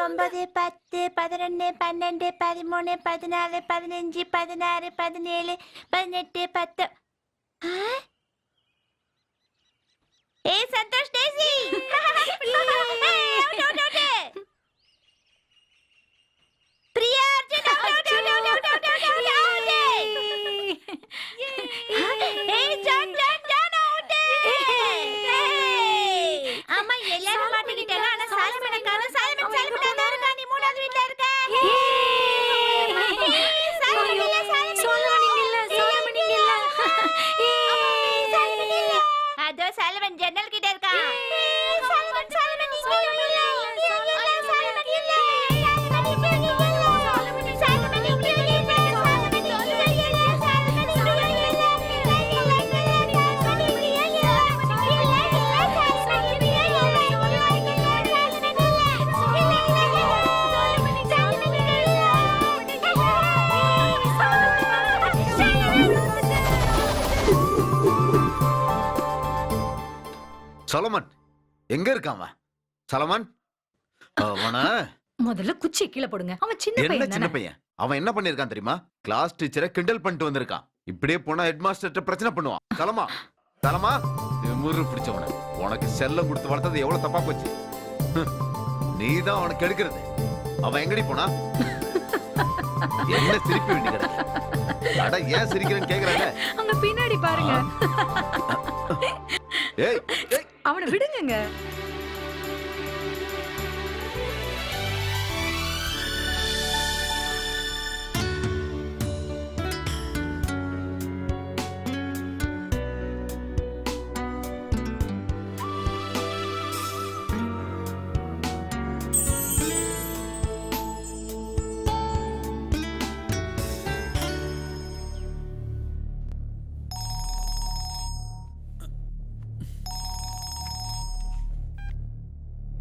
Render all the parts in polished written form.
ஒன்பது 10 11 12 13 14 15 16 17 18 10. ஏய் சந்தோஷ் டேசி பிரியா அர்ஜுன் ஏய் ஜான் அம்மா எல்லாரும் மாட்டிக்கிட்டாங்க. ஆனா சாலமனை காணோம். சாலமன் தான் இருக்கா. நீ மூணாவது வீட்ல இருக்க. அதோ சாலமன் ஜன்னல் கிட்ட இருக்கா. சலமன் எங்க இருக்கான்? சலமன் அவன முதல்ல குச்சி கீழே போடுங்க. அவன் சின்ன பையன். அவன் என்ன பண்ணிருக்கான் தெரியுமா? கிளாஸ் டீச்சரை கிண்டல் பண்ணிட்டு வந்திருக்கான். இப்படியே போனா ஹெட் மாஸ்டர் பிரச்சனை பண்ணுவான். சலமா முறு பிடிச்சவன. உனக்கு செல்லம் கொடுத்து வளர்த்தது எவ்வளவு தப்பா போச்சு. நீதான் அவனுக்கு எடுக்கிறது. அவன் எங்கடி போனா? என்ன சிரிக்க வேண்டியது? அட ஏன் சிரிக்கிறேன்னு கேக்குறாங்க. அங்க பின்னாடி பாருங்க. ஏய் அவனை விடுங்க.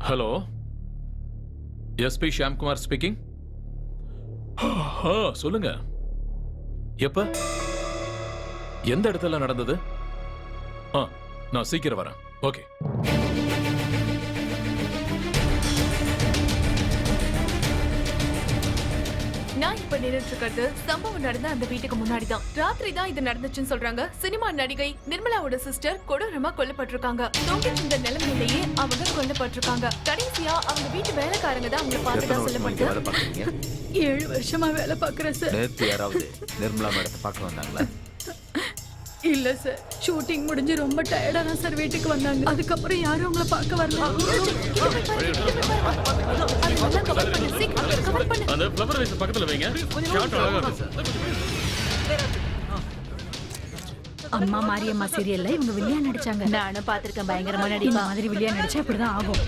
Hello, SP Shyamkumar speaking. சொல்லுங்க. எப்ப எந்த இடத்துல நடந்தது? நான் சீக்கிரம் வரேன். ஓகே. நான் இப்ப நின்னுட்டு இருக்கிறது சம்பவம் நடந்த அந்த வீட்டுக்கு முன்னாடி தான். ராத்திரி தான் இது நடந்துச்சுன்னு சொல்றாங்க. சினிமா நடிகை நிர்மலாவோட சிஸ்டர் கொடூரமா கொல்லப்பட்டிருக்காங்க. தூங்கிட்டு இருந்த நிலைமையிலேயே அவங்க கொல்லப்பட்டிருக்காங்க. கடைசியா அவங்க வீட்டு வேலைக்காரங்க தான் அவங்களை பார்த்ததா சொல்லப்படுது. 7 வருஷமா வேலை பாக்குறேன் சார். நேத்து யாராவது நிர்மலா மேடத்தை பார்க்க வந்தாங்களா? இல்ல சார், ஷூட்டிங் முடிஞ்சு ரொம்ப டயர்டா தான் சார் வீட்டுக்கு வந்தாங்க. அதுக்கப்புறம் யாரும் உங்களை பார்க்க வரல. அந்த ஃப்ளவர் வேஸ் பக்கத்துல வைங்க. ஷாட் அழகா இருக்கு சார். அம்மா மாரியம்மா சீரியல்ல இவங்க வில்லியா நடிச்சாங்க. நானும் பாத்திருக்கேன். பயங்கரமா நடிப்பா. மாதிரி வில்லியா நடிச்சா இப்படிதான் ஆகும்.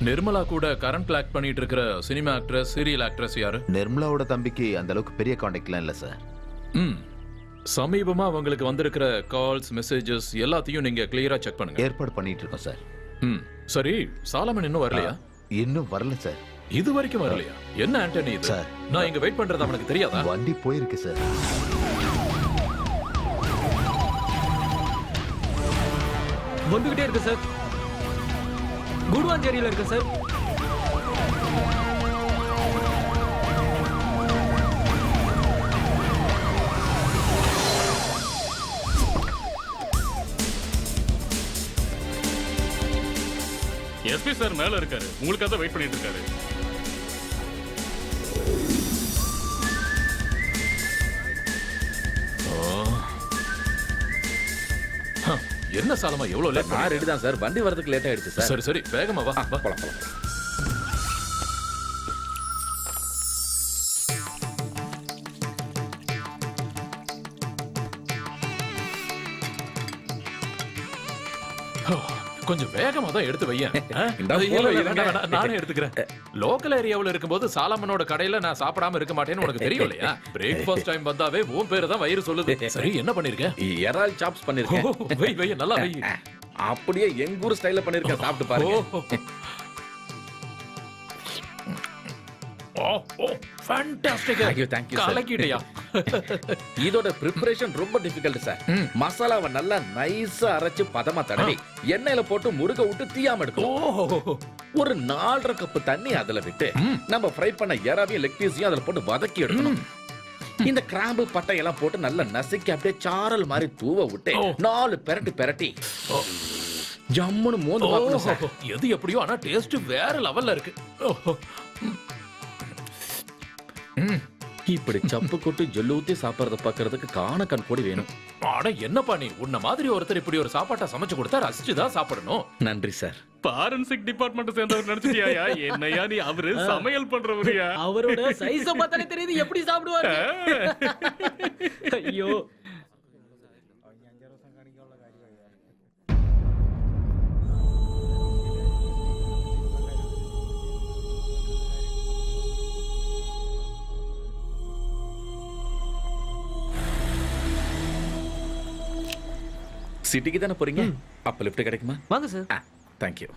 நிர்மலா கூட கரண்ட் ஆக்ட் பண்ணிட்டு இருக்கிற சினிமா ஆக்ட்ரஸ், சீரியல் ஆக்ட்ரஸ் யாரு? நிர்மலாவோட தம்பிக்கு அந்த அளவுக்கு பெரிய கான்டாக்ட்லாம் இல்ல சார். சமீபமா உங்களுக்கு வந்திருக்கிற கால்ஸ், மெசேஜஸ் எல்லாத்தையும் நீங்க கிளியரா செக் பண்ணுங்க. ஏற்பாடு பண்ணிட்டு இருக்கோம் சார். சரி, சாலமன் இன்னும் வரலையா? இன்னும் வரல சார். இது வரைக்கும் வரலையா? என்ன ஆண்டனி இது? சார், நான் இங்க வெயிட் பண்றது அவனுக்கு தெரியாதா? வண்டி போயிருக்கு சார். வந்துகிட்டே இருக்கு சார். குடுவாஞ்சேரியில இருக்கு சார். எஸ்பி சார் மேல இருக்காரு. உங்களுக்காக தான் வெயிட் பண்ணிட்டு இருக்காரு. என்ன சாலமா எவ்வளவு லேட்? நான் ரெடி தான் சார். வண்டி வரதுக்கு லேட் ஆயிடுச்சு சார். சரி சரி, வேகமா வா. போலாம் போலாம். கொஞ்சம் வேகமா தான் எடுத்து வையேன். நானே எடுத்துக்கிறேன். லோக்கல் ஏரியாவுல இருக்கும்போது சாலமனோட கடையில நான் சாப்பிடாம இருக்க மாட்டேன்னு உனக்கு தெரியும் இல்லையா? பிரேக்ஃபாஸ்ட் டைம் வந்தாவே உன் பேரு தான் வயிறு சொல்லுது. சரி, என்ன பண்ணிருக்க? இறால் சாப்ஸ் பண்ணிருக்கேன். வை வை, நல்லா வை. அப்படியே எங்க ஊர் ஸ்டைல்ல பண்ணிருக்கேன். சாப்பிட்டு பாருங்க. Oh oh fantastic. Thank you, thank you, sir. கலக்கிட்டியா? இதோட ப்ரிப்பரேஷன் ரொம்ப டிஃபிகல்ட் சார். மசாலாவை நல்லா நைஸா அரைச்சு பதமா தடவி எண்ணெயில போட்டு முருக விட்டு தீயாம எடுக்கணும். ஓ ஒரு 4.5 கப் தண்ணி அதுல விட்டு நம்ம ஃப்ரை பண்ண எறாவையும் லெக் பீஸையும் அதுல போட்டு வதக்கி எடுக்கணும். இந்த கிராம்பு பட்டை எல்லாம் போட்டு நல்லா நசுக்கி அப்படியே சாரல் மாதிரி தூவ விட்டு 4 பெரட்டி ஜம்முன்னு மோந்து பார்க்கணும் சார். எது எப்படியோ ஆனா டேஸ்ட் வேற லெவல்ல இருக்கு. இப்படி சப்பு கொட்டு ஜொல்லு ஊத்தி சாப்பிடறத பாக்குறதுக்கு காண கண் கூடி வேணும். ஆனா என்னப்பா நீ உன்ன மாதிரி ஒருத்தர் இப்படி ஒரு சாப்பாட்டை சமைச்சு கொடுத்தா ரசிச்சுதான் சாப்பிடணும். நன்றி சார். ஃபாரன்சிக் டிபார்ட்மெண்ட் சேர்ந்தவர் நினைச்சிட்டியா? என்னையா நீ அவரு சமையல் பண்றவரியா? அவரோட சைஸ பார்த்தாலே தெரியுது எப்படி சாப்பிடுவாரு. ஐயோ சிட்டிக்கு தானே போறீங்க? அப்ப லிஃப்ட் கிடைக்குமா? வாங்க சார். தேங்க்யூ.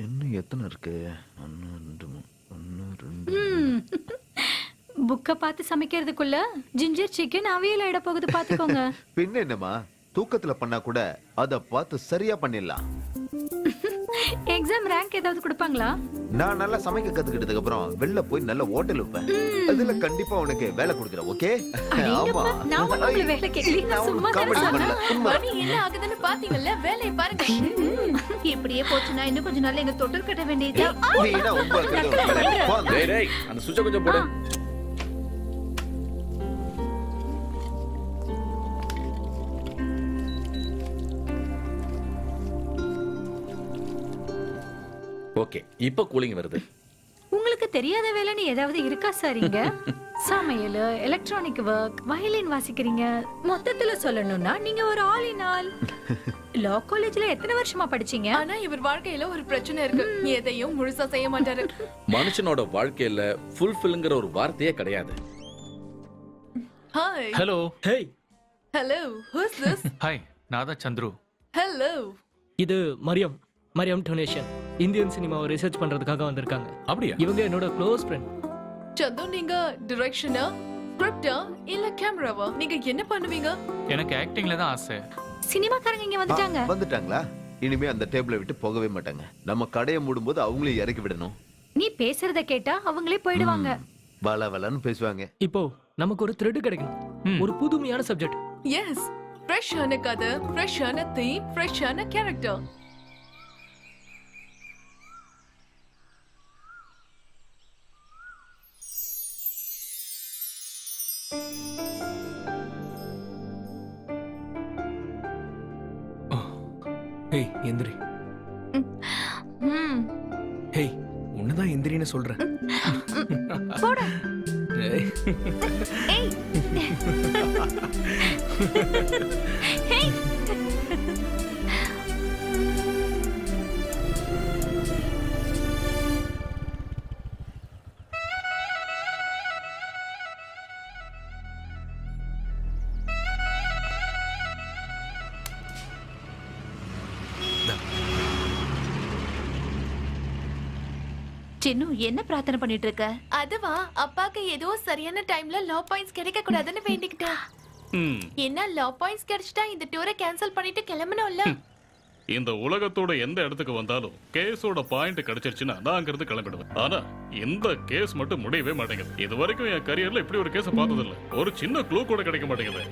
இன்னும் எத்தனை இருக்கு? 1 2 3 1 2 புக்க பார்த்து சமைக்கிறதுக்குள்ள ஜிஞ்சர் சிக்கன் அவியல் ஆயிட போகுது பாத்துக்கோங்க. பின்ன என்னமா தூக்கத்துல பண்ணா கூட அத பார்த்து சரியா பண்ணிடலாம். எக்ஸாம் ரேங்க் ஏதாவது கொடுப்பாங்களா? நான் நல்லா சமைக்க கத்துக்கிட்டதுக்கு அப்புறம் வெளில போய் நல்ல ஹோட்டல் வைப்பேன். அதுல கண்டிப்பா உனக்கு வேலை கொடுக்குறேன். ஓகே? ஆமா. நான் உங்களுக்கு வேலை கேட்கல. நான் சும்மா காமெடி தான் பண்ணல. உண்மை. மணி என்ன ஆகுதுன்னு பாத்தீங்கல்ல? வேலையை பாருங்க. இப்படியே போச்சுன்னா இன்னும் கொஞ்ச நாள்ல எங்க தொட்டில் கட்ட வேண்டியது. வீணா உங்களுக்கு வேலை. போங்க. டேய் டேய் அந்த சுவிட்சை கொஞ்சம் போடு. ஓகே இப்போ கூலிங் வருது. உங்களுக்கு தெரியாத வேலைன்னு ஏதாவது இருக்கா சார் இங்க? சமையல், எலக்ட்ரானிக் ஒர்க், வயலின் வாசிக்கிறீங்க. மொத்தத்துல சொல்லணும்னா நீங்க ஒரு ஆல் இன் ஆல். லா காலேஜ்ல எத்தனை வருஷமா படிச்சீங்க? ஆனா இவர் வாழ்க்கையில ஒரு பிரச்சனை இருக்கு. எதையும் முழுசா செய்ய மாட்டாரு. மனுஷனோட வாழ்க்கையில ஃபுல்ஃபில்ங்கிற ஒரு வார்த்தையே கிடையாது. Hi. Hello. Hey, hello. Who's this? Hi, நான் தான் சந்துரு. ஹலோ. இது மரியம் டொனேஷன். இந்தியன் சினிமாவை ரிசர்ச் பண்றதுக்காக வந்திருக்காங்க. அப்படியா? இவங்க என்னோட க்ளோஸ் ஃப்ரெண்ட். சந்து, நீங்க டைரக்ஷனா, ஸ்கிரிப்டா இல்ல கேமராவா? நீங்க என்ன பண்ணுவீங்க? எனக்கு ஆக்டிங்ல தான் ஆசை. சினிமாக்காரங்க இங்க வந்துட்டாங்க. வந்துட்டாங்களா? இனிமே அந்த டேபிளை விட்டு போகவே மாட்டாங்க. நம்ம கடையை மூடும்போது அவங்களே இறக்கி விடணும். நீ பேசுறத கேட்டா அவங்களே போயிடுவாங்க. வளவலன்னு பேசுவாங்க. இப்போ நமக்கு ஒரு த்ரெட் கிடைக்கும். ஒரு புதுமையான சப்ஜெக்ட். எஸ், ஃப்ரெஷ்ஷான கதை, ஃப்ரெஷ்ஷான தீம், ஃப்ரெஷ்ஷான கேரக்டர். ஹேய் எந்திரி. ஹேய் உன்னதான் எந்திரின்னு சொல்றேன். போடா. ஏய். ஏய். ஹேய். சின்னு என்ன பிரார்த்தனை பண்ணிட்டு இருக்க? அதுவா, அப்பாக்கு ஏதோ சரியான டைம்ல லா பாயிண்ட்ஸ் கிடைக்க கூடாதுன்னு வேண்டிக்கிட்டேன். என்ன லா பாயிண்ட்ஸ் கிடைச்சிட்டா இந்த டூரை கேன்சல் பண்ணிட்டு கிளம்பணும்ல. இந்த உலகத்தோட எந்த இடத்துக்கு வந்தாலும் கேஸோட பாயிண்ட் கிடைச்சிருச்சுன்னா நான் அங்கிருந்து கிளம்பிடுவேன். ஆனா இந்த கேஸ் மட்டும் முடியவே மாட்டேங்குது. இது வரைக்கும் என் கரியர்ல இப்படி ஒரு கேஸ பார்த்தது இல்ல. ஒரு சின்ன க்ளூ கூட கிடைக்க மாட்டேங்குது.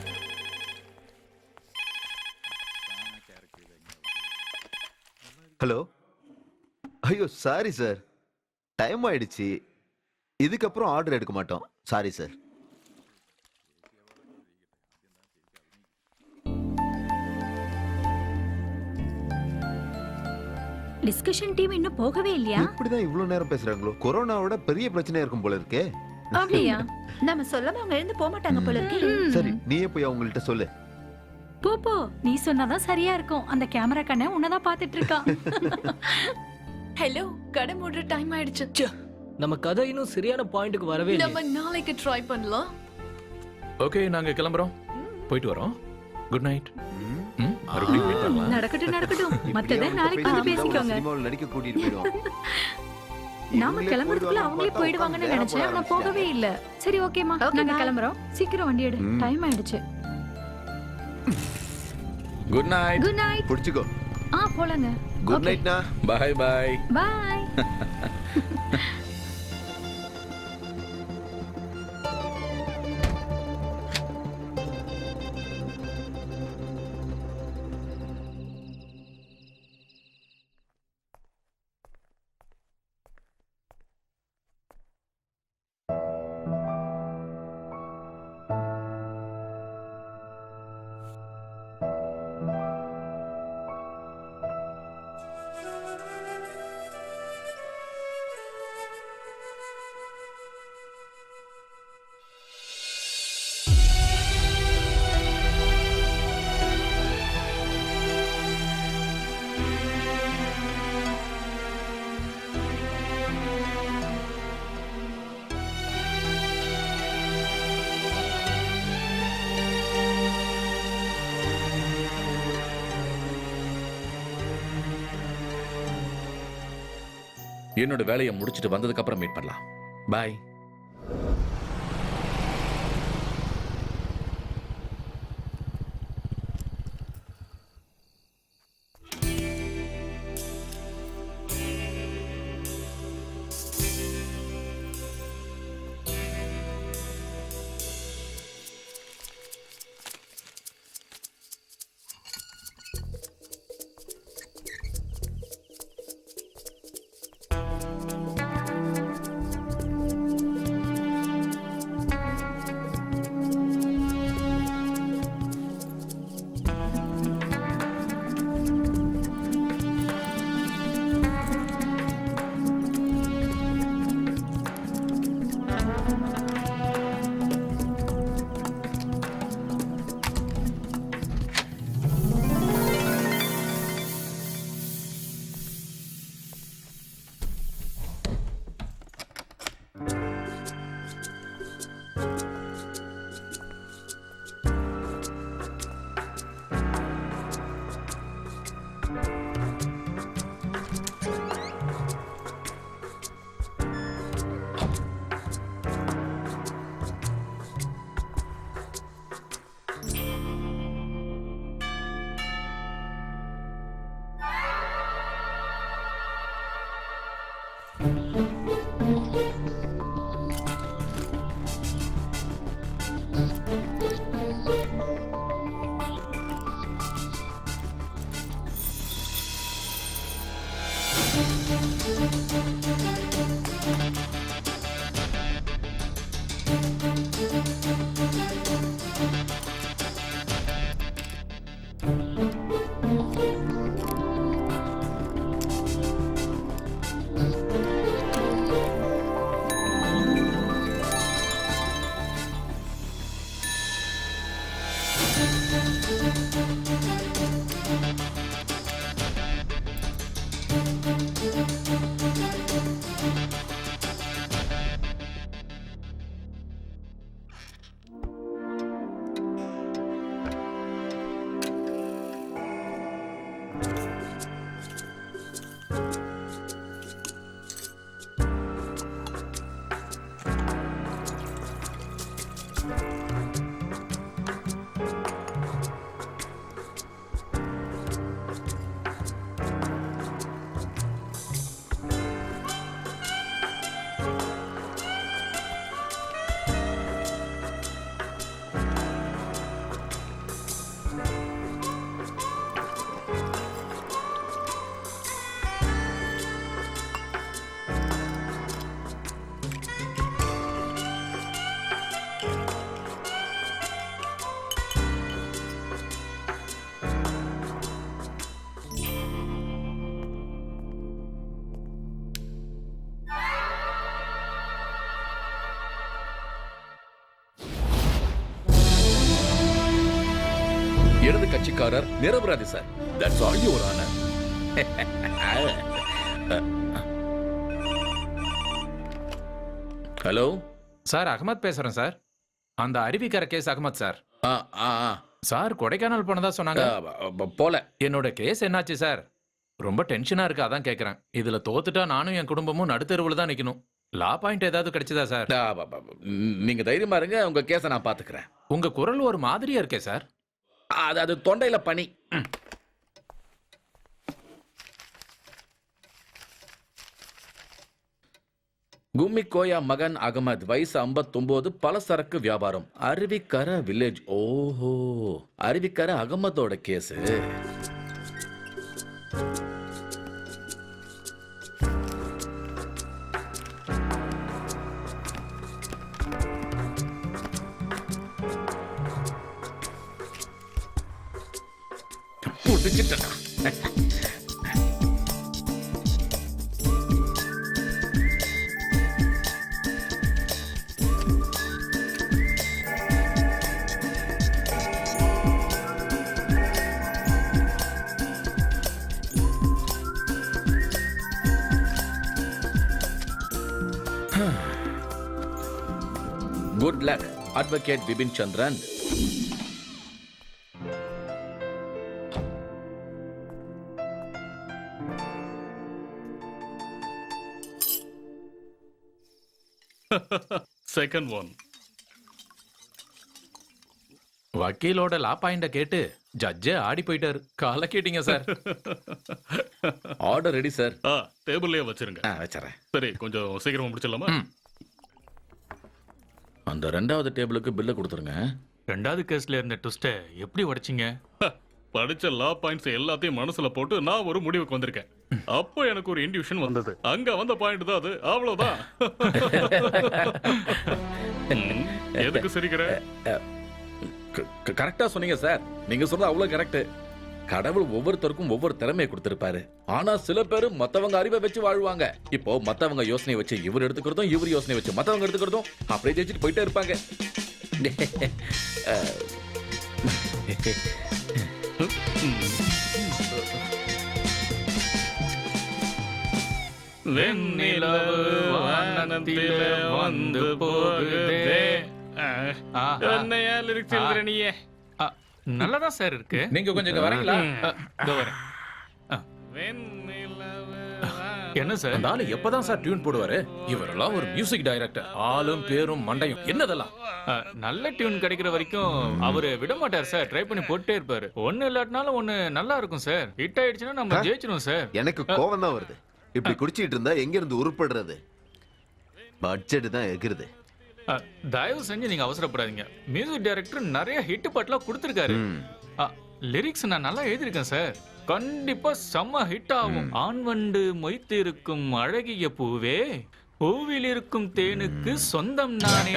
ஹலோ. ஐயோ சாரி சார், டைம் ஆயிடுச்சு. இதுக்கப்புறம் ஆர்டர் எடுக்க மாட்டோம். Sorry sir. டிஸ்கஷன் டீம் இன்னும் போகவே இல்லையா? இப்படிதான் இவ்வளவு நேரம் பேசுறாங்களோ? கொரோனாவோட பெரிய பிரச்சனை இருக்கும் போல இருக்கே. அப்படியா? நம்ம சொல்லாம அவங்க எழுந்து போக மாட்டாங்க போல இருக்கு. சரி, நீயே போய் அவங்கள்ட்ட சொல்லு. போ போ, நீ சொன்னாதான் சரியா இருக்கும். அந்த கேமரா கண்ணை உன்னதான் பாத்துட்டு இருக்கா. ஹலோ, கடை மூடுற டைம் ஆயிடுச்சு. ச்சே, நம்ம கதை இன்னும் சரியான பாயிண்ட்க்கு வரவே இல்லை. நம்ம நாளைக்கு ட்ரை பண்ணலாம். ஓகே, நாங்க கிளம்புறோம். போயிட்டு வரோம். Good night. மறுபடியும் meet பண்ணலாம். நடக்கட்டும் நடக்கட்டும். மத்தத நாளைக்கு வந்து பேசிக்கோங்க. சினிமாவில் நடிக்க கூட்டிட்டு போயிடுவோம். நாம கிளம்புறதுக்குள்ள அவங்களே போயிடுவாங்கன்னு நினைச்சேன். ஆனா போகவே இல்ல. சரி ஓகேமா, நாங்க கிளம்புறோம். சீக்கிரம் வண்டி எடு. டைம் ஆயிடுச்சு. Good night. Good night. புடிச்சுக்கோ. போலாங்க. குட் நைட்னா. Bye bye. பை. என்னோட வேலையை முடிச்சிட்டு வந்ததுக்கு அப்புறம் மீட் பண்ணலாம். பை. இடது கட்சிக்காரர் நிரபராதி sir. That's all your honour. Hello sir, Ahmed பேசுறேன் சார். அந்த Aruvikkarai case Ahmed sir. Sir Kodaikanal போனதா சொன்னாங்க. போல. என்னோட கேஸ் என்னாச்சு சார்? ரொம்ப டென்ஷனா இருக்கு, அதான் கேக்குறேன். இதுல தோத்துட்டா நானும் என் குடும்பமும் நடுத்தெருவுல தான் நிக்கணும். லா பாயிண்ட் ஏதாவது கிடைச்சதா சார்? நீங்க தைரியமா இருங்க, உங்க கேஸ நான் பாத்துக்கிறேன். உங்க குரல் ஒரு மாதிரியா இருக்கே சார். அது தொண்டையில பனி. கும்மிக்கோயா மகன் அகமது, வயசு 59, பலசரக்கு வியாபாரம், அருவிக்கரை வில்லேஜ். ஓஹோ, அருவிக்கரை அகமதோட கேஸ். புடிச்சிட்டா. Good luck, Advocate Bibin Chandran. Second one. வக்கீலோட லா பாயிண்ட கேட்டு ஜட்ஜே ஆடி போயிட்டாரு. கால கேட்டீங்க சார். Order ready sir. டேபிள்லயே வச்சிருங்க. வச்சறேன். சரி, கொஞ்சம் சீக்கிரமா முடிச்சிடலாமா? அந்த ரெண்டாவது டேபிளுக்கு பில்ல கொடுத்துருங்க. ரெண்டாவது கேஸ்ல இருந்த ட்விஸ்ட எப்படி உடைச்சிங்க? படிச்ச லா பாயிண்ட்ஸ் எல்லாத்தையும் மனசுல போட்டு நான் ஒரு முடிவுக்கு வந்திருக்கேன். அப்போ எனக்கு ஒரு இன்ட்யூஷன் வந்தது. அங்க வந்த பாயிண்ட் தான் அது. அவ்வளவுதான். எதுக்கு சிரிக்கிற? கரெக்டா சொன்னீங்க சார். நீங்க சொல்றது அவ்வளவு கரெக்ட். கடவுள் ஒவ்வொருத்தருக்கும் ஒவ்வொரு திறமையை கொடுத்திருப்பாரு. ஆனா சில பேரு மத்தவங்க அறிவை வச்சு வாழ்வாங்க. இப்போ மத்தவங்க யோசனை வச்சு இவர் எடுத்துக்கிறதும், இவர் யோசனை வச்சு மத்தவங்க எடுத்துக்கிறதும், அப்படியே ஜெயிச்சுட்டு போயிட்டே இருப்பாங்க. வெண்ணிலவு வானத்திலே வந்து போகுதே. என்னையா லிரிக்ஸ் எழுதுற நீயே? நல்லதான் சார் இருக்கு. நீங்க கொஞ்சம் இங்க வரீங்களா? இதோ வரேன். என்ன சார்? அந்த ஆளு எப்பதான் சார் டியூன் போடுவாரு? இவரெல்லாம் ஒரு மியூசிக் டைரக்டர். ஆளும் பேரும் மண்டையும் என்னதெல்லாம். நல்ல டியூன் கிடைக்கிற வரைக்கும் அவரு விட மாட்டார் சார். ட்ரை பண்ணி போட்டே இருப்பாரு. ஒண்ணு இல்லாட்டினாலும் ஒண்ணு நல்லா இருக்கும் சார். ஹிட் ஆயிடுச்சுன்னா நம்ம ஜெயிச்சிடும் சார். எனக்கு கோவம் தான் வருது. இப்படி குடிச்சிட்டு இருந்தா எங்க இருந்து உருப்படுறது? பட்ஜெட் தான் எகிருது. தயவு செஞ்சு நீங்க அவசரப்படாதீங்க. மியூசிக் டைரக்டர் நிறைய ஹிட் பாட்டுலாம் கொடுத்திருக்காரு. லிரிக்ஸ் நான் நல்லா எழுதியிருக்கேன் சார். கண்டிப்பா செம்ம ஹிட் ஆகும். ஆண் வண்டு மொய்த்திருக்கும் அழகிய பூவே, பூவில் இருக்கும் தேனுக்கு சொந்தம் நானே.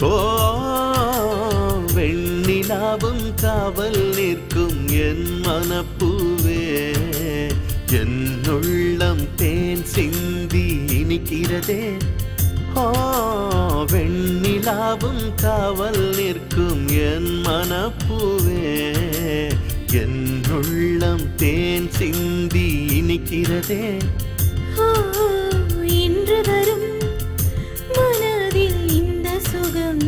ஓ வெண்ணிலாவும் காவல் நிற்கும் என் மனப்பூவே, என் உள்ளம் தேன் சிந்தி இனிக்கிறதே. ஓ வெண்ணிலாவும் காவல் நிற்கும் என் மனப்பூவே, என் உள்ளம் தேன் சிந்தி இனிக்கிறதே. இன்று வரும் மனதில் இந்த சுகம்,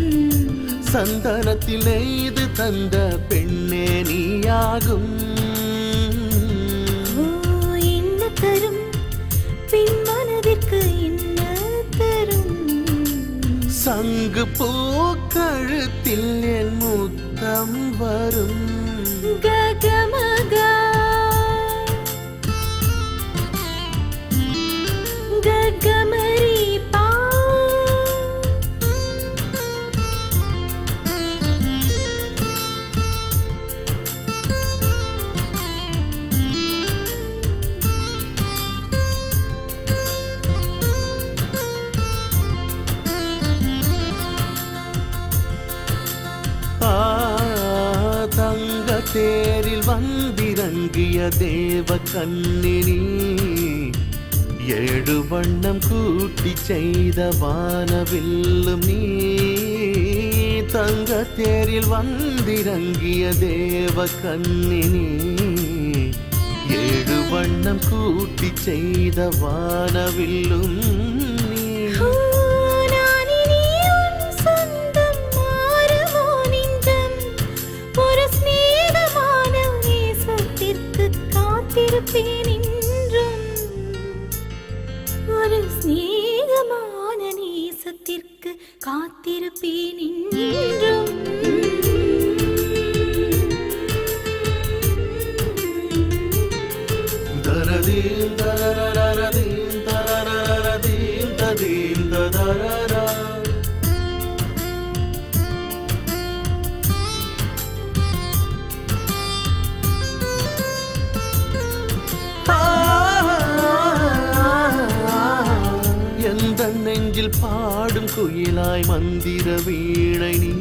சந்தனத்தில் நெய்து தந்த பெண்ணே நீயாகும். என்ன தரும் பின் மனதிற்கு என்ன தரும்? சங்கு பூ கழுத்தில் என் முத்தம் வரும். ககமகா ககமரி பா, தங்க தேரில் வந்திறங்கிய தேவ கண்ணினி, ஏழு வண்ணம் கூட்டி செய்த வானவில்லும் நீ. தங்க தேரில் வந்திறங்கிய தேவ கண்ணினி, ஏழு வண்ணம் கூட்டி செய்த வானவில்லும் நீ. ஒரு ஸ்நேகமான நேசத்திற்கு காத்திருப்பேன் என்றும். தரதீம் தரரரரதீம் தரரரரதீம் ததீம் ததரரா. எந்த நெஞ்சில் பாடும் குயிலாய் மந்திர வீணை நீ,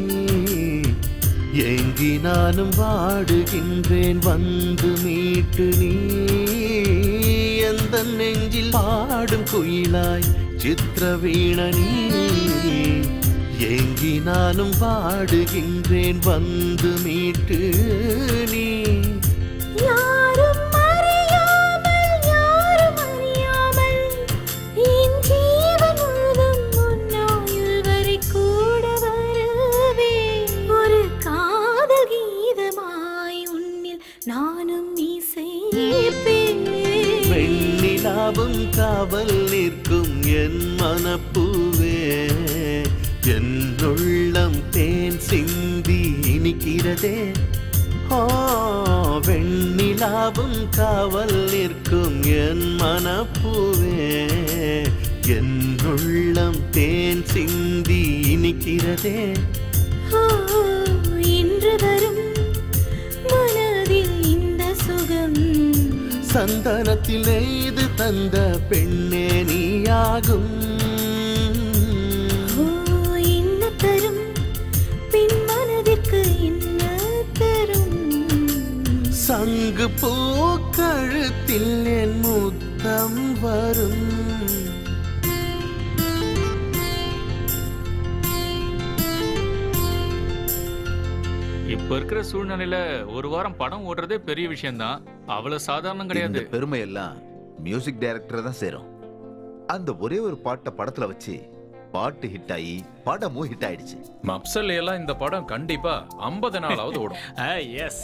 ஏங்கி நானும் வாடுகின்றேன் வந்து மீட்டு நீ. எந்த நெஞ்சில் பாடும் குயிலாய் சித்திர வீணை நீ, ஏங்கி நானும் வாடுகின்றேன் வந்து மீட்டு நீ. யாரும் அறியாமல் யாரும் அறியாமல் என் ஜீவன் முழுதும் உன்னாயுள் வரை கூட வரவே. ஒரு காதல் கீதமாய் உன்னில் நானும் இசைப்பேன். வெண்ணிலாவும் காவல் நிற்கும் என் மனப்பூவே, என் உள்ளம் தேன் சிந்தி இனிக்கிறதே. வெண்ணிலாவும் காவல் நிற்கும் என் மனப்பூவே, என் உள்ளம் தேன் சிந்தி இனிக்கிறதே. இன்று வரும் மனதில் இந்த சுகம், சந்தனத்தில் நெய்து தந்த பெண்ணே நீயாகும். என்ன தரும் பின் சங்கு பூ கழுத்தில் என் முத்தம் வரும். இப்ப இருக்கிற சூழ்நிலையில ஒரு வாரம் படம் ஓடுறதே பெரிய விஷயம்தான். அவ்வளவு சாதாரணம் கிடையாது. இந்த பெருமை எல்லாம் மியூசிக் டைரக்டர் தான் சேரும். அந்த ஒரே ஒரு பாட்டை படத்துல வச்சு பாட்டு ஹிட் ஆகி படமும் ஹிட் ஆயிடுச்சு. மப்சல் எல்லாம் இந்த படம் கண்டிப்பா 50 நாளாவது ஓடும். எஸ்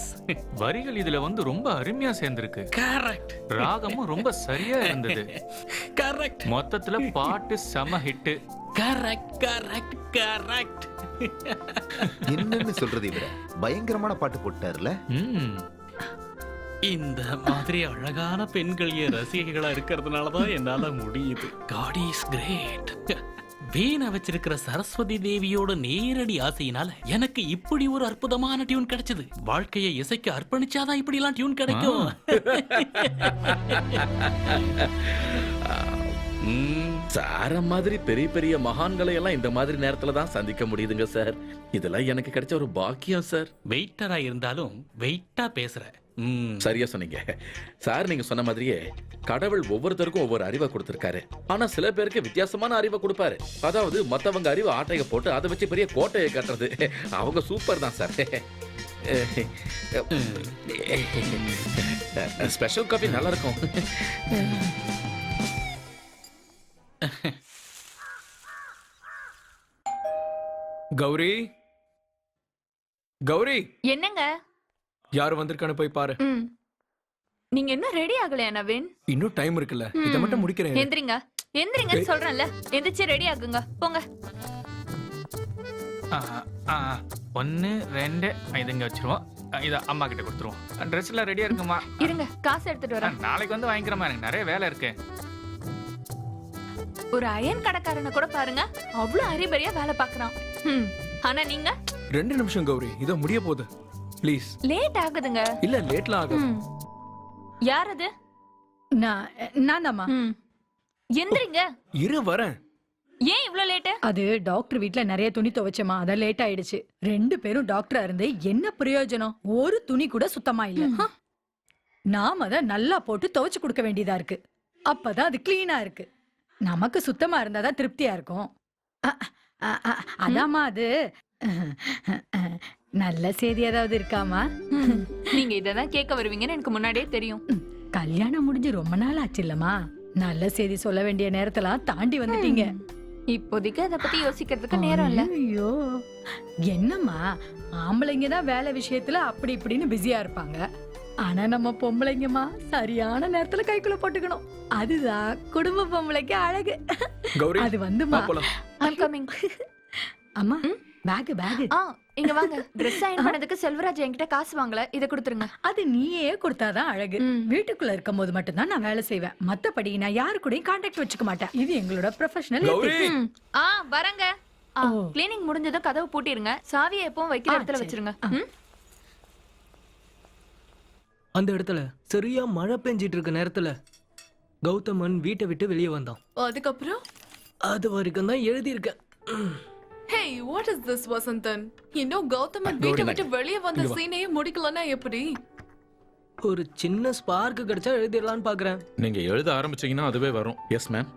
வரிகள் இதுல வந்து ரொம்ப அருமையா சேர்ந்திருக்கு. கரெக்ட் ராகமும் ரொம்ப சரியா இருந்தது. கரெக்ட் மொத்தத்துல பாட்டு செம ஹிட். Correct correct correct. என்னன்னு சொல்றது இவர பயங்கரமான பாட்டு போட்டாருல. இந்த மாதிரி அழகான பெண்கள் என் ரசிகைகளா இருக்கிறதுனால தான் என்னால முடியுது. God is great. வீணை வச்சிருக்கிற சரஸ்வதி தேவியோட நேரடி ஆசையினால எனக்கு இப்படி ஒரு அற்புதமான டியூன் கிடைச்சது. வாழ்க்கையை இசைக்கு அர்ப்பணிச்சாதான் இப்படி எல்லாம் டியூன் கிடைக்கும். சார மாதிரி பெரிய பெரிய மகான்களை எல்லாம் இந்த மாதிரி நேரத்துல தான் சந்திக்க முடியுதுங்க சார். இதெல்லாம் எனக்கு கிடைச்ச ஒரு பாக்கியம் சார். வெயிட்டரா இருந்தாலும் வெயிட்டா பேசுற. சரியா சொன்னீங்க சார். நீங்க சொன்ன மாதிரியே கடவுள் ஒவ்வொருத்தருக்கும் ஒவ்வொரு அறிவை கொடுத்திருக்காரு. ஆனா சில பேருக்கு வித்தியாசமான அறிவை கொடுப்பாரு. அதாவது மத்தவங்க அறிவை ஆட்டைய போட்டு அதை வச்சு பெரிய கோட்டையை கட்டுறது. அவங்க சூப்பர் தான் சார். ஸ்பெஷல் காபி நல்லா இருக்கும். கௌரி கௌரி, என்னங்க? யார் வந்திருக்கான்னு போய் பாரு. நீங்க என்ன ரெடி ஆகலையா நவீன்? இன்னும் டைம் இருக்குல்ல, இத மட்டும் முடிக்கிறேன். எந்திரிங்க எந்திரிங்கன்னு சொல்றேன்ல. எந்திரிச்சு ரெடி ஆகுங்க, போங்க. 1 2 இதுங்க வச்சிருவோம். இத அம்மா கிட்ட கொடுத்துருவோம். ட்ரெஸ் எல்லாம் ரெடியா இருக்குமா? இருங்க, காசு எடுத்துட்டு வரேன். நாளைக்கு வந்து வாங்கிக்கிறமா, எனக்கு நிறைய வேலை இருக்கு. ஒரு அயன் கடைக்காரனை கூட பாருங்க, அவ்வளவு அரிபரியா வேலை பாக்குறான். ஆனா நீங்க 2 நிமிஷம் கௌரி, இத முடிய போகுது. ப்ளீஸ். லேட் ஆகுதுங்க. இல்ல லேட்லாம் ஆகும். யார் அது? நான் தாமா. எந்திரிங்க. இரு வரேன். ஏன் இவ்ளோ லேட்? அது டாக்டர் வீட்ல நிறைய துணி துவைச்சமா, அதான் லேட் ஆயிடுச்சு. 2 பேரும் டாக்டரா இருந்து என்ன பிரயோஜனம்? ஒரு துணி கூட சுத்தமா இல்ல. நாம தான் நல்லா போட்டு துவைச்சு கொடுக்க வேண்டியதா இருக்கு. அப்பதான் அது கிளீனா இருக்கு. நமக்கு சுத்தமா இருந்தாதான் திருப்தியா இருக்கும். அதாமா அது. நல்ல செய்தி ஏதாவது இருக்காமா? நீங்க இததான் கேட்க வருவீங்கன்னு எனக்கு முன்னாடியே தெரியும். கல்யாணம் முடிஞ்சு ரொம்ப நாள் ஆச்சு இல்லமா? நல்ல செய்தி சொல்ல வேண்டிய நேரத்தெல்லாம் தாண்டி வந்துட்டீங்க. இப்போதைக்கு அதை பத்தி யோசிக்கிறதுக்கு நேரம் இல்ல. ஐயோ என்னம்மா, ஆம்பளைங்க தான் வேலை விஷயத்துல அப்படி இப்படின்னு பிஸியா இருப்பாங்க. ஆனா நம்ம பொம்பளைங்கம்மா சரியான நேரத்துல கைக்குள்ள போட்டுக்கணும். அதுதான் குடும்ப பொம்பளைக்கு அழகு. கௌரி, அது வந்துமா. I'm coming. அம்மா பேக் பேக். இங்க வாங்க. Dress அயன் பண்ணதுக்கு செல்வராஜ் என்கிட்ட காசு வாங்கல, இத கொடுத்துருங்க. அது நீயே கொடுத்தாதான் அழகு. வீட்டுக்குள்ள இருக்கும் போது மட்டும் தான் நான் வேலை செய்வேன். மத்தபடி நான் யாரு கூடயும் கான்டாக்ட் வச்சுக்க மாட்டேன். இது எங்களோட ப்ரொஃபஷனல். வரங்க. கிளீனிங் முடிஞ்சதும் கதவு பூட்டிருங்க. சாவியை எப்பவும் வைக்கிற இடத்துல வச்சிருங்க. அந்த இடத்துல சரியா மழை பெஞ்சிட்டு இருக்க நேரத்துல கௌதமன் வீட்டை விட்டு வெளியே வந்தான். அதுக்கப்புறம் அது வரைக்கும் தான் எழுதியிருக்கேன். Hey, what is this Vasantan? இன்னும் கௌதமன் வீட்டை விட்டு வெளியே வந்த சீனையே முடிக்கலனா எப்படி? ஒரு சின்ன ஸ்பார்க் கிடைச்சா எழுதிடலாம்னு பாக்குறேன். நீங்க எழுத ஆரம்பிச்சீங்கன்னா அதுவே வரும். Yes ma'am.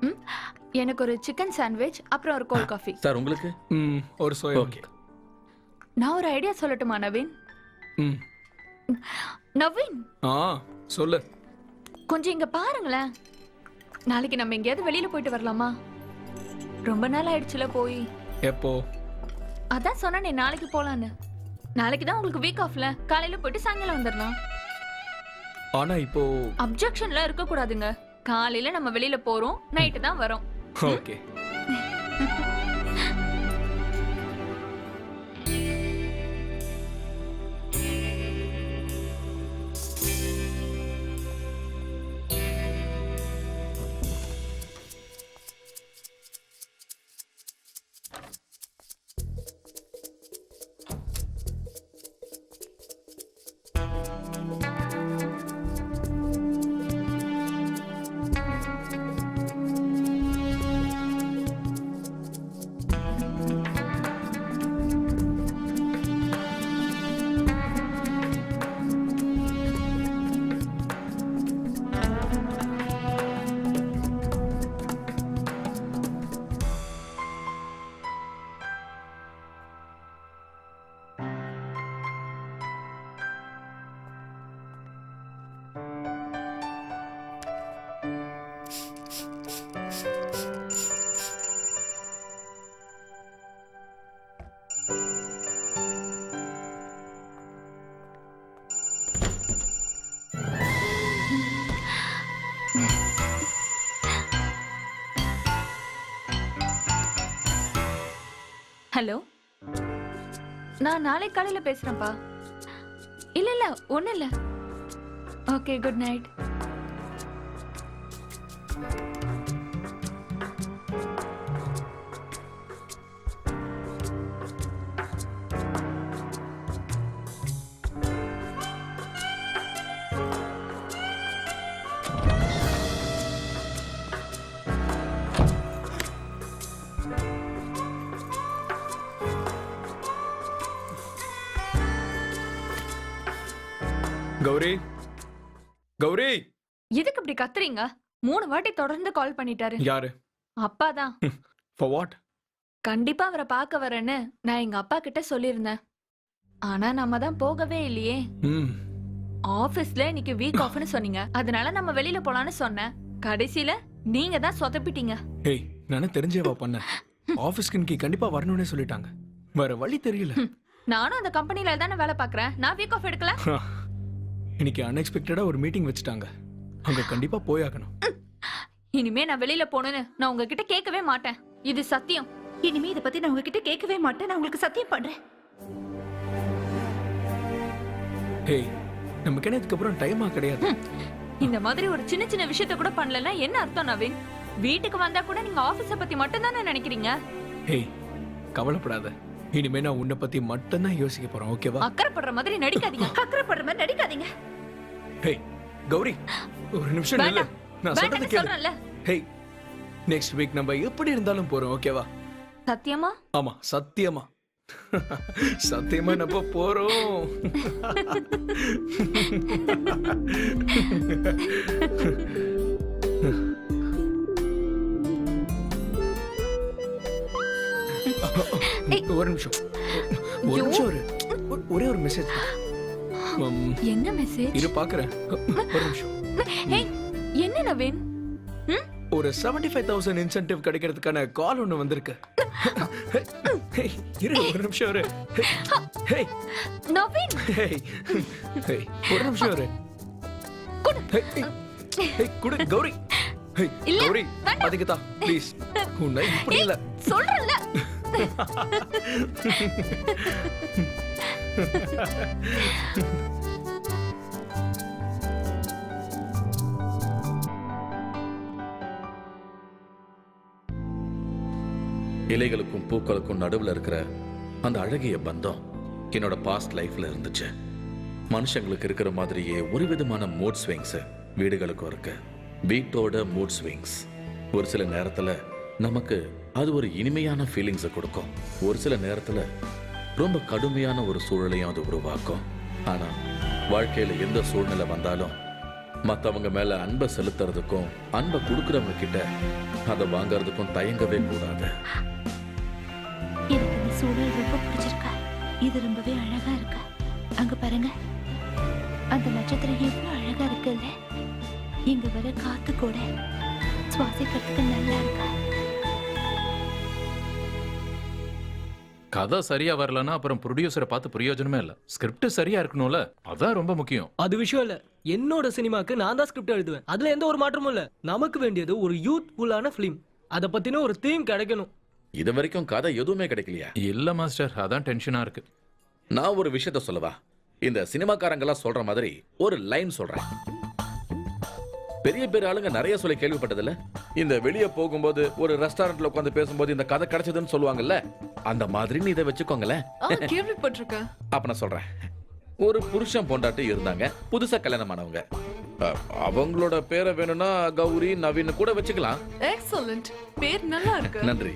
எனக்கு ஒரு சிக்கன் சாண்ட்விச் அப்புறம் ஒரு கோல்ட் காஃபி. சார் உங்களுக்கு ஒரு சோயா. ஓகே. நான் ஒரு ஐடியா சொல்லட்டுமா நவீன்? நவீன் சொல்லு. கொஞ்சம் இங்க பாருங்களேன். நாளைக்கு நம்ம எங்கேயாவது வெளியில போயிட்டு வரலாமா? ரொம்ப நாள் ஆயிடுச்சுல போய். எப்போ? அதான் சொன்னேனே நாளைக்கு போலான்னு. நாளைக்கு தான் உங்களுக்கு வீக் ஆஃப்ல. காலையில போயிட்டு சாயங்காலம் வந்துடலாம். ஆனா இப்போ அப்ஜெக்ஷன்லாம் இருக்க கூடாதுங்க. காலையில நம்ம வெளியில போறோம், நைட்டு தான் வரோம். ஓகே. ஹலோ, நான் நாளை காலையில பேசுறேன்ப்பா. இல்ல ஒண்ணு இல்ல. Okay, good night. Gauri Gauri எதுக்கு இப்படி கத்துறீங்க? 3 வாட்டி தொடர்ந்து கால் பண்ணிட்டாரு. யாரு? அப்பா தான். For what? கண்டிப்பா அவரை பார்க்க வரேன்னு நான் எங்க அப்பா கிட்ட சொல்லியிருந்தேன். ஆனா நம்ம தான் போகவே இல்லையே. ஆபீஸ்ல இன்னைக்கு வீக் ஆஃப்னு சொன்னீங்க. அதனால நம்ம வெளியில போலான்னு சொன்னேன். கடைசியில நீங்க தான் சொதப்பிட்டீங்க. ஏய், நானே தெரிஞ்சேவா பண்ண. ஆபீஸ்க்கு இன்னைக்கு கண்டிப்பா வரணும்னே சொல்லிட்டாங்க. வேற வழி தெரியல. நானும் அந்த கம்பெனில தானே வேலை பார்க்கறேன். நான் வீக் ஆஃப் எடுக்கல. இன்னைக்கு அன்எக்ஸ்பெக்டடா ஒரு மீட்டிங் வச்சுட்டாங்க. அங்க கண்டிப்பா போயாகணும். இனிமே நான் வெளியில போகணும்னு நான் உங்ககிட்ட கேட்கவே மாட்டேன். இது சத்தியம். இனிமே இதை பத்தி நான் உங்ககிட்ட கேட்கவே மாட்டேன். நான் உங்களுக்கு சத்தியம் பண்றேன். ஏய், நமக்கு என்ன இதுக்கப்புறம் டைமா கிடையாது. இந்த மாதிரி ஒரு சின்ன சின்ன விஷயத்த கூட பண்ணலன்னா என்ன அர்த்தம் நவீன்? வீட்டுக்கு வந்தா கூட நீங்க ஆபீஸ பத்தி மட்டும் தானே நினைக்கிறீங்க. ஏய், கவலைப்படாத. இனிமே நான் உன்னை பத்தி மட்டும் தான் யோசிக்க போறேன். ஓகேவா? அக்கறைப்படுற மாதிரி நடிக்காதீங்க. அக்கறைப்படுற மாதிரி நடிக்காதீங்க. ஏய் கௌரி, ஒரு நிமிஷம் நில்லு. நான் சொல்றது கேளு. சொல்றேன்ல. ஹேய், நெக்ஸ்ட் வீக் நம்ம எப்படி இருந்தாலும் போறோம். ஓகேவா? சத்தியமா? ஆமா, சத்தியமா. சத்தியமா நம்ம போறோம். ஒரு நிமிஷம், ஒரு நிமிஷம். ஒரே ஒரு மெசேஜ். என்ன மெசேஜ்? இரு பாக்குறேன். ஒரு நிமிஷம். ஏய், என்ன நவீன்? ஒரு 75,000 இன்சென்டிவ் கிடைக்கிறதுக்கான கால் ஒண்ணு வந்திருக்கு. இரு ஒரு நிமிஷம். இரு. ஹேய் நவீன். ஹேய் ஹேய், ஒரு நிமிஷம். இரு. ஹேய் குடு கௌரி. ஹேய் கௌரி, அதுக்கு தான் ப்ளீஸ். உன்னை இப்படி இல்ல சொல்றேன்ல. இலைகளுக்கும் பூக்களுக்கும் நடுவுல இருக்கிற அந்த அழகிய பந்தம் என்னோட பாஸ்ட் லைஃப்ல இருந்துச்சு. மனுஷங்களுக்கு இருக்கிற மாதிரியே ஒரு விதமான மூட் ஸ்விங்ஸ் வீடுகளுக்கும் இருக்கு. வீட்டோட மூட் ஸ்விங்ஸ் ஒரு சில நேரத்துல நமக்கு அது ஒரு இனிமையான ஃபீலிங்ஸை கொடுக்கும். ஒரு சில நேரத்துல ரொம்ப கடுமையான ஒரு சூழலையும் அது உருவாக்கும். ஆனா வாழ்க்கையில எந்த சூழ்நிலை வந்தாலும் மற்றவங்க மேல அன்பை செலுத்துறதுக்கும் அன்பை கொடுக்கறவங்க கிட்ட அதை வாங்கறதுக்கும் தயங்கவே கூடாது. எனக்கு இந்த சூழல் ரொம்ப பிடிச்சிருக்கா. இது ரொம்பவே அழகா இருக்கா. அங்க பாருங்க, அந்த நட்சத்திரம் எவ்வளவு அழகா இருக்குல்ல. இங்க வர காத்து கூட சுவாசிக்கிறதுக்கு நல்லா இருக்கா. கதை சரியா வரலன்னா அப்புறம் ப்ரொடியூசரை பார்த்து பிரயோஜனமே இல்ல. ஸ்கிரிப்ட் சரியா இருக்கணும்ல, அதான் ரொம்ப முக்கியம். அது விஷயம் இல்ல. என்னோட சினிமாக்கு நான் தான் ஸ்கிரிப்ட் எழுதுவேன். அதுல எந்த ஒரு மாற்றமும் இல்ல. நமக்கு வேண்டியது ஒரு யூத்ஃபுல்லான ஃபிலிம். அத பத்தின ஒரு தீம் கிடைக்கணும். இது வரைக்கும் கதை எதுவுமே கிடைக்கலையா? இல்ல மாஸ்டர், அதான் டென்ஷனா இருக்கு. நான் ஒரு விஷயத்த சொல்லவா? இந்த சினிமாக்காரங்கெல்லாம் சொல்ற மாதிரி ஒரு லைன் சொல்றேன். பெரிய பெரிய ஆளுங்க நிறைய சொல்லி கேள்விப்பட்டதில்ல. இந்த வெளியே போகும்போது ஒரு ரெஸ்டாரண்ட்ல உட்காந்து பேசும்போது இந்த கதை கிடைச்சதுன்னு சொல்லுவாங்கல்ல, அந்த மாதிரி நீ இதை வச்சுக்கோங்களேன். கேள்விப்பட்டிருக்கேன். அப்ப நான் சொல்றேன். ஒரு புருஷன் பொண்டாட்டி இருந்தாங்க, புதுசா கல்யாணம் ஆனவங்க. அவங்களோட பேரை வேணும்னா கௌரி நவீன் கூட வச்சுக்கலாம். எக்ஸலென்ட், பேர் நல்லா இருக்கு. நன்றி.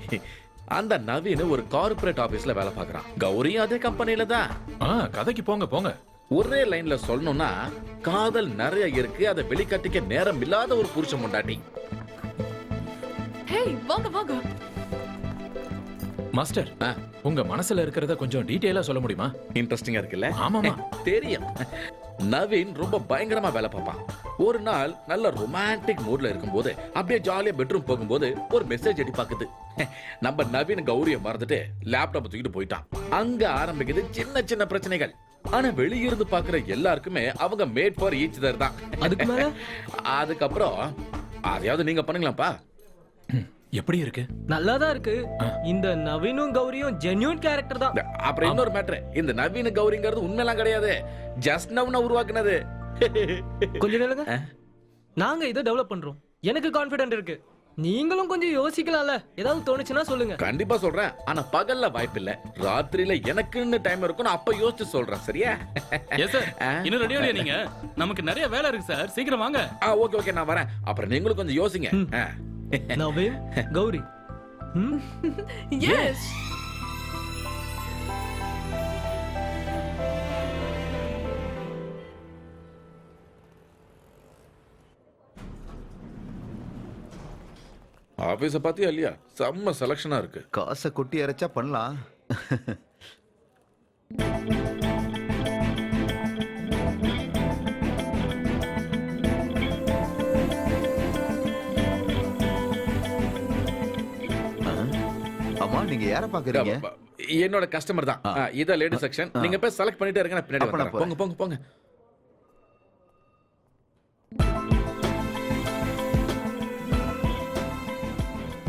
அந்த நவீன் ஒரு கார்ப்பரேட் ஆபீஸ்ல வேலை பார்க்கறான். கௌரி அதே கம்பெனில தான். கதைக்கு போங்க போங்க. ஒரே லைன்ல சொல்லணும்னா காதல் நிறைய இருக்கு, அதை வெளிக்காட்டிக்க நேரம் இல்லாத ஒரு புருஷன் பொண்டாட்டி. ஹேய் வாங்க வாங்க. மாஸ்டர், உங்க மனசுல இருக்கிறத கொஞ்சம் டீடைலா சொல்ல முடியுமா? இன்ட்ரெஸ்டிங்கா இருக்குல்ல? ஆமாமா. தெரியும். நவீன் ரொம்ப பயங்கரமா வேலை பார்ப்பான். ஒரு நாள் நல்ல ரொமான்டிக் மூட்ல இருக்கும்போது அப்படியே ஜாலியா பெட்ரூம் போகும்போது ஒரு மெசேஜ் எடி பாக்குது. நம்ம நவீன் கௌரிய மறந்துட்டு லேப்டாப் தூக்கிட்டு போயிட்டான். அங்க ஆரம்பிக்குது சின்ன சின்ன பிரச்சனைகள். ஆனா வெளியிருந்து பாக்குற எல்லாருக்குமே அவங்க மேட் ஃபார் ஈச் அதர் தான். அதுக்கு மேல அதுக்கப்புறம் அதையாவது நீங்க பண்ணுங்களாப்பா. எப்படி இருக்கு? நல்லா தான் இருக்கு. இந்த நவீனும் கௌரியும் ஜென்யூன் கேரக்டர் தான். அப்புறம் இன்னொரு மேட்ரு, இந்த நவீன கௌரிங்கிறது உண்மையெல்லாம் கிடையாது, ஜஸ்ட் நவ்னா உருவாக்குனது. கொஞ்சம் நில்லுங்க. நாங்க இதை டெவலப் பண்றோம். எனக்கு கான்ஃபிடென்ட் இருக்கு. நீங்களும் கொஞ்சம் யோசிக்கலாம்ல. ஏதாவது தோணுச்சுன்னா சொல்லுங்க. கண்டிப்பா சொல்றேன். ஆனா பகல்ல வாய்ப்பு இல்ல. ராத்திரியில எனக்குன்னு டைம் இருக்கும், நான் அப்ப யோசிச்சு சொல்றேன். சரியா? Yes sir. இன்னும் ரெடியா இல்லையா நீங்க? நமக்கு நிறைய வேலை இருக்கு சார். சீக்கிரம் வாங்க. ஓகே ஓகே, நான் வரேன். அப்புறம் நீங்களும் கொஞ்சம் யோசிங்க. நவீன், கௌரி. எஸ். ஆபீஸ பாத்தியா இல்லையா? செம்ம செலக்ஷனா இருக்கு. காசை கொட்டி இறைச்சா பண்ணலாம். அம்மா, நீங்க யார பாக்குறீங்க? என்னோட கஸ்டமர் தான். இத லேடி செக்ஷன். நீங்க போய் செலக்ட் பண்ணிட்டே இருங்க, நான் பின்னாடி வரேன். போங்க போங்க போங்க.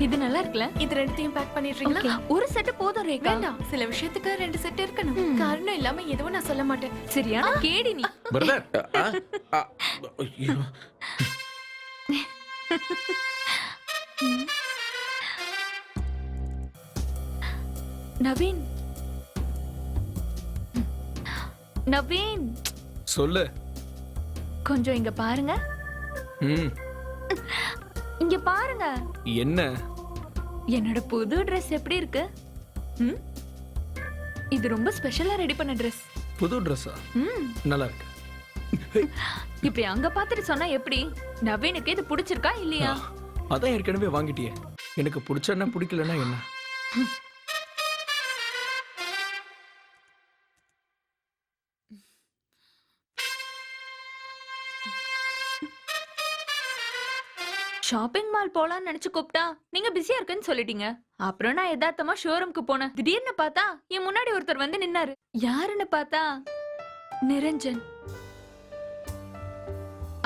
இது நல்லா இருக்குல்ல? இது ரெண்டுத்தையும் பேக் பண்ணிடுறீங்களா? ஒரு செட் போதும் ரேகா. வேண்டாம், சில விஷயத்துக்கு 2 செட் இருக்கணும். காரணம் இல்லாம எதுவும் நான் சொல்ல மாட்டேன். சரியா? கேடி நீ. பிரதர், ஐயோ. நவீன், நவீன், சொல்லு. கொஞ்சம் இங்க பாருங்க. இங்க பாருங்க. என்ன? என்னோட புது Dress எப்படி இருக்கு? இது ரொம்ப ஸ்பெஷலா ரெடி பண்ண Dress. புது ட்ரெஸ்ஸா? நல்லா இருக்கு. இப்படி அங்க பாத்துட்டு சொன்னா எப்படி? நவீனுக்கு இது பிடிச்சிருக்கா இல்லையா? அதான் ஏற்கனவே வாங்கிட்டியே. எனக்கு பிடிச்சா பிடிக்கலன்னா என்ன? ஷாப்பிங் மால் போலாம்னு நினைச்சு கூப்பிட்டா நீங்க பிஸியா இருக்குன்னு சொல்லிட்டீங்க. அப்புறம் நான் யதார்த்தமா ஷோரூம்க்கு போனேன். திடீர்னு பார்த்தா என் முன்னாடி ஒருத்தர் வந்து நின்னாரு. யாருன்னு பார்த்தா நிரஞ்சன்.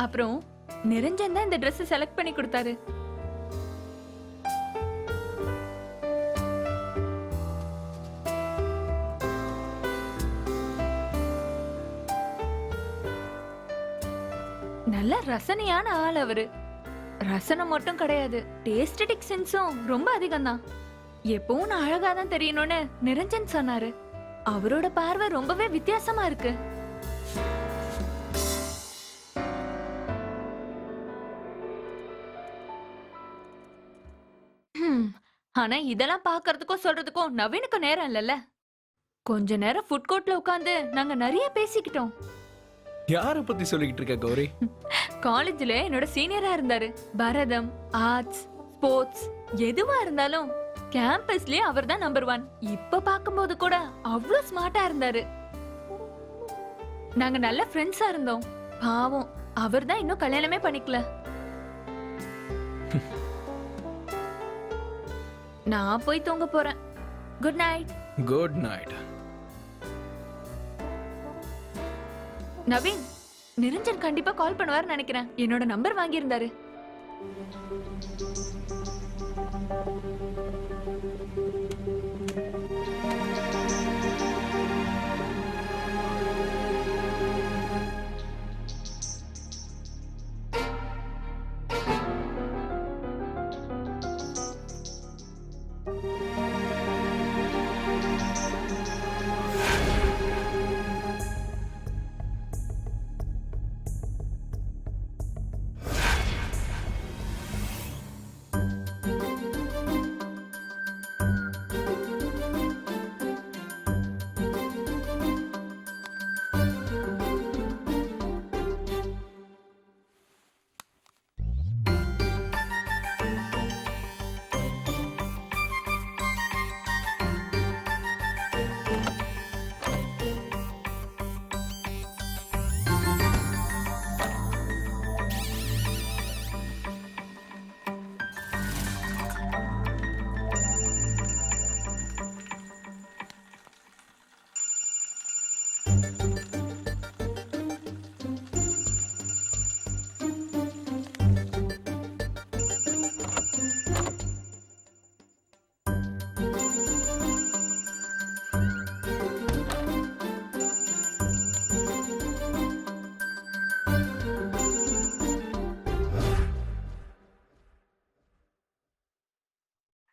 அப்புறம் நிரஞ்சன் தான் இந்த Dress செலக்ட் பண்ணி கொடுத்தாரு. நல்ல ரசனையான ஆள் அவரு. ரசனை மட்டும் கிடையாது, டேஸ்டடிக் சென்ஸும் ரொம்ப அதிகம் தான். எப்பவும் நான் அழகா தான் தெரியணும்னு நிரஞ்சன் சொன்னாரு. அவரோட பார்வை ரொம்பவே வித்தியாசமா இருக்கு. ஆனா இதெல்லாம் பாக்குறதுக்கும் சொல்றதுக்கும் நவீனுக்கு நேரம் இல்லல்ல. கொஞ்ச நேரம் ஃபுட் கோர்ட்ல உட்கார்ந்து நாங்க நிறைய பேசிக்கிட்டோம். யார பத்தி சொல்லிக்கிட்டு இருக்க கௌரி? காலேஜ்ல என்னோட சீனியரா இருந்தாரு. பரதம், ஆர்ட்ஸ், ஸ்போர்ட்ஸ் எதுவா இருந்தாலும் கேம்பஸ்லயே அவர் தான் நம்பர் 1. இப்ப பாக்கும்போது கூட அவ்வளவு ஸ்மார்ட்டா இருந்தாரு. நாங்க நல்ல ஃப்ரெண்ட்ஸா இருந்தோம். பாவம், அவர் தான் இன்னும் கல்யாணமே பண்ணிக்கல. நான் போய் தூங்க போறேன். Good night. Good night. Naveen, Niranjan கண்டிப்பா கால் பண்ணுவார்னு நினைக்கிறேன். என்னோட நம்பர் வாங்கியிருந்தாரு.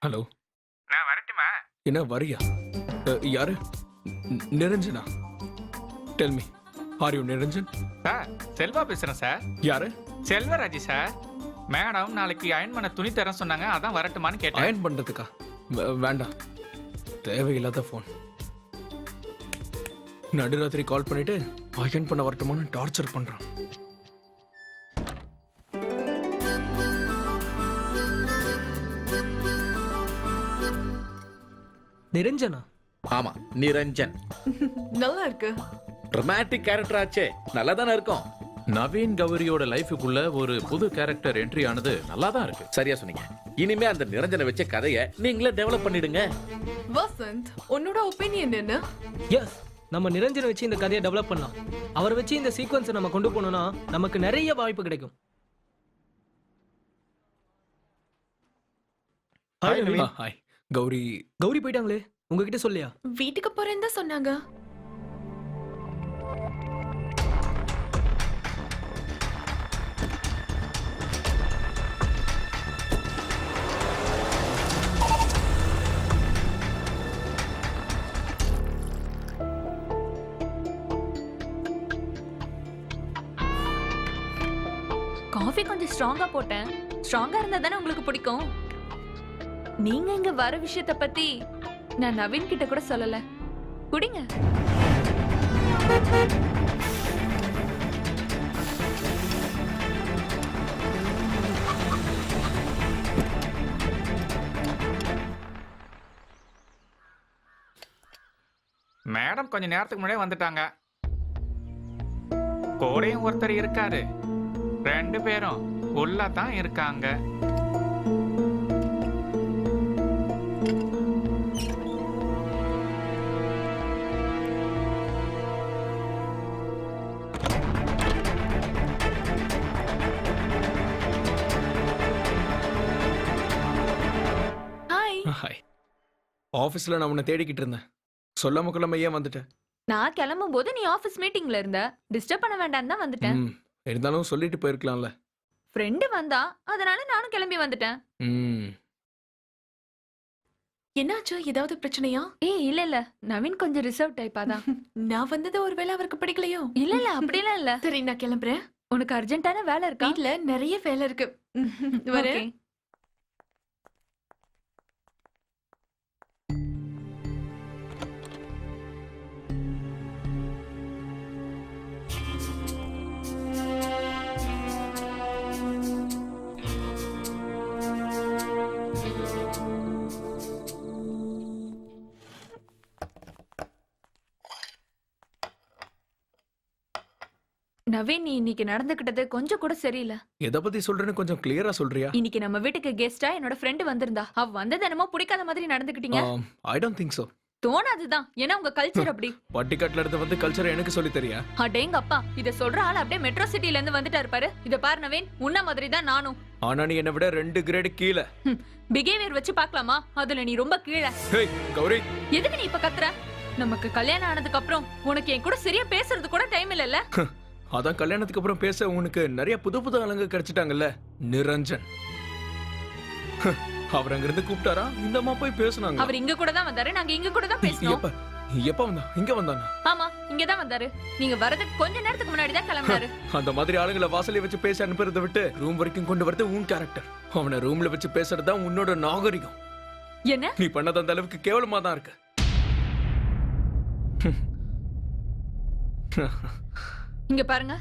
ஹலோ, நான் வரட்டுமா? என்ன வரியா? யாரு? Niranjana? Tell me, are you Niranjan? Sir Selva பேசுறேன் சார். யாரு? செல்வராஜ் சார். மேடம் நாளைக்கு அயன் பண்ண துணி தரேன் சொன்னாங்க, அதான் வரட்டுமான்னு கேட்டேன். அயன் பண்றதுக்கா? வேண்டாம், தேவையில்லாத ஃபோன். நடுராத்திரி கால் பண்ணிட்டு அயன் பண்ண வரட்டுமான்னு டார்ச்சர் பண்றான். நிரஞ்சனா? ஆமா, நிரஞ்சன். நல்லா இருக்கு. ட்ராமாட்டிக் கேரக்டர் ஆச்சே, நல்லா தானே இருக்கும். நவீன் கௌரியோட லைஃபுக்குள்ள ஒரு புது கேரக்டர் என்ட்ரி ஆனது நல்லா தான் இருக்கு. சரியா சொன்னீங்க. இனிமே அந்த நிரஞ்சனை வச்ச கதையை நீங்களே டெவலப் பண்ணிடுங்க. வசந்த், உன்னோட ஒப்பீனியன் என்ன? எஸ், நம்ம நிரஞ்சனை வச்சு இந்த கதையை டெவலப் பண்ணலாம். அவரை வச்சு இந்த சீக்வன்ஸை நம்ம கொண்டு போனோம்னா நமக்கு நிறைய வாய்ப்பு கிடைக்கும். ஹாய் நவீன். ஹாய் கௌரி. கௌரி போயிட்டாங்களே, உங்ககிட்ட சொல்லியா? வீட்டுக்கு போறேன்னு தான் சொன்னாங்க. காஃபி கொஞ்சம் ஸ்ட்ராங்கா போட்டேன். ஸ்ட்ராங்கா இருந்தா தானே உங்களுக்கு பிடிக்கும். நீங்க இங்க வர விஷயத்த பத்தி நான் நவீன் கிட்ட கூட சொல்லல. குடிங்க. மேடம் கொஞ்ச நேரத்துக்கு முன்னாடியே வந்துட்டாங்க. கூடயும் ஒருத்தர் இருக்காரு. 2 பேரும் உள்ள தான் இருக்காங்க. ஹாய். ஹாய். ஆஃபீஸில் நான் உன்னை தேடிக்கிட்டு இருந்தேன். சொல்லாம கொள்ளாம ஏன் வந்துட்டேன்? நான் கிளம்பும் போது நீ ஆபீஸ் மீட்டிங்ல இருந்த. டிஸ்டர்ப் பண்ண வேண்டாம் தான் வந்துட்டேன். இருந்தாலும் சொல்லிட்டு போயிருக்கலாம்ல. ஃப்ரெண்டு வந்தா, அதனால நானும் கிளம்பி வந்துட்டேன். என்னாச்சு? ஏதாவது பிரச்சனையா? இல்ல இல்ல, நவீன் கொஞ்சம் ரிசர்வ் டைப்பா தான். நான் வந்தது ஒருவேளை அவருக்கு பிடிக்கலையோ? இல்ல இல்ல, அப்படிலாம் இல்ல. சரி, நான் கிளம்புறேன். உனக்கு அர்ஜென்ட்டான வேலை இருக்கா? வீட்ல நிறைய வேலை இருக்கு. வரேன். Okay. நவீன், நீ இன்னைக்கு நடந்துக்கிட்டது கொஞ்சம் கூட சரியில்லை. எதை பத்தி சொல்றேன்னு கொஞ்சம் கிளியரா சொல்றியா? இன்னைக்கு நம்ம வீட்டுக்கு கெஸ்டா என்னோட ஃப்ரெண்ட் வந்திருந்தா. அவ வந்தது என்னமோ பிடிக்காத மாதிரி நடந்துக்கிட்டீங்க. I don't think so. தோணாதுதான், ஏன்னா உங்க கல்ச்சர் அப்படி. பட்டிக்காட்டுல இருந்து வந்து கல்ச்சர் எனக்கு சொல்லி தெரியா? அடேங்க அப்பா, இத சொல்ற ஆள் அப்படியே மெட்ரோ சிட்டில இருந்து வந்துட்டாரு பாரு. இத பாரு நவீன், உன்ன மாதிரி தான் நானும். ஆனா நீ என்ன விட 2 கிரேட் கீழே. பிஹேவியர் வச்சு பார்க்கலாமா? அதுல நீ ரொம்ப கீழே. ஹேய் கௌரி, எதுக்கு நீ இப்ப கத்துற? நமக்கு கல்யாணம் ஆனதுக்கு அப்புறம் உனக்கு என் கூட சரியா பேசுறது கூட டைம் இல்லல்ல. அதான் கல்யாணத்துக்கு அப்புறம் பேச உனக்கு நிறைய புது புது ஆளுங்க கிடைச்சிட்டாங்கல்ல. நிரஞ்சன் அவர் அங்க இருந்து கூப்பிட்டாரா? இந்த அம்மா போய் பேசுனாங்க. அவர் இங்க கூட தான் வந்தாரு, நாங்க இங்க கூட தான் பேசணும். எப்ப வந்தா? இங்க வந்தானா? ஆமா, இங்க தான் வந்தாரு. நீங்க வரதுக்கு கொஞ்ச நேரத்துக்கு முன்னாடி தான் கிளம்பினாரு. அந்த மாதிரி ஆளுங்களை வாசல்ல வச்சு பேச அனுப்புறதை விட்டு ரூம் வரைக்கும் கொண்டு வரது உன் கேரக்டர். அவனை ரூம்ல வச்சு பேசுறது தான் உன்னோட நாகரிகம். என்ன நீ பண்ணது அந்த அளவுக்கு கேவலமா தான் இருக்கு. இங்க பாருங்க,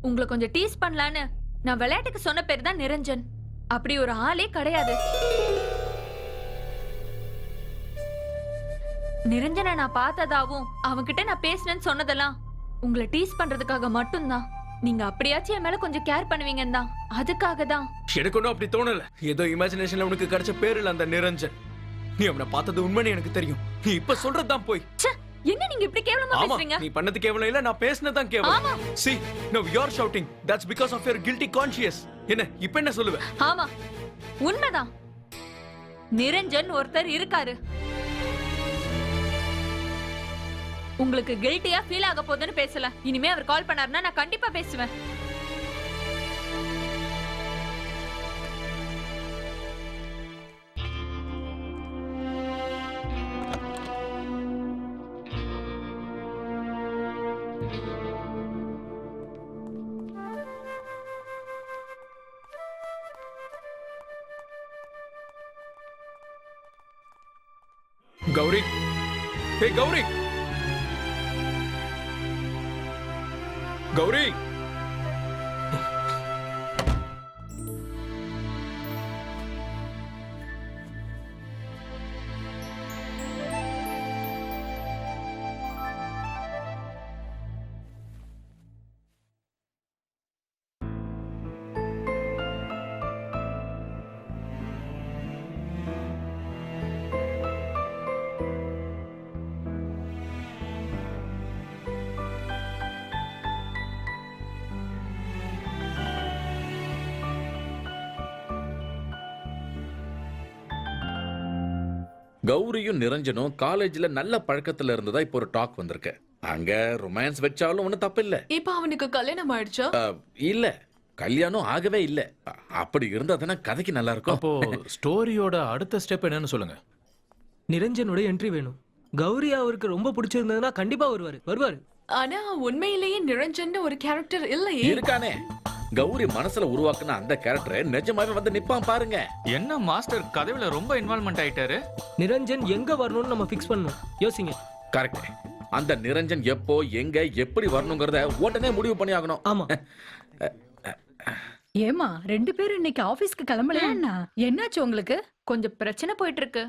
உங்களை கொஞ்சம் டீஸ் பண்ணலான்னு நான் விளையாட்டுக்கு சொன்ன பேர் தான் நிரஞ்சன். அப்படி ஒரு ஆளே கிடையாது. நிரஞ்சனை நான் பார்த்ததாவும் அவன்கிட்ட நான் பேசினேன்னு சொன்னதெல்லாம் உங்களை டீஸ் பண்றதுக்காக மட்டும்தான். நீங்க அப்படியாச்சும் என் மேல கொஞ்சம் கேர் பண்ணுவீங்கன்னு தான், அதுக்காக தான். எனக்கு ஒன்றும் அப்படி தோணல. ஏதோ இமேஜினேஷன்ல உனக்கு கிடைச்ச பேர் இல்ல அந்த நிரஞ்சன். நீ அவனை பார்த்தது உண்மைன்னு எனக்கு தெரியும். நீ இப்ப சொல்றதுதான் போய். என்ன நீங்க இப்படி கேவலமா பேசுறீங்க? நீ பண்ணது கேவலம் இல்ல, நான் பேசினதான் கேவலம். See, now you're shouting. That's because of your guilty conscience. என்ன இப்ப என்ன சொல்லுவ? ஆமா, உண்மைதான். நிரஞ்சன் ஒருத்தர் இருக்காரு. உங்களுக்கு கில்ட்டியா ஃபீல் ஆக போகுதுன்னு பேசல. இனிமே அவர் கால் பண்ணாருன்னா நான் கண்டிப்பா பேசுவேன். கௌரி, ஹே கௌரி, கௌரி. கௌரியும் நிரஞ்சனும் காலேஜ்ல நல்ல பழக்கத்துல இருந்ததா இப்போ ஒரு டாக் வந்திருக்கு. அங்க ரொமான்ஸ் வச்சாலும் ஒன்னும் தப்பு இல்ல. இப்ப அவனுக்கு கல்யாணம் ஆயிடுச்சா? இல்ல, கல்யாணம் ஆகவே இல்ல. அப்படி இருந்தா தானே கதைக்கு நல்லா இருக்கும். அப்போ ஸ்டோரியோட அடுத்த ஸ்டெப் என்னன்னு சொல்லுங்க. நிரஞ்சனோட என்ட்ரி வேணும். கௌரி அவருக்கு ரொம்ப பிடிச்சிருந்ததுன்னா கண்டிப்பா வருவாரு. ஆனா உண்மையிலேயே நிரஞ்சன் ஒரு கேரக்டர் இல்லையே. இருக்கானே, கௌரி மனசுல உருவாக்குன அந்த கேரக்டர் நிஜமாவே வந்து நிப்பான் பாருங்க. என்ன மாஸ்டர் கதையில ரொம்ப இன்வால்வ்மெண்ட் ஆயிட்டாரு. நிரஞ்சன் எங்க வரணும்னு நம்ம ஃபிக்ஸ் பண்ணணும். யோசிங்க. கரெக்ட். அந்த நிரஞ்சன் எப்போ எங்க எப்படி வரணுங்கிறத உடனே முடிவு பண்ணி ஆகணும். ஆமா. ஏமா 2 பேரும் இன்னைக்கு ஆபீஸ்க்கு கிளம்பலையா? என்னாச்சு உங்களுக்கு? கொஞ்சம் பிரச்சனை போயிட்டு இருக்கு.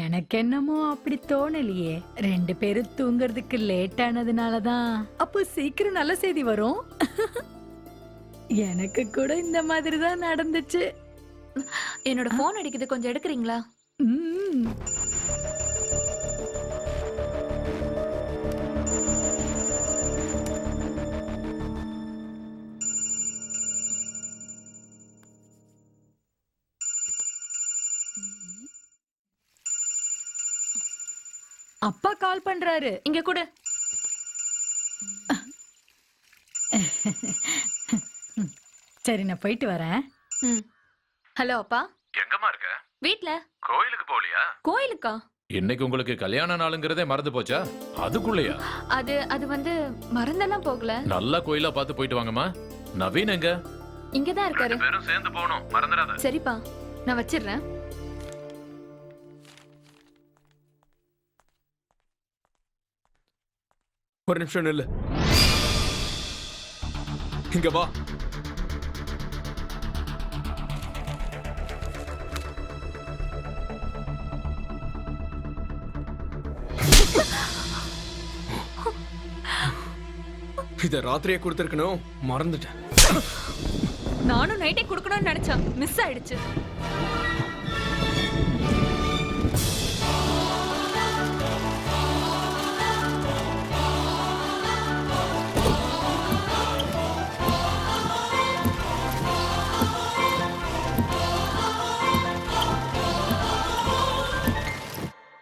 எனக்கு என்னமோ அப்படி தோணலையே. 2 பேரும் தூங்குறதுக்கு லேட் ஆனதுனாலதான். அப்போ சீக்கிரம் நல்ல செய்தி வரும். எனக்கு கூட இந்த மாதிரி தான் நடந்துச்சு. என்னோட போன் அடிக்குது, கொஞ்சம் எடுக்கிறீங்களா? ம். அப்பா கால் பண்றாரு. இங்க கூட. சரி, நான் போயிட்டு வரேன். ஹலோ அப்பா. எங்கம்மா இருக்க? வீட்ல. கோயிலுக்கு போகலையா? கோயிலுக்கா? இன்னைக்கு உங்களுக்கு கல்யாண நாளுங்கிறதே மறந்து போச்சா? அதுக்குள்ளயா? அது வந்து மறந்தெல்லாம் போகல. நல்ல கோயிலா பார்த்து போயிட்டு வாங்கம்மா. நவீன் எங்க? இங்கதான் இருக்காரு. பேரும் சேர்ந்து போகணும், மறந்துடாத. சரிப்பா, நான் வச்சிடுறேன். ஒரு நிமிஷம் நில்லு. இங்க வா. இத ராத்திரியே கொடுத்திருக்கணும், மறந்துட்டேன். நானும் நைட்டே கொடுக்கணும்னு நினைச்சேன், மிஸ் ஆயிடுச்சு.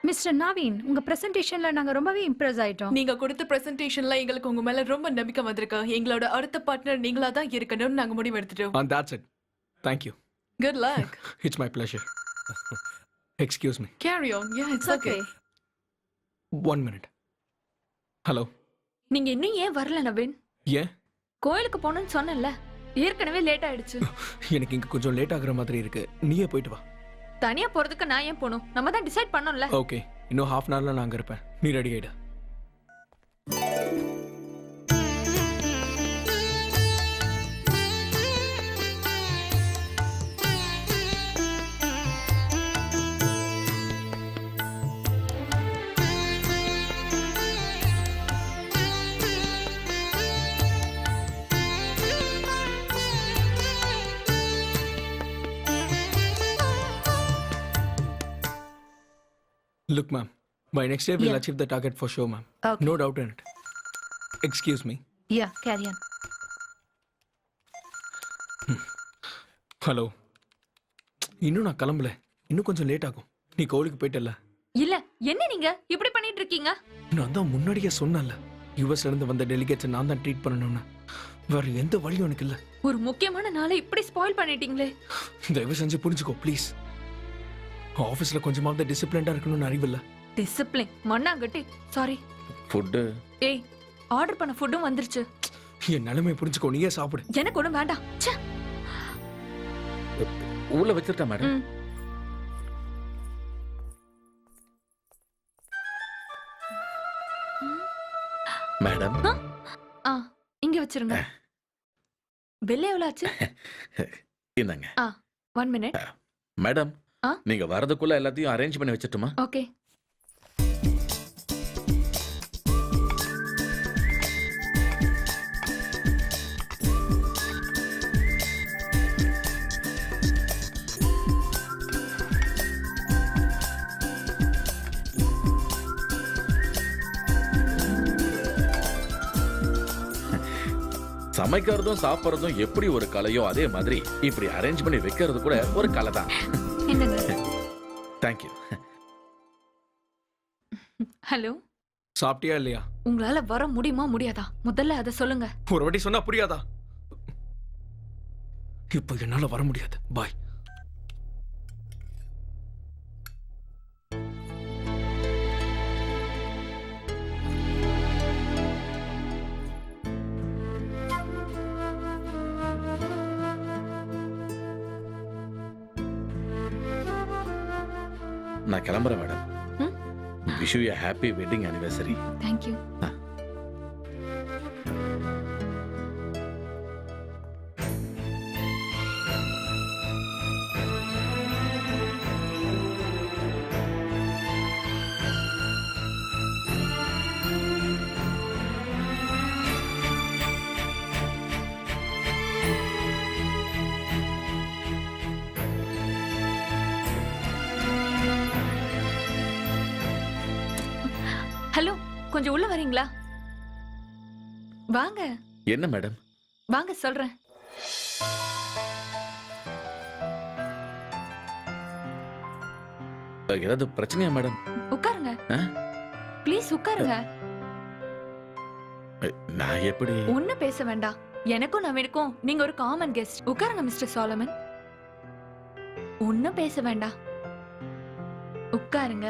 மிஸ்டர் நவீன், உங்க பிரசன்டேஷன்ல நாங்க ரொம்பவே இம்ப்ரெஸ் ஆயிட்டோம். நீங்க கொடுத்த பிரசன்டேஷன்ல எங்களுக்கு உங்க மேல ரொம்ப நம்பிக்கை வந்திருக்கு. எங்களோட அடுத்த பார்ட்னர் நீங்களா தான் இருக்கணும்னு நாங்க முடிவு எடுத்துட்டோம். And that's it. Thank you. Good luck. It's my pleasure. Excuse me. Carry on. Yeah, it's okay. 1 minute. Hello. நீங்க இன்னும் ஏன் வரல நவீன்? ஏன்? கோயிலுக்கு போகணும்னு சொன்னேன்ல, ஏற்கனவே லேட் ஆயிடுச்சு. எனக்கு இங்க கொஞ்சம் லேட் ஆகுற மாதிரி இருக்கு. நீயே போயிட்டு வா. தனியா போறதுக்கு நான் ஏன் போகணும்? நம்ம தான் டிசைட் பண்ணோம்ல. ஓகே, இன்னும் half an hourல நான் அங்க இருப்பேன். நீ ரெடி ஆயிடு. Look, ma'am, by next year we'll Yeah. achieve the target for sure, ma'am. Okay. No doubt in it. Excuse me. Yeah, carry on. Hello. இன்னும் நான் கிளம்பல. இன்னும் கொஞ்சம் லேட் ஆகும். நீ கோவிலுக்கு போயிட்டல? இல்ல, என்ன நீங்க இப்படி பண்ணிட்டு இருக்கீங்க? நான் தான் முன்னாடியே சொன்னேன்ல, யூஎஸ்ல இருந்து வந்த டெலிகேட்ஸ் நான் தான் ட்ரீட் பண்ணணும்னு. வேற எந்த வழியும் எனக்கு இல்ல. ஒரு முக்கியமான நாளை இப்படி ஸ்பாயில் பண்ணிட்டீங்களே. தயவு செஞ்சு புரிஞ்சுக்கோ ப்ளீஸ். ஆபீஸ்ல கொஞ்சமாவது டிசிப்ளின்டா இருக்கணும்னு அறிவில்ல. டிசிப்ளின் மண்ணாங்கட்டி. சாரி. ஃபுட் ஏய், ஆர்டர் பண்ண ஃபுட்டும் வந்துருச்சு. என் நிலைமை புரிஞ்சுக்கோ, நீயே சாப்பிடு. எனக்கு ஒண்ணும் வேண்டாம். ச்சே. உள்ள வச்சிருக்கா மேடம். மேடம் ஆ இங்க வச்சிருங்க. பில் எவ்வளவு ஆச்சு? இந்தாங்க. 1 மினிட். மேடம் ஆ? நீங்க வரதுக்குள்ள எல்லாத்தையும் அரேஞ்ச் பண்ணி வச்சிட்டுமா? ஓகே. சமைக்கிறதும் சாப்பிடுறதும் எப்படி ஒரு கலையோ அதே மாதிரி இப்படி அரேஞ்ச் பண்ணி வைக்கிறது கூட ஒரு கலை தான். என்னங்க? தேங்க்யூ. ஹலோ, சாப்பிட்டியா இல்லையா? உங்களால வர முடியுமா முடியாதா? முதல்ல அதை சொல்லுங்க. ஒரு வாட்டி சொன்னா புரியாதா? இப்போ என்னால வர முடியாது. பாய். நான் கிளம்புறேன் madam. Wish you a happy wedding anniversary. Thank you. Hello, கொஞ்சம் உள்ள வரீங்களா? வாங்க. என்ன மேடம்? வாங்க சொல்றேன். ஏதாவது பிரச்சனையா மேடம்? உட்காருங்க. ப்ளீஸ் உட்காருங்க. நான் எப்படி? ஒண்ணு பேச வேண்டாம். எனக்கும் நவீனுக்கும் நீங்க ஒரு காமன் கெஸ்ட். உட்காருங்க மிஸ்டர் சாலமன். ஒண்ணும் பேச வேண்டாம். உட்காருங்க.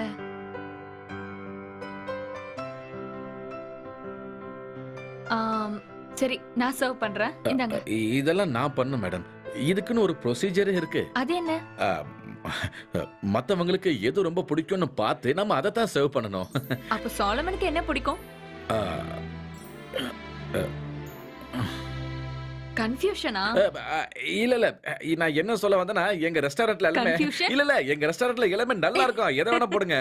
சரி, நான் சர்வ் பண்றேன். இந்தாங்க. இதெல்லாம் நான் பண்ண மேடம். இதுக்குன்னு ஒரு ப்ரொசீஜரே இருக்கு. அது என்ன? மத்தவங்களுக்கு எது ரொம்ப பிடிக்கும்னு பார்த்து நம்ம அதை தான் சர்வ் பண்ணணும். அப்ப சாலமனுக்கு என்ன பிடிக்கும்? கன்ஃபியூஷனா? இல்ல இல்ல, நான் என்ன சொல்ல வந்தேன்னா எங்க ரெஸ்டாரண்ட்ல எல்லாமே Confusion? இல்ல எங்க ரெஸ்டாரண்ட்ல எல்லாமே நல்லா இருக்கும். எதை வேணா போடுங்க.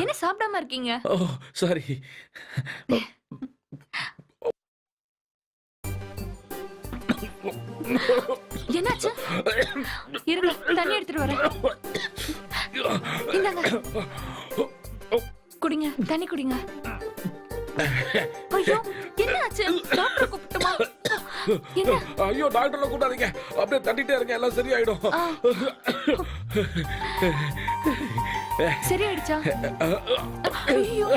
என்ன சாப்பிடாம இருக்கீங்க? ஓ சாரி. என்னாச்சு? இருங்க, தண்ணி எடுத்துட்டு வரேன். இந்தாங்க. குடிங்க, தண்ணி குடிங்க. ஐயோ, என்னாச்சு? டாக்டர் கூப்பிட்டுமா? என்ன? ஐயோ, டாக்டர்ல கூட்டாதீங்க. அப்படியே தட்டிட்டே இருங்க, எல்லாம் சரியாயிடும். சரியாயிடுச்சா? ஐயோ.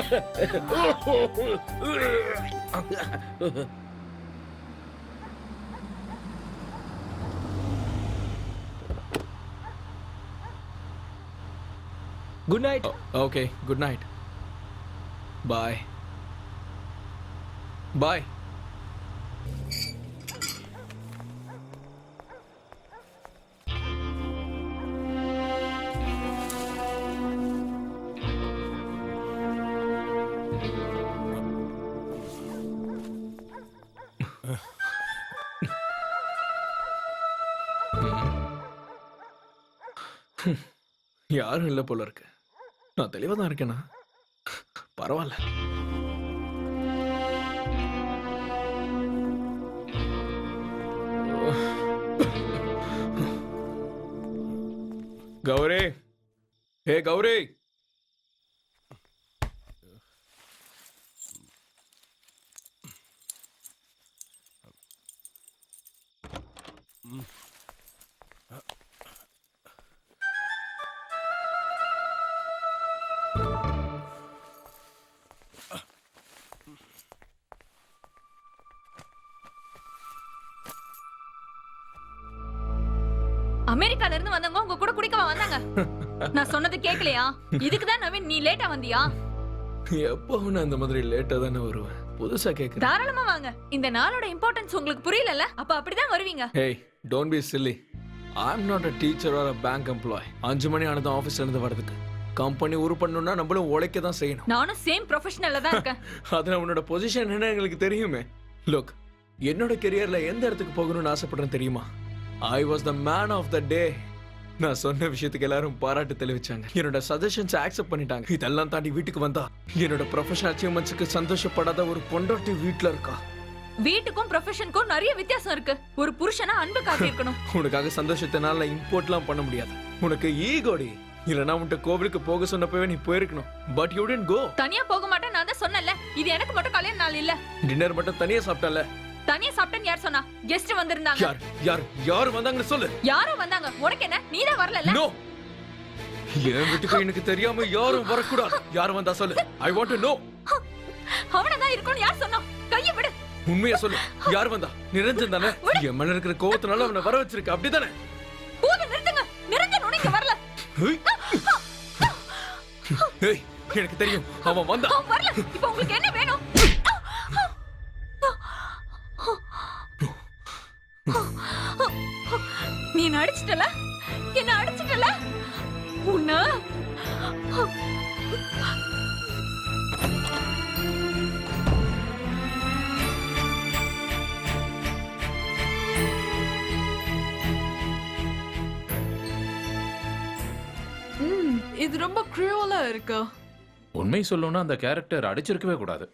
Good night. Okay, good night. Bye. Bye. யாரும் இல்லை போல இருக்கு. நான் தெளிவா தான் இருக்கேனா? பரவாயில்ல. கௌரி, ஏ கௌரி. அமெரிக்கால இருந்து வந்தவங்க உங்க கூட குடிக்கவா வந்தாங்க? நான் சொன்னது கேக்கலையா? இதுக்குதான் நவீன் நீ லேட்டா வந்தியா? எப்பவும் நான் இந்த மாதிரி லேட்டா தானே வருவேன். புதுசா கேக்குறேன். தாராளமா வாங்க. இந்த நாளோட இம்பார்ட்டன்ஸ் உங்களுக்கு புரியலல்ல? அப்ப அப்படிதான் வருவீங்க. Hey, don't be silly. I'm not a teacher or a bank employee. 5 மணி ஆனதும் ஆபீஸ்ல இருந்து வரதுக்கு. கம்பெனி உருப்படணும்னா நம்மளும் உழைக்க தான் செய்யணும். நானும் சேம் ப்ரொஃபஷனல்ல தான் இருக்கேன். அதுல உன்னோட பொசிஷன் என்ன எங்களுக்கு தெரியுமே. லுக், என்னோட கெரியர்ல எந்த இடத்துக்கு போகணும்னு ஆசைப்படுறேன் தெரியுமா? I was the man of the day. நான் சொன்ன விஷயத்துக்கு எல்லாரும் பாராட்டு தெரிவிச்சாங்க. என்னோட சஜஷன்ஸ் அக்செப்ட் பண்ணிட்டாங்க. இதெல்லாம் தாண்டி வீட்டுக்கு வந்தா என்னோட ப்ரொஃபஷனல் அச்சீவ்மெண்ட்ஸ்க்கு சந்தோஷப்படாத ஒரு பொண்டாட்டி வீட்ல இருக்கா. வீட்டுக்கும் ப்ரொஃபஷனுக்கும் நிறைய வித்தியாசம் இருக்கு. ஒரு புருஷனா அன்பு காட்டியிருக்கணும். உனக்காக சந்தோஷத்தினால இம்போர்ட்லாம் பண்ண முடியாது. உனக்கு ஈகோடி. இல்லனா உன்கிட்ட கோவிலுக்கு போக சொன்னப்பவே நீ போயிருக்கணும். But you didn't go. தனியா போக மாட்டேன் நான் தான் சொன்னேன்ல. இது எனக்கு மட்டும் கல்யாண நாள் இல்ல. டின்னர் மட்டும் தனியா சாப்பிட்டல. தனியா சாப்பிட்டேன்னு யார் சொன்னா? கெஸ்ட் வந்திருந்தாங்க. யார் வந்தாங்கன்னு சொல்லு. யாரோ வந்தாங்க. உனக்கு என்ன? நீ தான் வரல. நோ. என் வீட்டுக்கு எனக்கு தெரியாம யாரும் வரக்கூடாது. யார் வந்தா சொல்லு. I want to know. அவனதான் இருக்கும்னு யார் சொன்னா? கையை விடு. உண்மையா சொல்லு. யார் வந்தா? நிரஞ்சன் தானே. என் மேல இருக்கிற கோவத்தினால அவனை வர வச்சிருக்க. அப்படிதானே? போதும் நிறுத்துங்க. நிரஞ்சன் உனக்கு வரல. ஏய், எனக்கு தெரியும் அவன் வந்தா. அவன் வரல. இப்போ உங்களுக்கு என்ன வேணும்? நீ அடிச்சிட்டல? என்ன அடிச்சிட்டல? உன்ன இது ரொம்ப க்ரூவலா இருக்கு. உண்மை சொல்லணும்னா அந்த கேரக்டர் அடிச்சிருக்கவே கூடாது.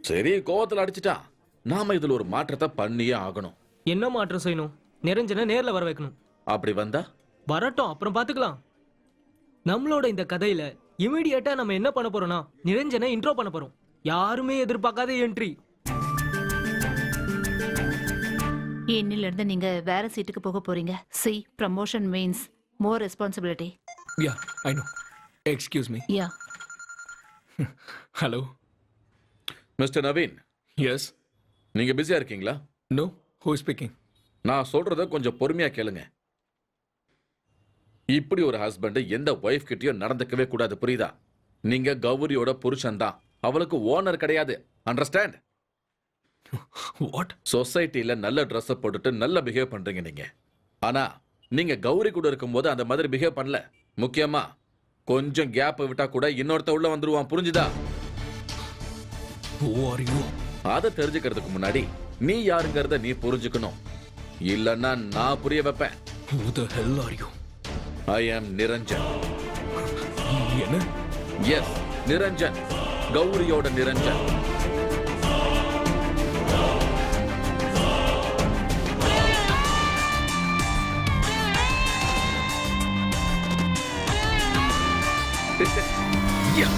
சரி, கோவத்துல அடிச்சிட்டான். நாம இதுல ஒரு மாற்றத்தை பண்ணியே ஆகணும். என்ன மாற்றம் செய்யணும்? நிரஞ்சனை நேர்ல வர வைக்கணும். அப்படி வந்தா வரட்டும், அப்புறம் பாத்துக்கலாம். நம்மளோட இந்த கதையில இமிடியேட்டா நம்ம என்ன பண்ண போறோம்னா நிரஞ்சனை இன்ட்ரோ பண்ண போறோம். யாருமே எதிர்பார்க்காத என்ட்ரி. இன்னில இருந்து நீங்க வேற சீட்டுக்கு போக போறீங்க. See, promotion means more responsibility. Yeah, I know. Excuse me. Yeah. Hello mister Naveen. Yes. நீங்க பிஸியா இருக்கீங்களா? நோ. Who speaking? நான் சொல்றத கொஞ்சம் பொறுமையா கேளுங்க. இப்படி ஒரு ஹஸ்பண்ட் எந்த ஒய்ஃப் கிட்டயும் நடந்துக்கவே கூடாது, புரியுதா? நீங்க கௌரியோட புருஷன் தான், அவளுக்கு ஓனர் கிடையாது. அண்டர்ஸ்டாண்ட்? வாட்? சொசைட்டில நல்ல ட்ரெஸ் போட்டுட்டு நல்ல பிஹேவ் பண்றீங்க நீங்க. ஆனா நீங்க கௌரி கூட இருக்கும்போது அந்த மாதிரி பிஹேவ் பண்ணல. முக்கியமா கொஞ்சம் கேப் விட்டா கூட இன்னொருத்த உள்ள வந்துருவான், புரிஞ்சுதா? Who are you? அதை தெரிஞ்சுக்கிறதுக்கு முன்னாடி நீ யாருங்கிறத நீ புரிஞ்சுக்கணும். இல்லன்னா நான் புரிய வைப்பேன். Who the hell are you? I am Niranjan. என்ன? எஸ், நிரஞ்சன். கௌரியோட Niranjan. Yeah.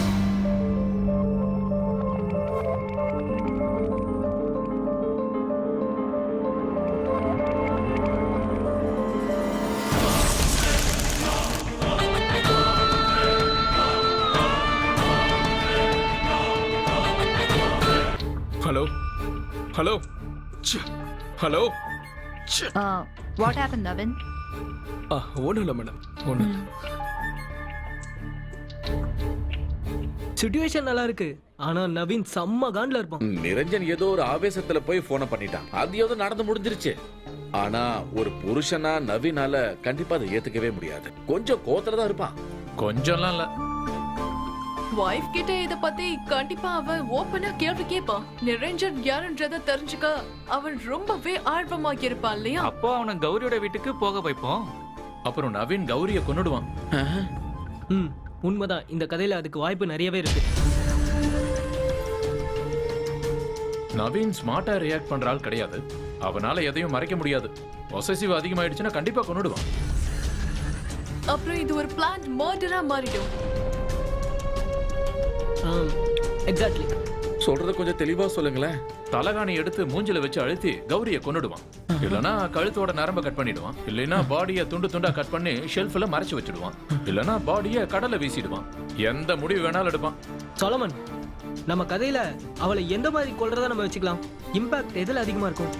Hello hello hello. What happen Naveen? ஒன்றும் இல்லை மேடம், ஒன்றும் இல்லை. சிச்சுவேஷன் நல்லா இருக்கு. ஆனா நவீன் செம்ம காண்ட்ல இருப்பான். நிரஞ்சன் ஏதோ ஒரு ஆவேசத்துல போய் போனை பண்ணிட்டான். அது ஏதோ நடந்து முடிஞ்சிருச்சு. ஆனா ஒரு புருஷனா நவீனால கண்டிப்பா அதை ஏத்துக்கவே முடியாது. கொஞ்சம் கோவத்துல தான் இருப்பான். கொஞ்சம்லாம் இல்ல. வைஃப் கிட்ட இத பத்தி கண்டிப்பா அவன் ஓபனா கேள்வி கேட்பான். நிரஞ்சன் யாருன்றத தெரிஞ்சுக்க அவன் ரொம்பவே ஆர்வமா இருப்பான் இல்லையா? அப்போ அவனை கௌரியோட வீட்டுக்கு போக வைப்போம். அப்புறம் நவீன் கௌரிய கொன்னுடுவான். உண்மைதான். இந்த கதையில அதுக்கு வாய்ப்பு நிறையவே இருக்கு. நவீன் ஸ்மார்ட்டா ரியாக்ட் பண்ற ஆள் கிடையாது. அவனால எதையும் மறைக்க முடியாது. பொசசிவ் அதிகமாயிடுச்சுன்னா கண்டிப்பா கொன்னுடுவான். அப்புறம் இது ஒரு பிளான்ட் மர்டரா மாறிடும். எக்ஸாக்ட்லி. சொல்றத கொஞ்சம் தெளிவா சொல்லுங்களேன். தலகாணி எடுத்து மூஞ்சில வச்சு அழுத்தி கௌரிய கொன்னுடுவான். இல்லனா கழுத்தோட நரம்ப கட் பண்ணிடுவான். இல்லைன்னா பாடிய துண்டு துண்டா கட் பண்ணி ஷெல்ஃப்ல மறைச்சு வச்சிடுவான். இல்லனா பாடிய கடல்ல வீசிடுவான். எந்த முடிவு வேணாலும் எடுப்பான். சொலமன், நம்ம கதையில அவளை எந்த மாதிரி கொல்றதா நம்ம வச்சுக்கலாம்? இம்பாக்ட் எதுல அதிகமா இருக்கும்?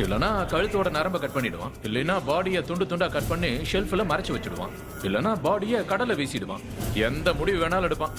இல்லனா கழுத்தோட நரம்ப கட் பண்ணிடுவான். இல்லைன்னா பாடிய துண்டு துண்டா கட் பண்ணி ஷெல்ஃப்ல மறைச்சு வச்சிடுவான். இல்லனா பாடிய கடல்ல வீசிடுவான். எந்த முடிவு வேணாலும் எடுப்பான்.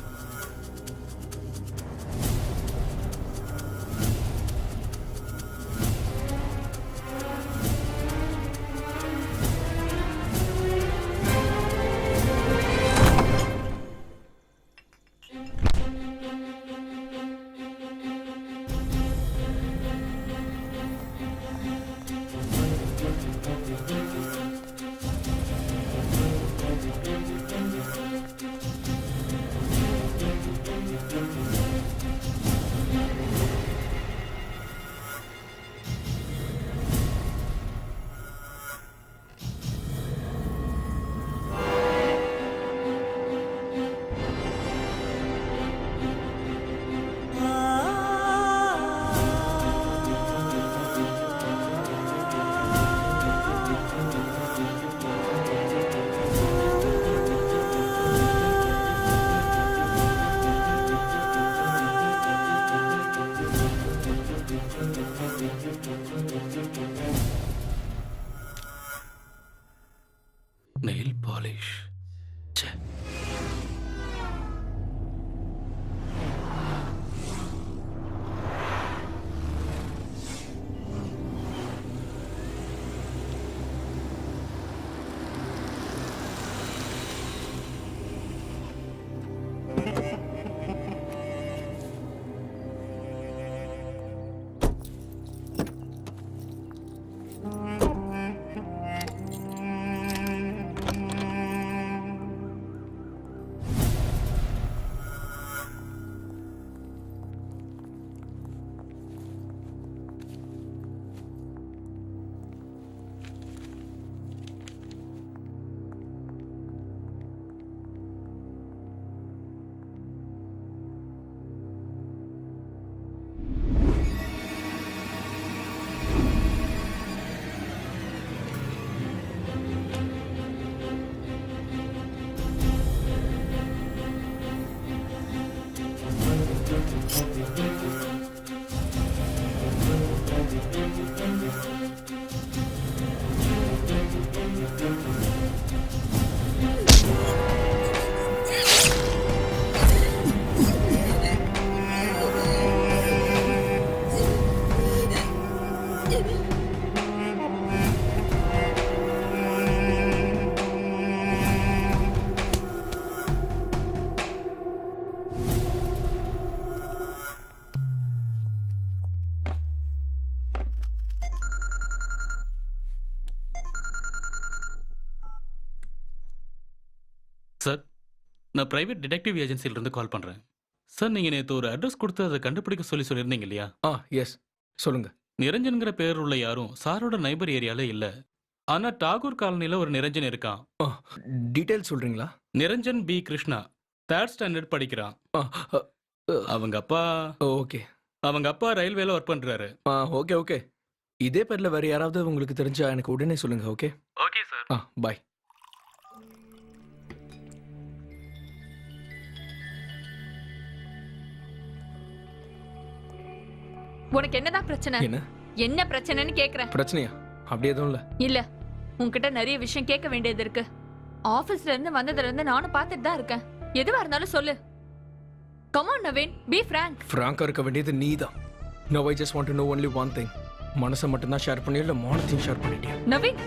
Nail polish. சார், நான் பிரைவேட் டிடெக்டிவ் ஏஜென்சியிலிருந்து கால் பண்ணுறேன். சார், நீங்கள் நேற்று ஒரு அட்ரஸ் கொடுத்து அதை கண்டுபிடிக்க சொல்லியிருந்தீங்க இல்லையா? எஸ், சொல்லுங்க. நிரஞ்சன்கிற பேர் உள்ள யாரும் சாரோட நைபர் ஏரியால இல்லை. ஆனால் டாகூர் காலனியில் ஒரு நிரஞ்சன் இருக்கான். டீட்டெயில் சொல்றீங்களா? Niranjan B Krishna, 3rd standard படிக்கிறான். அவங்க அப்பா ஓகே. அவங்க அப்பா ரயில்வேல ஒர்க் பண்றாரு. Okay okay. இதே பேர்ல வேற யாராவது உங்களுக்கு தெரிஞ்சா எனக்கு உடனே சொல்லுங்க. Okay okay sir. பாய். உனக்கு என்னதான் பிரச்சனை? என்ன பிரச்சனைன்னு கேக்குறேன். பிரச்சனையா? அப்படி எதுவும் இல்ல. இல்ல, உன்கிட்ட நிறைய விஷயம் கேட்க வேண்டியது இருக்கு. ஆபீஸ்ல இருந்து வந்ததுல இருந்து நானும் பார்த்துட்டு தான் இருக்கேன். எதுவா இருந்தாலும் சொல்லு. Come on Naveen, be frank. ஃப்ராங்கா இருக்க வேண்டியது நீதான். Now I just want to know only one thing. மனசை மட்டும் தான் ஷேர் பண்ணியா இல்ல மானத்தையும் ஷேர் பண்ணிட்டியா? நவீன்,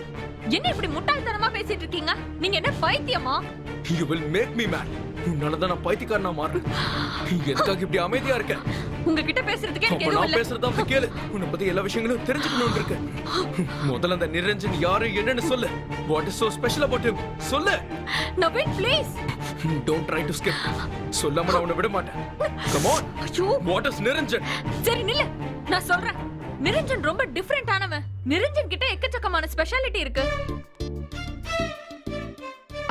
என்ன இப்படி முட்டாள்தனமா பேசிட்டு இருக்கீங்க? நீங்க என்ன பைத்தியமா? You will make me mad. உன்னால தான் நான் பைத்தியக்காரனா மாறேன். எதுக்காக இப்படி அமைதியா இருக்க? உங்ககிட்ட பேசுறதுக்கு எனக்கு அப்ப எதுவும் நான் இல்ல. பேசுறத அப்ப கேளு. உன்னை பத்தி எல்லா விஷயங்களும் தெரிஞ்சுக்கணும்னு இருக்கு. முதல்ல அந்த நிரஞ்சன் யாரு என்னன்னு சொல்லு. What is so special about him? சொல்லு. Naveen please. Don't try to skip. சொல்லாம நான் உன்னை விட மாட்டேன். Come on. ஐயோ, What is நிரஞ்சன்? சரி நில்லு, நான் சொல்றேன். நிரஞ்சன் ரொம்ப டிஃபரெண்ட் ஆனவன். நிரஞ்சன் கிட்ட எக்கச்சக்கமான ஸ்பெஷாலிட்டி இருக்கு.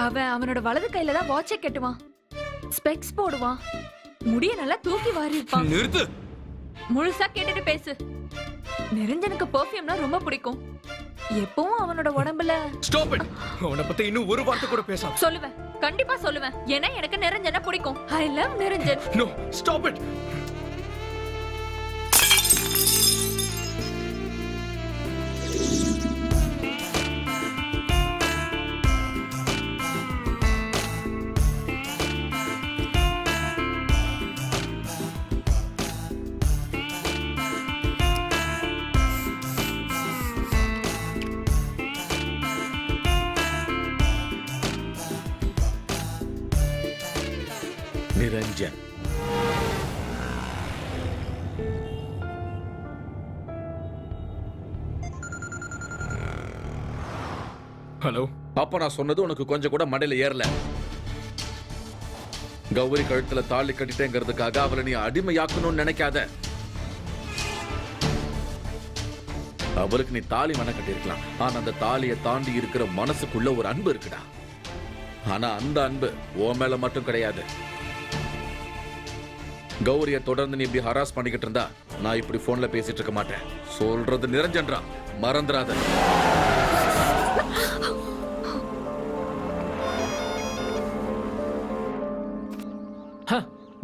அவனோட வலது கையில தான் வாட்சை கட்டுவான், ஸ்பெக்ஸ் போடுவான், முடிய நல்லா தூக்கி வாரி இருப்பான். நிறுத்து. முழுசா கேட்டுட்டு பேசு. நிரஞ்சனுக்கு பெர்ஃப்யூம்னா ரொம்ப பிடிக்கும். எப்பவும் அவனோட உடம்புல Stop it. அவனை பத்தி இன்னும் ஒரு வார்த்தை கூட பேசாத. சொல்லுவேன், கண்டிப்பா சொல்லுவேன். ஏன்னா எனக்கு நிரஞ்சனை பிடிக்கும். I love Niranjan. No, stop it. Niranjan. Hello. அப்ப நான் சொன்னது உனக்கு கொஞ்சம் கூட மண்டையில ஏறல. கௌரி கழுத்துல தாலி கட்டிட்டேங்கிறதுக்காக அவளை நீ அடிமையாக்கணும்னு நினைக்காத. அவளுக்கு நீ தாலி மன கட்டிருக்கலாம், ஆனா அந்த தாலியை தாண்டி இருக்கிற மனசுக்குள்ள ஒரு அன்பு இருக்குடா. ஆனா அந்த அன்பு உன் மேல மட்டும் கிடையாது. கௌரிய தொடர்ந்து நீ இப்படி ஹராஸ் பண்ணிக்கிட்டு இருந்தா நான் இப்படி போன்ல பேசிட்டு இருக்க மாட்டேன். சொல்றது நிரஞ்சன்ரா, மறந்துடாத.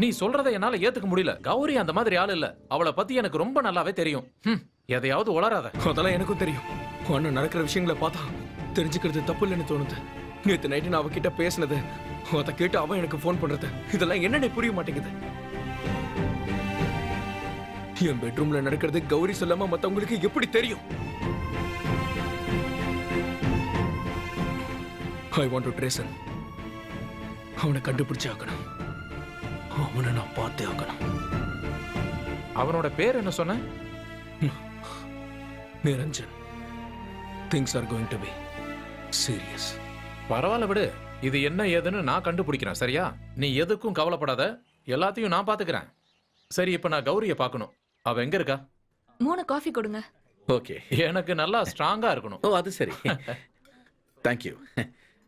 நீ சொல்றதை என்னால ஏத்துக்க முடியல. கௌரி அந்த மாதிரி ஆள் இல்ல. அவளை பத்தி எனக்கு ரொம்ப நல்லாவே தெரியும். எதையாவது உளராத. அதெல்லாம் எனக்கும் தெரியும். ஆனா நடக்கிற விஷயங்களை பார்த்தா தெரிஞ்சுக்கிறது தப்பு இல்லைன்னு தோணுது. நேத்து நைட்டு நான் அவகிட்ட பேசினது, அதை கேட்டு அவன் எனக்கு போன் பண்றது, இதெல்லாம் என்னன்னு புரிய மாட்டேங்குது. என் பெட்ரூம்ல நடக்கிறது கௌரி சொல்லாம மத்தவங்களுக்கு எப்படி தெரியும்? ஐ வாண்ட் டு ட்ரேஸ் him. அவனை கண்டுபிடிச்சு ஆக்கணும். அவனை நான் பார்த்தே ஆக்கணும். அவனோட பேர் என்ன சொன்ன? Niranjan. Things are going to be serious. பரவாயில்ல விடு. இது என்ன ஏதுன்னு நான் கண்டுபிடிக்கிறேன், சரியா? நீ எதுக்கும் கவலைப்படாத, எல்லாத்தையும் நான் பாத்துக்கிறேன். சரி, இப்ப நான் கௌரிய பார்க்கணும். அவ எங்க இருக்கா? 3 காஃபி கொடுங்க. ஓகே. எனக்கு நல்லா ஸ்ட்ராங்கா இருக்கணும். ஓ, அது சரி. தேங்க்யூ.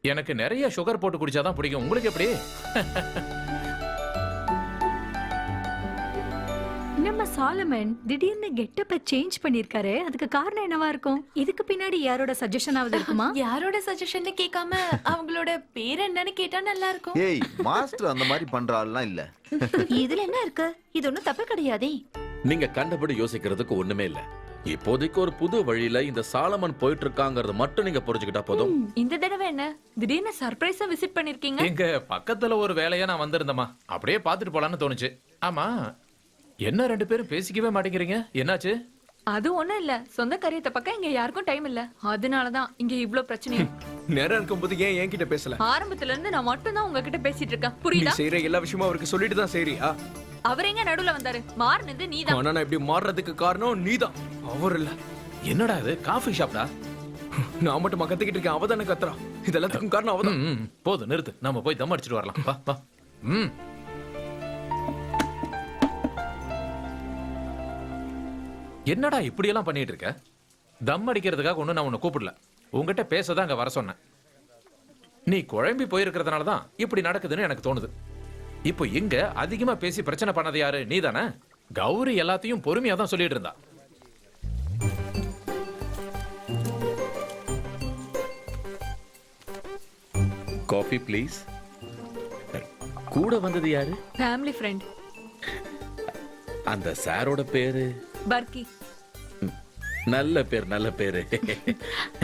எனக்கு நிறைய சுகர் போட்டு குடிச்சாதான் பிடிக்கும். உங்களுக்கு எப்படி? நம்ம சாலமன் திடீர்னு கெட்டப்ப சேஞ்ச் பண்ணிருக்காரு. அதுக்கு காரணம் என்னவா இருக்கும்? இதுக்கு பின்னாடி யாரோட சஜஷன் ஆவது இருக்குமா? யாரோட சஜஷன் கேட்காம அவங்களோட பேர் என்னன்னு கேட்டா நல்லா இருக்கும். ஏய், மாஸ்டர் அந்த மாதிரி பண்ற ஆள்லாம் இல்ல. இதுல என்ன இருக்கு? இது ஒண்ணும் தப்பு கிடையாதே. நீங்க கண்டபடி யோசிக்கிறதுக்கு ஒண்ணுமே இல்ல. இப்போதைக்கு ஒரு புது வழியில இந்த சாலமன் போயிட்டு இருக்காங்கறது மட்டும் நீங்க புரிஞ்சுக்கிட்டா போதும். இந்த தடவை என்ன திடீர்னு சர்ப்ரைஸா விசிட் பண்ணிருக்கீங்க? எங்க பக்கத்துல ஒரு வேலையா நான் வந்திருந்தேமா, அப்படியே பாத்துட்டு போலான்னு தோணுச்சு. ஆமா, என்ன 2 பேரும் பேசிக்கவே மாட்டேங்கிறீங்க? என்னாச்சு? அது ஒண்ணும் இல்ல, சொந்த காரியத்தை பக்கம் இங்க யாருக்கும் டைம் இல்ல. அதனாலதான் இங்க இவ்ளோ பிரச்சனை. நேரம் இருக்கும்போது ஏன் என்கிட்ட பேசல? ஆரம்பத்துல இருந்து நான் மட்டும் தான் உங்ககிட்ட பேசிட்டு இருக்கேன், நீ புரியுதா? செய்யற எல்லா விஷயமும் அவருக்கு சொல்லிட்டு தான் செய்றியா? அவர் எங்க நடுவுல வந்தாரு? மாறினது நீதான். ஆனா நான் இப்படி மாறுறதுக்கு காரணம் நீதான், அவர் இல்ல. என்னடா இது காஃபி ஷாப்டா? நான் மட்டும் கத்திக்கிட்டு இருக்கேன், அவதானே கத்துறா. இதெல்லாத்துக்கும் காரணம் அவதான். போதும், நிறுத்து. நம்ம போய் தம் அடிச்சிட்டு வரலாம். வா வா. என்னடா இப்படி எல்லாம் பண்ணிட்டு இருக்க? தம் அடிக்கிறதுக்காக ஒண்ணு நான் உன்னை கூப்பிடல. உங்ககிட்ட பேசதான் அங்க வர சொன்னேன். நீ குழம்பி போயிருக்கிறதுனால தான் இப்படி நடக்குதுன்னு எனக்கு தோணுது. இப்போ எங்க அதிகமா பேசி பிரச்சனை பண்ணது யாரு? நீதானே? கௌரி எல்லாத்தையும் பொறுமையா தான் சொல்லிட்டு இருந்தா. Coffee please. கூட வந்தது யாரு? Family friend. அந்த சாரோட பேரு? பர்கி. நல்ல பேர், நல்ல பேரு.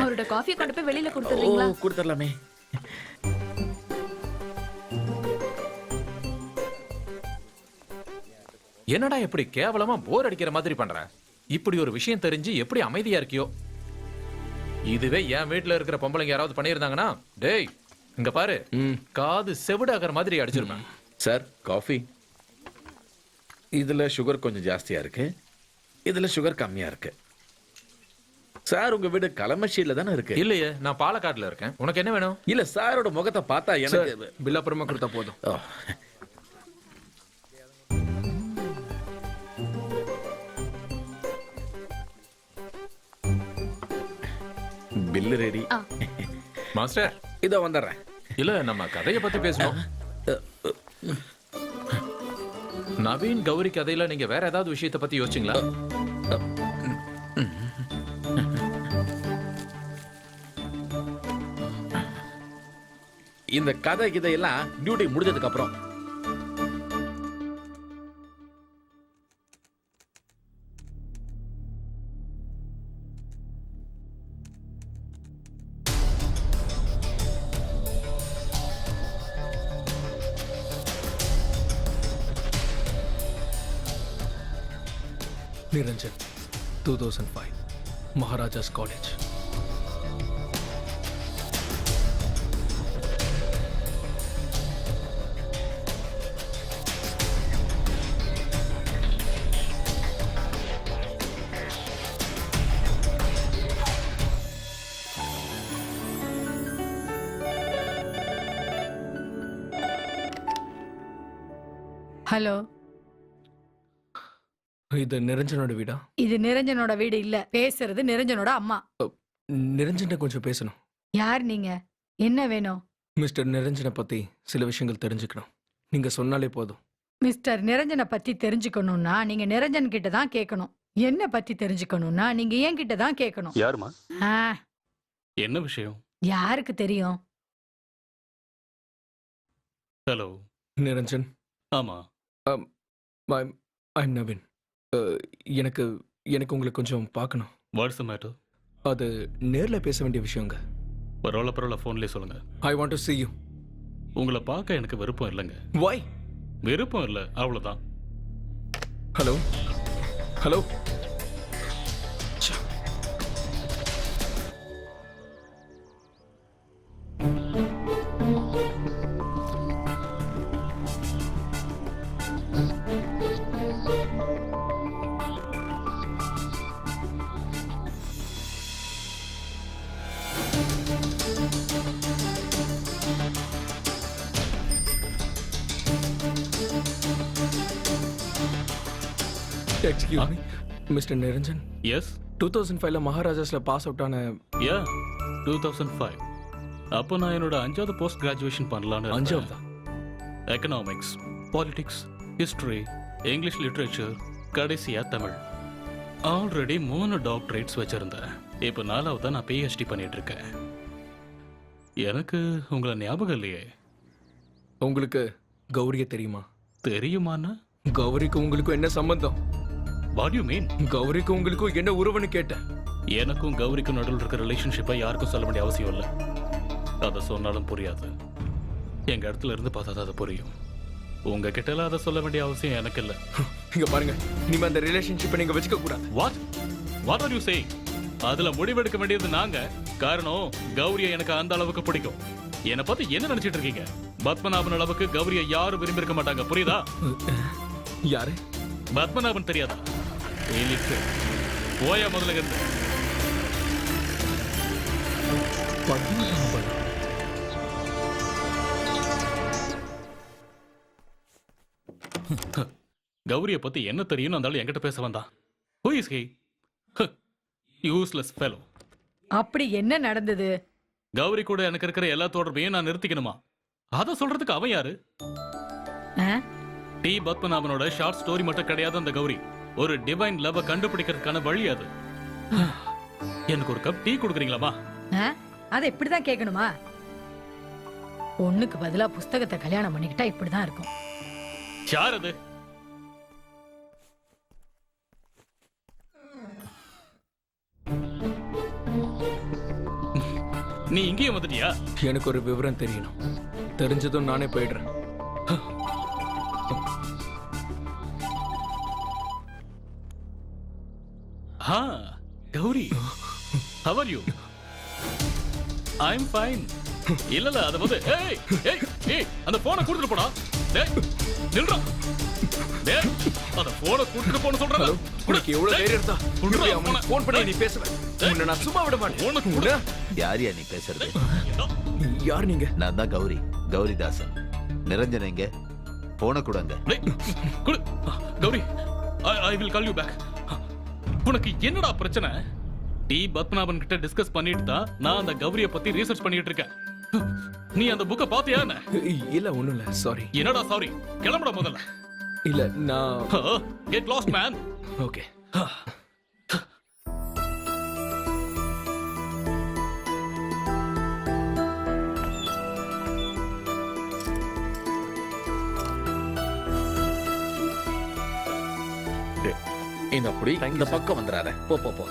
அவரோட காஃபியை கொண்டு போய் வெளியில கொடுத்துறீங்களா? கொடுத்துடலாமே. என்னடா இப்படி கேவலமா போர் அடிக்கிற மாதிரி பண்ற? இப்படி ஒரு விஷயம் தெரிஞ்சு எப்படி அமைதியா இருக்கியோ? இதுவே என் வீட்டுல இருக்கிற பொம்பளைங்க யாராவது பண்ணியிருந்தாங்கன்னா, டேய் இங்க பாரு, காது செவிடாகிற மாதிரி அடிச்சிருப்பேன். Sir coffee. இதுல சுகர் கொஞ்சம் ஜாஸ்தியா இருக்கு, இதுல சுகர் கம்மியா இருக்கு. சார் உங்க வீடு களமஷியில தானே இருக்கு? இல்லையே, நான் பாலக்காடுல இருக்கேன். உனக்கு என்ன வேணும்? இல்ல சாரோட முகத்தை பார்த்தா எனக்கு பில் அப்புறமா கொடுத்தா போதும். Bill ready. மாஸ்டர் இதோ வந்துடுறேன். இல்ல நம்ம கதையை பத்தி பேசணும். நவீன் கௌரி கதையில நீங்க வேற ஏதாவது விஷயத்தை பத்தி யோசிச்சீங்களா? இந்த கதை இதையெல்லாம் டியூட்டி முடிஞ்சதுக்கு அப்புறம். நிரஞ்சன் 2005 மகாராஜாஸ் காலேஜ். ஹலோ, இது நிரஞ்சனோட வீடா? இது நிரஞ்சனோட வீடு இல்ல, பேசுறது நிரஞ்சனோட அம்மா. நிரஞ்சனை கொஞ்சம் பேசணும். யார் நீங்க? என்ன வேணும்? மிஸ்டர் நிரஞ்சனை பத்தி சில விஷயங்கள் தெரிஞ்சுக்கணும். நீங்க சொன்னாலே போதும். மிஸ்டர் நிரஞ்சனை பத்தி தெரிஞ்சுக்கணும்னா நீங்க நிரஞ்சன் கிட்ட தான் கேட்கணும். என்ன பத்தி தெரிஞ்சுக்கணும்னா நீங்க என் கிட்ட தான் கேட்கணும். யாருமா? ஆ, என்ன விஷயம்? யாருக்கு தெரியும்? ஹலோ நிரஞ்சன். ஆமா. ஐம் நவீன். எனக்கு எனக்கு உங்களை கொஞ்சம் பார்க்கணும். What's the matter? அது நேர்ல பேச வேண்டிய விஷயங்க. பரவாயில்ல ஃபோன்லேயே சொல்லுங்க. ஐ வாண்ட் டு see you. உங்களை பார்க்க எனக்கு விருப்பம் இல்லைங்க. Why? விருப்பம் இல்லை, அவ்வளோதான். Hello hello. Excuse me, Mr. Niranjan. Yes. 2005ல மகாராஜாஸ்ல பாஸ் அவுட் ஆன. யா 2005. அப்போ நான் என்னோட 5வது போஸ்ட் கிராஜுவேஷன் பண்ணலான்னு. 5வது? Economics, politics, history, English literature, கடைசியா தமிழ். ஆல்ரெடி 3 டாக்டரேட்ஸ் வச்சிருந்தேன். இப்போ 4வது நான் பிஹெச்டி பண்ணிட்டு இருக்கேன். எனக்கு உங்களை ஞாபகம் இல்லையே. உங்களுக்கு கௌரியை தெரியுமா? தெரியுமாண்ணா? கௌரிக்கு உங்களுக்கும் என்ன சம்பந்தம்? What you mean? கௌரிக்கு உங்களுக்கும் என்ன உறவுன்னு கேட்டேன். எனக்கும் கௌரிக்கும் நடுவில் இருக்கிற ரிலேஷன்ஷிப்பை யாருக்கும் சொல்ல வேண்டிய அவசியம் இல்லை. அதை சொன்னாலும் புரியாது. எங்க இடத்துல இருந்து பார்த்தா தான் அது புரியும். உங்ககிட்ட எல்லாம் அதை சொல்ல வேண்டிய அவசியம் எனக்கு இல்லை. இங்க பாருங்க, இனிமே அந்த ரிலேஷன்ஷிப்பை நீங்க வச்சுக்க கூடாது. What are you saying? அதுல முடிவெடுக்க வேண்டியது நாங்க. காரணம் கௌரியை எனக்கு அந்த அளவுக்கு பிடிக்கும். என்னை பார்த்து என்ன நினைச்சிட்டு இருக்கீங்க? பத்மநாபன் அளவுக்கு கௌரியை யாரும் விரும்பி இருக்க மாட்டாங்க, புரியுதா? யாரு? பத்மநாபன் தெரியாதா? போயா முதல்ல இருந்து. கௌரியை பத்தி என்ன தெரியும் அந்த என்கிட்ட பேச வந்தான். Who is he? Useless fellow. அப்படி என்ன நடந்தது? கௌரி கூட எனக்கு இருக்கிற எல்லா தொடர்பையும் நான் நிறுத்திக்கணுமா? அத சொல்றதுக்கு அவன் யாரு? டி பத்மநாபனோட ஷார்ட் ஸ்டோரி மட்டும் கிடையாது அந்த கௌரி. ஒரு டிவைன் லவ் கண்டுபிடிக்கிறதுக்கான வழி அது. எனக்கு ஒரு கப் டீ கொடுக்குறீங்களாமா? அதை இப்படிதான் கேட்கணுமா? பொண்ணுக்கு பதிலா புஸ்தகத்தை கல்யாணம் பண்ணிக்கிட்டா இப்படிதான் இருக்கும். யார் அது? நீ இங்கேயே வந்துட்டியா? எனக்கு ஒரு விவரம் தெரியணும். தெரிஞ்சதும் நானே போயிடுறேன். Gowri, how are you? I'm fine. இல்ல அத வந்து ஏய் ஏய் ஏய் அந்த போனை கொடுத்துட்டு போடா. டேய் நில்றா. டேய் அந்த போனை கொடுத்துட்டு போன்னு சொல்றல. உனக்கு எவ்வளவு தைரியம் இருந்தா குடுறா அவனை ஃபோன் பண்ணி நீ பேசுவ. உன்னை நான் சும்மா விட மாட்டேன். போனை குடு. யாரியா நீ பேசுறது? யார் நீங்க? நான் தான் கௌரி, கௌரிதாசன். நிரஞ்சன் எங்க? போன கொடுங்க. டேய் குடு. Gowri, I will call you back. உனக்கு என்னடா பிரச்சனை? டி பத்மநாபன் கிட்ட டிஸ்கஸ் பண்ணிட்டு தான் நான் அந்த கௌரிய பத்தி ரீசர்ச் பண்ணிட்டு இருக்கேன். நீ அந்த புக்க பாத்தியா என்ன? இல்ல ஒண்ணும் இல்ல, சாரி. என்னடா சாரி? கிளம்புடா முதல்ல. இல்ல நான் கெட் லாஸ்ட் மேன். ஓகே. இந்த அப்படி இந்த பக்கம் வந்துடாத. போ போ போ.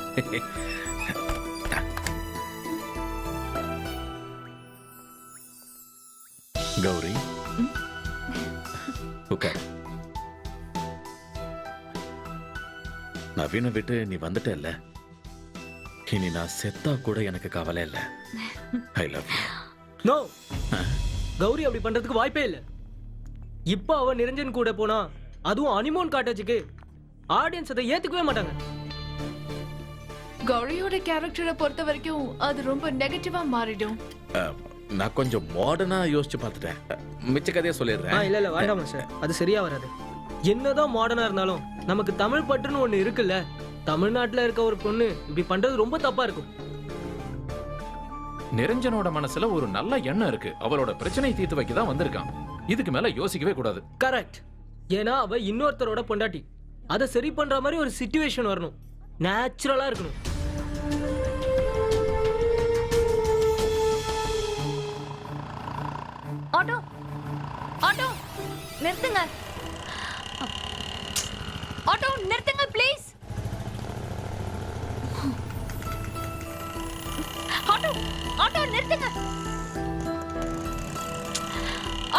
கௌரி, உட்கார். நவீன விட்டு நீ வந்துட்டல்ல, இனி நான் செத்தா கூட எனக்கு கவலை இல்ல. I love you. No, Gauri அப்படி பண்றதுக்கு வாய்ப்பே இல்ல. இப்ப அவ நிரஞ்சன் கூட போனா, அதுவும் அனிமோன் காட்டேஜுக்கு, ஆடியன்ஸ் அதை ஏத்துக்கவே மாட்டாங்க. கௌரியோட கேரக்டரை பொறுத்த வரைக்கும் அது ரொம்ப நெகட்டிவா மாறிடும். நான் கொஞ்சம் மாடர்னா யோசிச்சு பார்த்துட்டேன். மிச்ச கதையை சொல்லிடுறேன். இல்ல இல்ல வேண்டாமா சார், அது சரியா வராது. என்னதான் மாடர்னா இருந்தாலும் நமக்கு தமிழ் பற்றுன்னு ஒண்ணு இருக்குல்ல. தமிழ்நாட்டுல இருக்க ஒரு பொண்ணு இப்படி பண்றது ரொம்ப தப்பா இருக்கும். நிரஞ்சனோட மனசுல ஒரு நல்ல எண்ணம் இருக்கு. அவளோட பிரச்சனையை தீர்த்து வைக்க தான் வந்திருக்கான். இதுக்கு மேல யோசிக்கவே கூடாது. கரெக்ட். ஏன்னா அவ இன்னொருத்தரோட பொண்டாட்டி. அதை சரி பண்ற மாதிரி ஒரு சிச்சுவேஷன் வரணும். நேச்சுரலா இருக்கணும். ஆட்டோ ஆட்டோ நிறுத்துங்க. ஆட்டோ நிறுத்துங்க ப்ளீஸ். ஆட்டோ ஆட்டோ நிறுத்துங்க.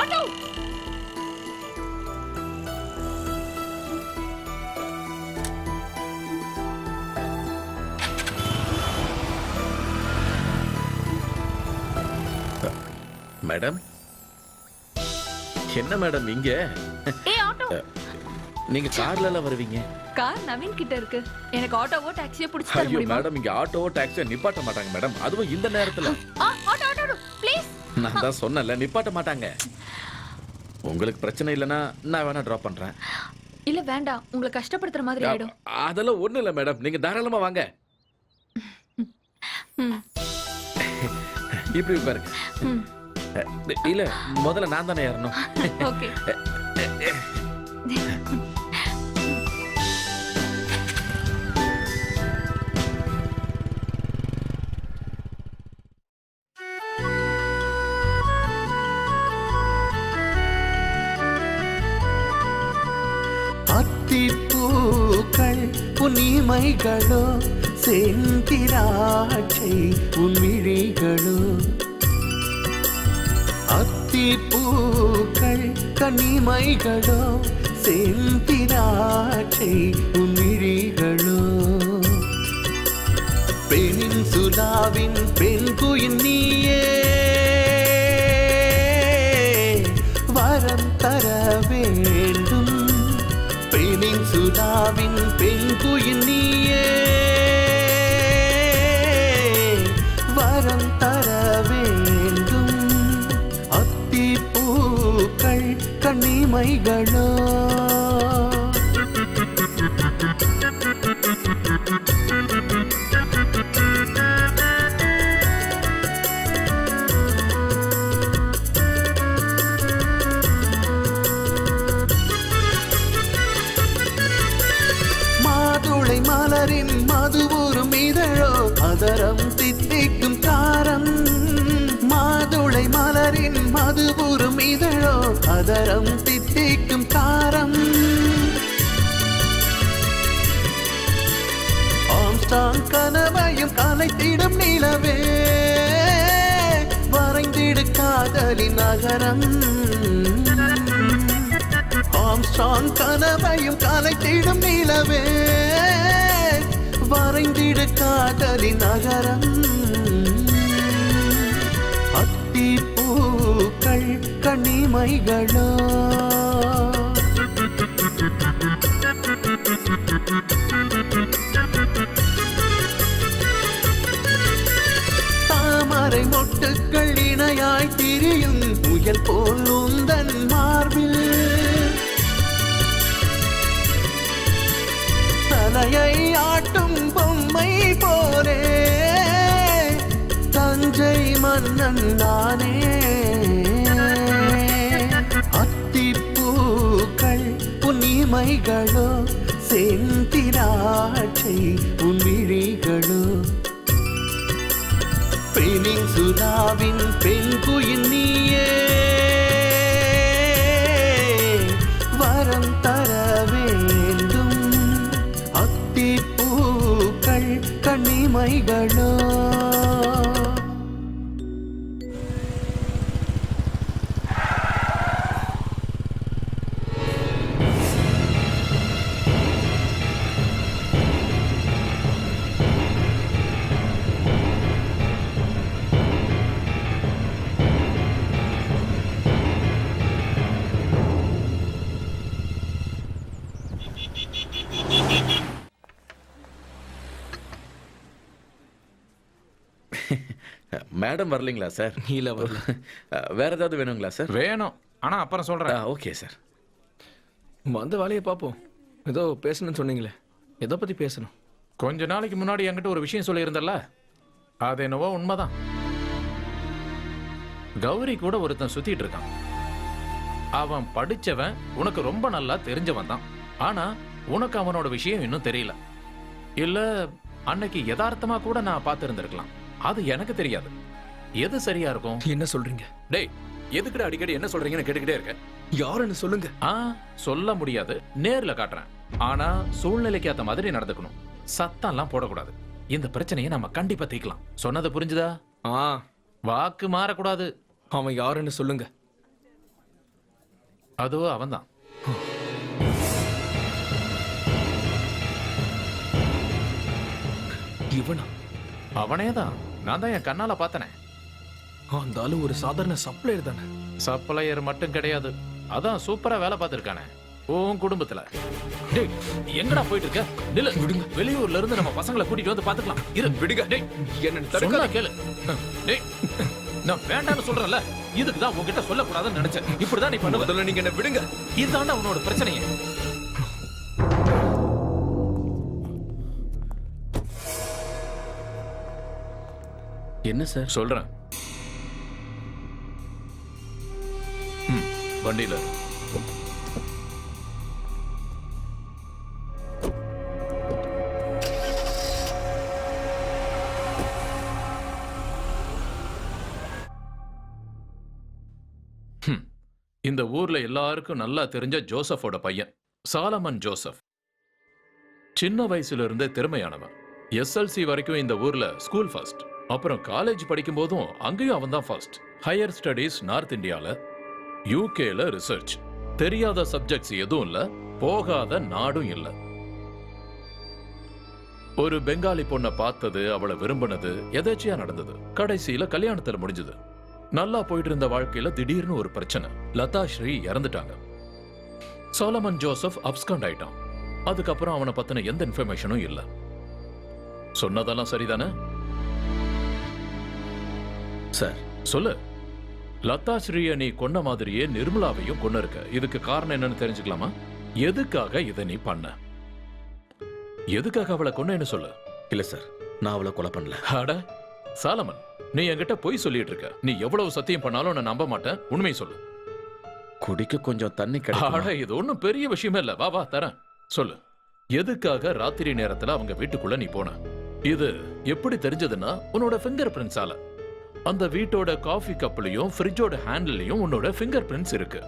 ஆட்டோ மேடம், என்ன மேடம் இங்க? ஏய் ஆட்டோ, நீங்க கார்ல எல்லாம் வருவீங்க? கார் நவீன் கிட்ட இருக்கு. எனக்கு ஆட்டோவோ டாக்ஸியோ பிடிச்சு தர ஐயோ முடியுமா? மேடம், இங்க ஆட்டோவோ டாக்ஸியோ நிப்பாட்ட மாட்டாங்க மேடம். அதுவும் இந்த நேரத்துல. Auto auto please. நான் தான் சொன்னல, நிப்பாட்ட மாட்டாங்க. உங்களுக்கு பிரச்சனை இல்லைன்னா நான் வேணா டிராப் பண்றேன். இல்ல வேண்டாம், உங்களை கஷ்டப்படுத்துற மாதிரி ஆயிடும். அதெல்லாம் ஒண்ணு இல்ல மேடம், நீங்க தாராளமா வாங்க. இப்படி உட்காருங்க. இல்ல முதல்ல நான் தானே ஏறணும். ஓகே. அத்திப்பூக்கள் புனிமைகளோ, செந்திராட்சை உன்மிழிகளோ. அத்திப்பூக்கள் கனிமைகளோ, செந்திராட்சை உன்மிழிகளோ. பெனின்சுலாவின் பெண்குயின் நீயே, வரம் தர வேண்டும். பெனின்சுலாவின் பெண்குயின் நீயே, வரம் தர வேண்டும். அத்திப்பூக்கள் கனிமைகளோ. மாதுளை மலரின் மதுவூரும் இதழோ, அதரம் தித்திக்கும் தாரம். மாதுளை மலரின் மதுவூரும் இதழோ, அதரம் தித்திக்கும் தாரம். ஆம்ஸ்டாங் கனவையும் கலைத்திடும் நிலவே, வரைந்திடு காதலின் நகரம். ஆம்ஸ்டாங் கனவையும் கலைத்திடும் நிலவே, வரை காதலி நகரம் அத்திப்பூக்கள் கண்ணிமைகளோ தாமரை மொட்டுக்கள் இணையாய் திரியும் முயல் போல் உந்தன் மார்பில் தலையை ஆட்டும் பொம்மை போலே தஞ்சை மன்னன் நானே அத்திப்பூக்கள் உன்னிமைகளோ செந்திராட்சை உன் விழிகளோ பெனின்சுலாவின் பெண்குயின் நீயே வரம் தர வேண்டும் அத்திப்பூக்கள் கண்ணிமைகளோ மேடம் வரலீங்களா சார்? இல்ல வரல. வேற ஏதாவது வேணுங்களா சார்? வேணும், ஆனா அப்புறம் சொல்றேன். Okay sir. வந்த வேலையை பார்ப்போம். ஏதோ பேசணும்னு சொன்னீங்களே, எதை பத்தி பேசணும்? கொஞ்ச நாளைக்கு முன்னாடி என்கிட்ட ஒரு விஷயம் சொல்லியிருந்தல்ல, அது என்னவோ உண்மைதான். கௌரி கூட ஒருத்தன் சுத்திட்டு இருக்கான். அவன் படிச்சவன், உனக்கு ரொம்ப நல்லா தெரிஞ்சவன் தான். ஆனா உனக்கு அவனோட விஷயம் இன்னும் தெரியல. இல்ல அன்னைக்கு யதார்த்தமா கூட நான் பார்த்திருந்திருக்கலாம். அது எனக்கு தெரியாது. எது சரியா இருக்கும்? என்ன சொல்றீங்க? டேய், எதுக்குடா அடிக்கடி என்ன சொல்றீங்கன்னு கேட்டுக்கிட்டே இருக்க? யாருன்னு சொல்லுங்க. சொல்ல முடியாது, நேர்ல காட்டுறேன். ஆனா சூழ்நிலைக்கு ஏத்த மாதிரி நடந்துக்கணும். சத்தம்லாம் போடக்கூடாது. இந்த பிரச்சனையை நம்ம கண்டிப்பா தீர்க்கலாம். சொன்னது புரிஞ்சுதா? வாக்கு மாறக்கூடாது. அவன் யாருன்னு சொல்லுங்க. அதோ அவன்தான். இவனா? அவனேதான். நான் தான் என் கண்ணால பார்த்தனே. அந்த ஆளு ஒரு சாதாரண சப்ளையர் தானே? சப்ளையர் மட்டும் கிடையாது, அதான் சூப்பரா வேலை பார்த்திருக்கானே உன் குடும்பத்துல. டேய், எங்கடா போயிட்டு இருக்க? நில்லு. விடுங்க. வெளியூர்ல இருந்து நம்ம பசங்களை கூட்டிட்டு வந்து பாத்துக்கலாம். இரு. விடுங்க. டேய், என்ன சொன்னா கேளு. டேய், நான் வேண்டாம்னு சொல்றேன்ல, இதுக்கு தான் உன்கிட்ட சொல்லக்கூடாதுன்னு நினைச்சேன். இப்படிதான் நீ பண்ண. முதல்ல நீங்க என்ன விடுங்க. இதுதான்டா உன்னோட பிரச்சனையே. என்ன சார்? சொல்றேன். வண்டியில இந்த ஊர்ல எல்லாருக்கும் நல்லா தெரிஞ்ச ஜோசஃபோட பையன் சாலமன் ஜோசப். சின்ன வயசுல இருந்தே திறமையானவன். SLC வரைக்கும் இந்த ஊர்ல ஸ்கூல் ஃபர்ஸ்ட். அப்புறம் காலேஜ் படிக்கும் போதும் அங்கேயும் அவன் தான் ஃபர்ஸ்ட். ஹையர் ஸ்டடீஸ் நார்த் இந்தியால, UKல ரிசர்ச். தெரியாத சப்ஜெக்ட்ஸ் எதுவும் இல்ல, போகாத நாடும் இல்ல. ஒரு பெங்காலி பொண்ணை பார்த்தது, அவளை விரும்பினது எதாச்சியா நடந்தது. கடைசியில கல்யாணத்துல முடிஞ்சது. நல்லா போயிட்டு இருந்த வாழ்க்கையில திடீர்னு ஒரு பிரச்சனை. லதா ஸ்ரீ இறந்துட்டாங்க. சாலமன் ஜோசப் அப்ஸ்காண்ட் ஆயிட்டான். அதுக்கப்புறம் அவனை பத்தின எந்த இன்ஃபர்மேஷனும் இல்ல. சொன்னதெல்லாம் சரிதானே சார்? சொல்லு. லதா ஸ்ரீய நீ கொன்ன மாதிரியே நிர்மலாவையும் கொன்னு இருக்க. இதுக்கு காரணம் என்னன்னு தெரிஞ்சுக்கலாமா? எதுக்காக இதை நீ பண்ண? எதுக்காக அவளை கொன்னேன்னு சொல்லு. இல்ல சார், நான் அவளை கொலை பண்ணல. அட சாலமன், நீ என்கிட்ட பொய் சொல்லிட்டு இருக்க. நீ எவ்வளவு சத்தியம் பண்ணாலும் நான் நம்ப மாட்டேன். உண்மையை சொல்லு. குடிக்க கொஞ்சம் தண்ணி அட, கிடைக்கும். இது ஒண்ணும் பெரிய விஷயமே இல்ல. வா வா தரேன். சொல்லு. எதுக்காக ராத்திரி நேரத்துல அவங்க வீட்டுக்குள்ள நீ போன? இது எப்படி தெரிஞ்சதுன்னா உன்னோட ஃபிங்கர் பிரிண்ட்ஸால. அந்த வீட்டோட காஃபி கப்லயும் ஃப்ரிட்ஜோட ஹேண்டிலையும் உன்னோட ஃபிங்கர் பிரிண்ட்ஸ் இருக்கு.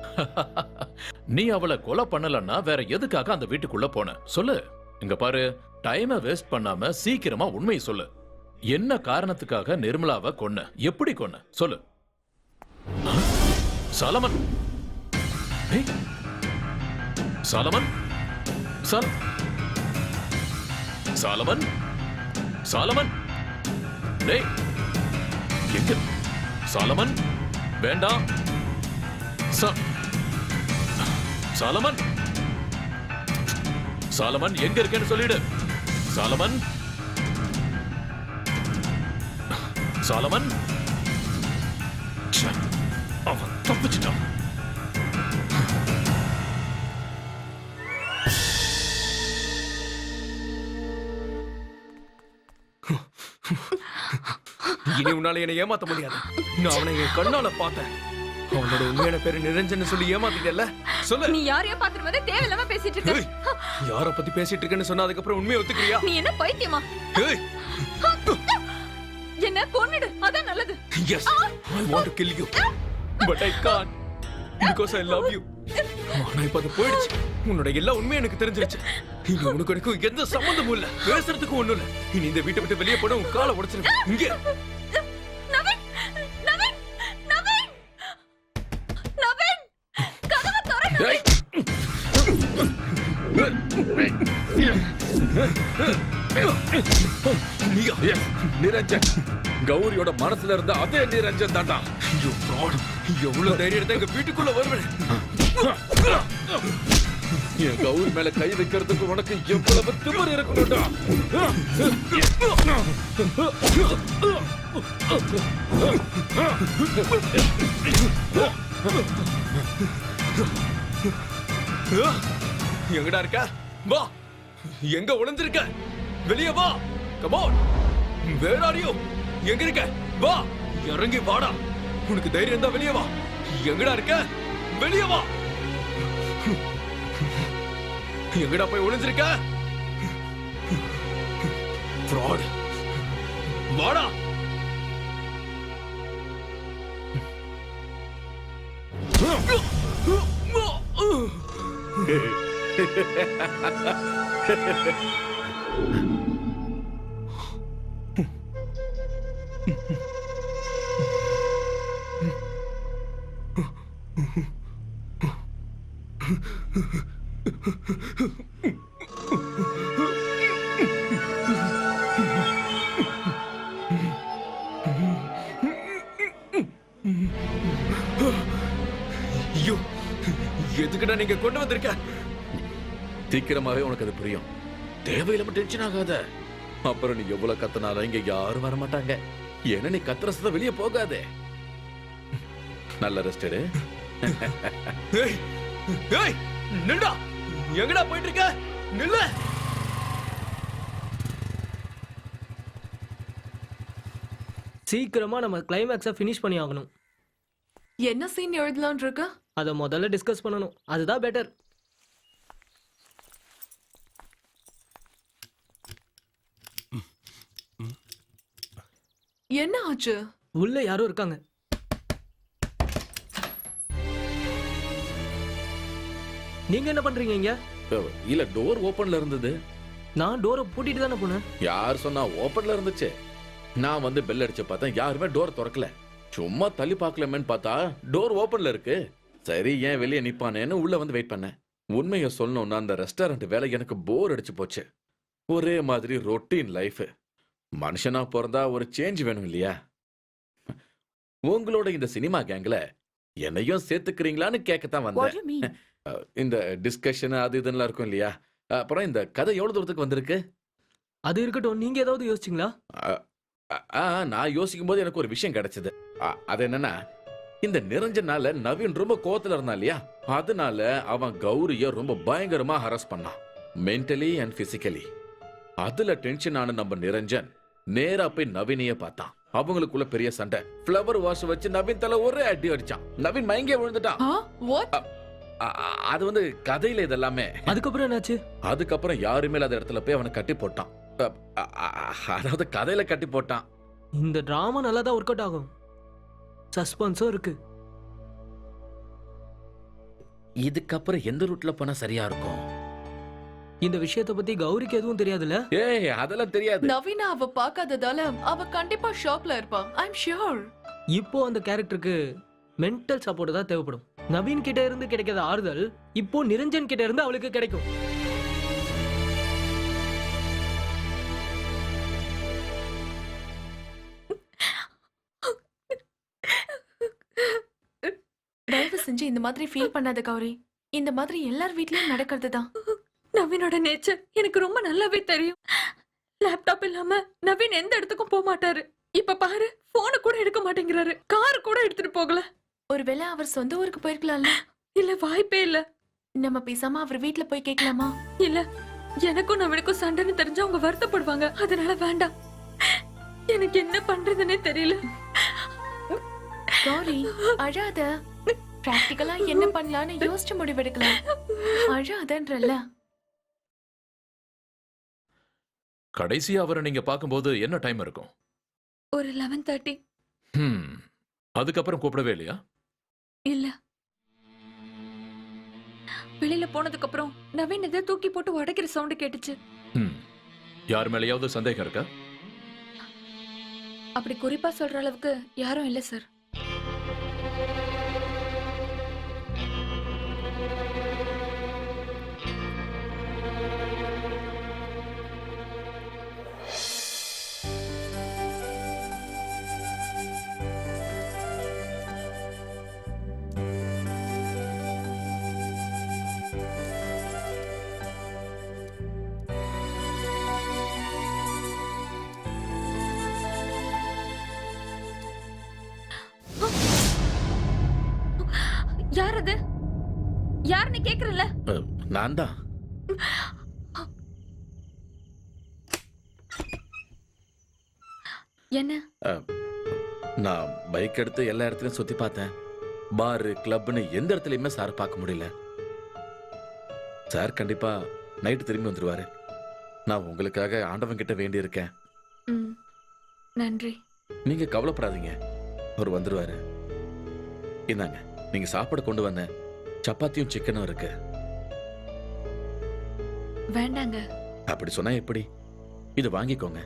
நீ அவளை கொலை பண்ணலன்னா வேற எதுக்காக அந்த வீட்டுக்குள்ள போன? சொல்லு. இங்க பாரு, டைமை வேஸ்ட் பண்ணாம சீக்கிரமா உண்மையை சொல்லு. என்ன காரணத்துக்காக நிர்மலாவை கொன்ன? எப்படி கொன்ன? சொல்லு. சாலமன், சாலமன், சாலமன், சாலமன், டேய் எங்க சாலமன் வேண்டாம் சாலமன் சாலமன் எங்க இருக்கேன்னு சொல்லிடு சாலமன் சாலமன் ச்சே, அவன் தப்பிச்சிட்டான் இனி உன்னால என்னை ஏமாத்த முடியாது. நான் அவனை என் கண்ணால பார்த்தேன். அவனோட உண்மையான பேரு நிரஞ்சன் சொல்லி ஏமாத்திட்டல. சொல்லு. நீ யாரையோ பாத்துட்டு வந்து தேவையில்லாம பேசிட்டு இருக்க. ஏய், யார பத்தி பேசிட்டு இருக்கேன்னு சொன்னா அதுக்கு அப்புறம் உண்மையை ஒத்துக்கிறியா? நீ என்ன பைத்தியமா? ஏய், என்ன கொன்னுடு, அதான் நல்லது. yes, I want to kill you, but I can't because I love you. ஆனா இப்ப அது போயிடுச்சு. உன்னோட எல்லா உண்மையும் எனக்கு தெரிஞ்சிருச்சு. இனி உனக்கு எனக்கும் எந்த சம்பந்தமும் இல்ல. பேசுறதுக்கும் ஒண்ணும் இல்ல. இனி இந்த வீட்டை விட்டு வெளியே போனா உன் காலை உடைச்சிருவேன். இங்க நவீன், நவீன், நவீன், நவீன், கதவை திறந்து. ஏய். நிரஞ்சன் கௌரியோட மனசுல இருந்த அதே நிரஞ்சன் தாண்டா. எவ்வளவு தைரியம் இருந்தா எங்க வீட்டுக்குள்ள வருவேன். என் கௌரி மேல கை வைக்கிறதுக்கு உனக்கு எவ்வளவு திமிரு இருக்கணும்டா. எங்கடா இருக்க? வா. எங்க ஒளிஞ்சிருக்க? வெளியே வா. Come on. Where are you? எங்க இருக்க? வா. இறங்கி வாடா. உனக்கு தைரியம் இருந்தா வெளியே வா. எங்கடா இருக்க? வெளியே வா. எங்கடா போய் ஒளிஞ்சிருக்க? fraud. வாடா. ஐயோ, எதுக்குடா நீங்க கொண்டு வந்திருக்க? சீக்கிரமாவே உனக்கு அது புரியும். தேவையில்லாம டென்ஷன் ஆகாத. அப்புறம் நீ எவ்வளவு கத்துனாலும் இங்க யாரும் வர மாட்டாங்க. ஏன்னா நீ கத்துற சத்தம் வெளியே போகாதே. நல்ல ரெஸ்ட் எடு. ஏய், ஏய், நில்லுடா. எங்கடா போயிட்டு இருக்க? நில்லு. சீக்கிரமா நம்ம கிளைமேக்ஸை ஃபினிஷ் பண்ணி ஆகணும். என்ன சீன் எழுதலாம்னு இருக்க? அதை முதல்ல டிஸ்கஸ் பண்ணணும். அதுதான் பெட்டர். என்ன ஆச்சு? உள்ள யாரோ இருக்காங்க. நீங்க என்ன பண்றீங்க இங்க? இல்ல, டோர் ஓபன்ல இருந்தது. நான் டோரை பூட்டிட்டு தானே போனேன். யார் சொன்னா ஓபன்ல இருந்துச்சு? நான் வந்து பெல் அடிச்சு பார்த்தேன், யாருமே டோர் திறக்கல. சும்மா தள்ளி பார்க்கலாமேன்னு பார்த்தா டோர் ஓபன்ல இருக்கு. சரி, ஏன் வெளியே நிப்பானேன்னு உள்ள வந்து வெயிட் பண்ணேன். உண்மையை சொல்லணும்னா அந்த ரெஸ்டாரண்ட் வேலை எனக்கு போர் அடிச்சு போச்சு. ஒரே மாதிரி ரொட்டீன் லைஃப். மனுஷனா பிறந்தா ஒரு சேஞ்ச் வேணும் இல்லையா? உங்களோட இந்த சினிமா கேங்ல என்னையும் சேர்த்துக்கிறீங்களான்னு கேட்கத்தான் வந்தேன். இந்த டிஸ்கஷன் அது இதெல்லாம் இருக்கும் இல்லையா? அப்புறம் இந்த கதை எவ்வளவு தூரத்துக்கு வந்திருக்கு? அது இருக்கட்டும், நீங்க ஏதாவது யோசிச்சீங்களா? நான் யோசிக்கும் போது எனக்கு ஒரு விஷயம் கிடைச்சது. அது என்னன்னா, இந்த நிரஞ்சனால நவீன் ரொம்ப கோவத்துல இருந்தான் இல்லையா? அதனால அவன் கௌரிய ரொம்ப பயங்கரமா ஹராஸ் பண்ணான், மென்டலி அண்ட் பிசிக்கலி. அதுல டென்ஷன் ஆன நம்ம நிரஞ்சன் நேரா போய் நவீனையே பார்த்தான். அவங்களுக்குள்ள பெரிய சண்டை. ஃப்ளவர் வாஷ் வச்சு நவீன் தலை ஒரே அடி அடிச்சான். நவீன் மயங்கே விழுந்துட்டான். அது வந்து கதையில இதெல்லாமே. அதுக்கப்புறம் என்னாச்சு? அதுக்கப்புறம் யாருமே அந்த இடத்துல போய் அவனை கட்டி போட்டான். அதாவது கதையில கட்டி போட்டான். இந்த டிராமா நல்லா தான் ஒர்க் அவுட் ஆகும். சஸ்பென்ஸும் இருக்கு. இதுக்கப்புறம் எந்த ரூட்ல போனா சரியா இருக்கும்? இந்த விஷயத்தை பத்தி கௌரிக்கு எதுவும் தெரியாதுல்ல? ஏய், அதெல்லாம் தெரியாது. நவீனா அவ பார்க்காததால அவ கண்டிப்பா ஷாக்ல இருப்பா. ஐ அம் ஷூர். இப்போ அந்த கேரக்டருக்கு மென்டல் சப்போர்ட் தான் தேவைப்படும். நவீன் கிட்ட இருந்து கிடைக்காத ஆறுதல் இப்போ நிரஞ்சன் கிட்ட இருந்து அவளுக்கு கிடைக்கும். செஞ்சு இந்த மாதிரி ஃபீல் பண்ணாத கௌரி. இந்த மாதிரி எல்லார் வீட்லயும் நடக்கிறது தான். நவீனோட நேச்சர் எனக்கு ரொம்ப நல்லாவே தெரியும். லேப்டாப் இல்லாம நவீன் எந்த இடத்துக்கும் போக மாட்டாரு. இப்ப பாரு, போனை கூட எடுக்க மாட்டேங்கிறாரு. கார் கூட எடுத்துட்டு போகல. ஒருவேளை அவர் சொந்த ஊருக்கு போயிருக்கலாம்ல. இல்ல, வாய்ப்பே இல்ல. நம்ம பேசாம அவர் வீட்ல போய் கேட்கலாமா? இல்ல, எனக்கும் நவீனுக்கும் சண்டைன்னு தெரிஞ்சா அவங்க வருத்தப்படுவாங்க. அதனால வேண்டாம். எனக்கு என்ன பண்றதுன்னே தெரியல. கௌரி, அழாத. பிராக்டிகலா என்ன பண்ணலாம்னு யோசிச்சு முடிவெடுக்கலாம். அழாதன்றல்ல. கடைசியா அவரை நீங்க பாக்கும்போது என்ன டைம் இருக்கும்? ஒரு 11:30. அதுக்கப்புறம் கூப்பிடவே இல்லையா? இல்ல. வெளியில போனதுக்கு அப்புறம் நவீன் எதை தூக்கி போட்டு உடைக்கிற சவுண்ட் கேட்டுச்சு. யார் மேலயாவது சந்தேகம் இருக்கா? அப்படி குறிப்பா சொல்ற அளவுக்கு யாரும் இல்ல சார். யார் அது? யாருன்னு கேக்குறல? நான் தான். என்ன? நான் பைக் எடுத்து எல்லா இடத்துலயும் சுத்தி பார்த்தேன். பார், கிளப்னு எந்த இடத்துலயுமே சார் பார்க்க முடியல. சார் கண்டிப்பா நைட்டு திரும்பி வந்துருவாரு. நான் உங்களுக்காக ஆண்டவன் கிட்ட வேண்டி இருக்கேன். நன்றி. நீங்க கவலைப்படாதீங்க, அவர் வந்துருவாரு. இந்தாங்க, நீங்க சாப்பாடு கொண்டு வந்த சப்பாத்தியும் சிக்கனும் இருக்கு. வேண்டாங்க. அப்படி சொன்னா எப்படி? இது வாங்கிக்கோங்க.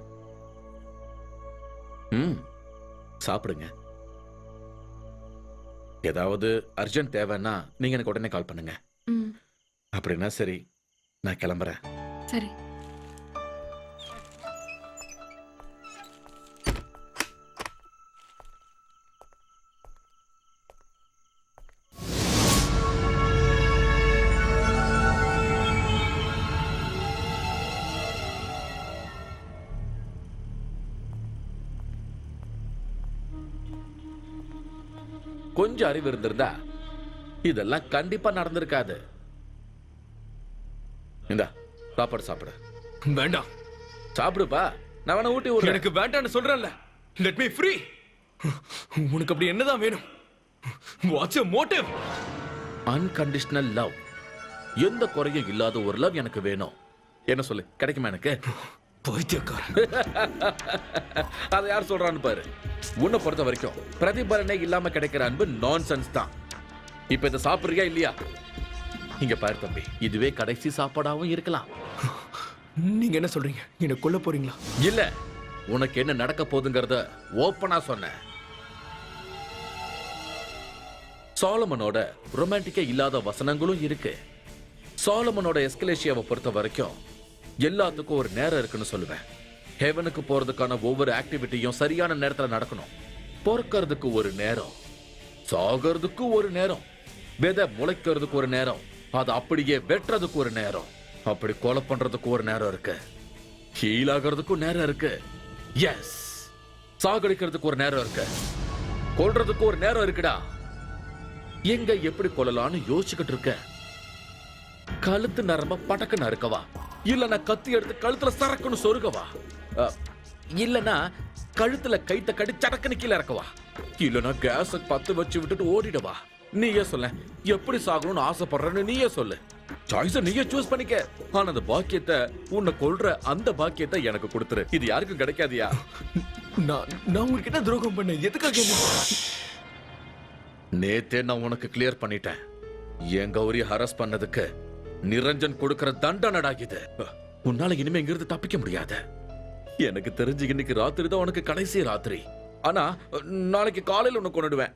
சாப்பிடுங்க. ஏதாவது அர்ஜென்ட் தேவைன்னா நீங்க எனக்கு உடனே கால் பண்ணுங்க. அப்படின்னா சரி, நான் கிளம்புறேன். சரி. கொஞ்சம் அறிவு இருந்திருந்தா இதெல்லாம் கண்டிப்பா நடந்திருக்காது. இந்தா சாப்பாடு சாப்பிடு. வேண்டாம். சாப்பிடுப்பா, நான் வேணா ஊட்டி விடுறேன். எனக்கு வேண்டாம்னு சொல்றேன்ல. Let me free. உனக்கு அப்படி என்னதான் வேணும்? What's your motive? Unconditional love. எந்த குறையும் இல்லாத ஒரு லவ் எனக்கு வேணும். என்ன சொல்லு, கிடைக்குமா எனக்கு? பைத்தியக்காரன். அதை யார் சொல்றான்னு பாரு. உன்னை பொறுத்த வரைக்கும் பிரதிபலனே இல்லாம கிடைக்கிற அன்பு நான்சென்ஸ் தான். இப்ப இதை சாப்பிடுறியா இல்லையா? இங்க பாரு தம்பி, இதுவே கடைசி சாப்பாடாவும் இருக்கலாம். நீங்க என்ன சொல்றீங்க? என்ன கொல்ல போறீங்களா? இல்ல, உனக்கு என்ன நடக்க போகுதுங்கிறத ஓப்பனா சொன்ன. சாலமனோட ரொமான்டிக்கா இல்லாத வசனங்களும் இருக்கு. சாலமனோட எஸ்கலேஷியாவை பொறுத்த வரைக்கும் எல்லாத்துக்கும் ஒரு நேரம் இருக்குன்னு சொல்லுவேன். ஹெவனுக்கு போறதுக்கான ஒவ்வொரு ஆக்டிவிட்டியும் சரியான நேரத்துல நடக்கணும். பொறுக்கிறதுக்கு ஒரு நேரம், சாகிறதுக்கு ஒரு நேரம், விதை முளைக்கிறதுக்கு ஒரு நேரம், அது அப்படியே வெட்டுறதுக்கு ஒரு நேரம், அப்படி கொலை பண்றதுக்கு ஒரு நேரம் இருக்கு, ஹீல் ஆகிறதுக்கும் நேரம் இருக்கு, எஸ் சாகடிக்கிறதுக்கு ஒரு நேரம் இருக்கு, கொல்றதுக்கு ஒரு நேரம் இருக்குடா. எங்க எப்படி கொல்லலாம்னு யோசிச்சுக்கிட்டு இருக்க. கழுத்து நரம்ப படக்குன்னு அறுக்கவா, இல்லனா கத்தி எடுத்து கழுத்துல சரக்குன்னு சொருகவா, இல்லனா கழுத்துல கைத்த கடி சடக்குன்னு கீழே இறக்கவா, இல்லனா கேஸ பத்து வச்சு விட்டுட்டு ஓடிடவா. நீயே சொல்ல, எப்படி சாகணும்னு ஆசைப்படுறன்னு நீயே சொல்லு. சாய்ஸ நீயே சூஸ் பண்ணிக்க. ஆனா அந்த பாக்கியத்தை, உன்னை கொல்ற அந்த பாக்கியத்தை எனக்கு கொடுத்துரு. இது யாருக்கும் கிடைக்காதியா? நான் உங்ககிட்ட துரோகம் பண்ண எதுக்காக? நேத்தே நான் உனக்கு கிளியர் பண்ணிட்டேன். என் கௌரி ஹராஸ் பண்ணதுக்கு நிரஞ்சன் கொடுக்கிற தண்டனடா இது. உன்னால இனிமே இங்கிருந்து தப்பிக்க முடியாது. எனக்கு தெரிஞ்சு இன்னைக்கு ராத்திரி தான் உனக்கு கடைசி ராத்திரி. ஆனா நாளைக்கு காலையில உனக்கு கொண்டுடுவேன்.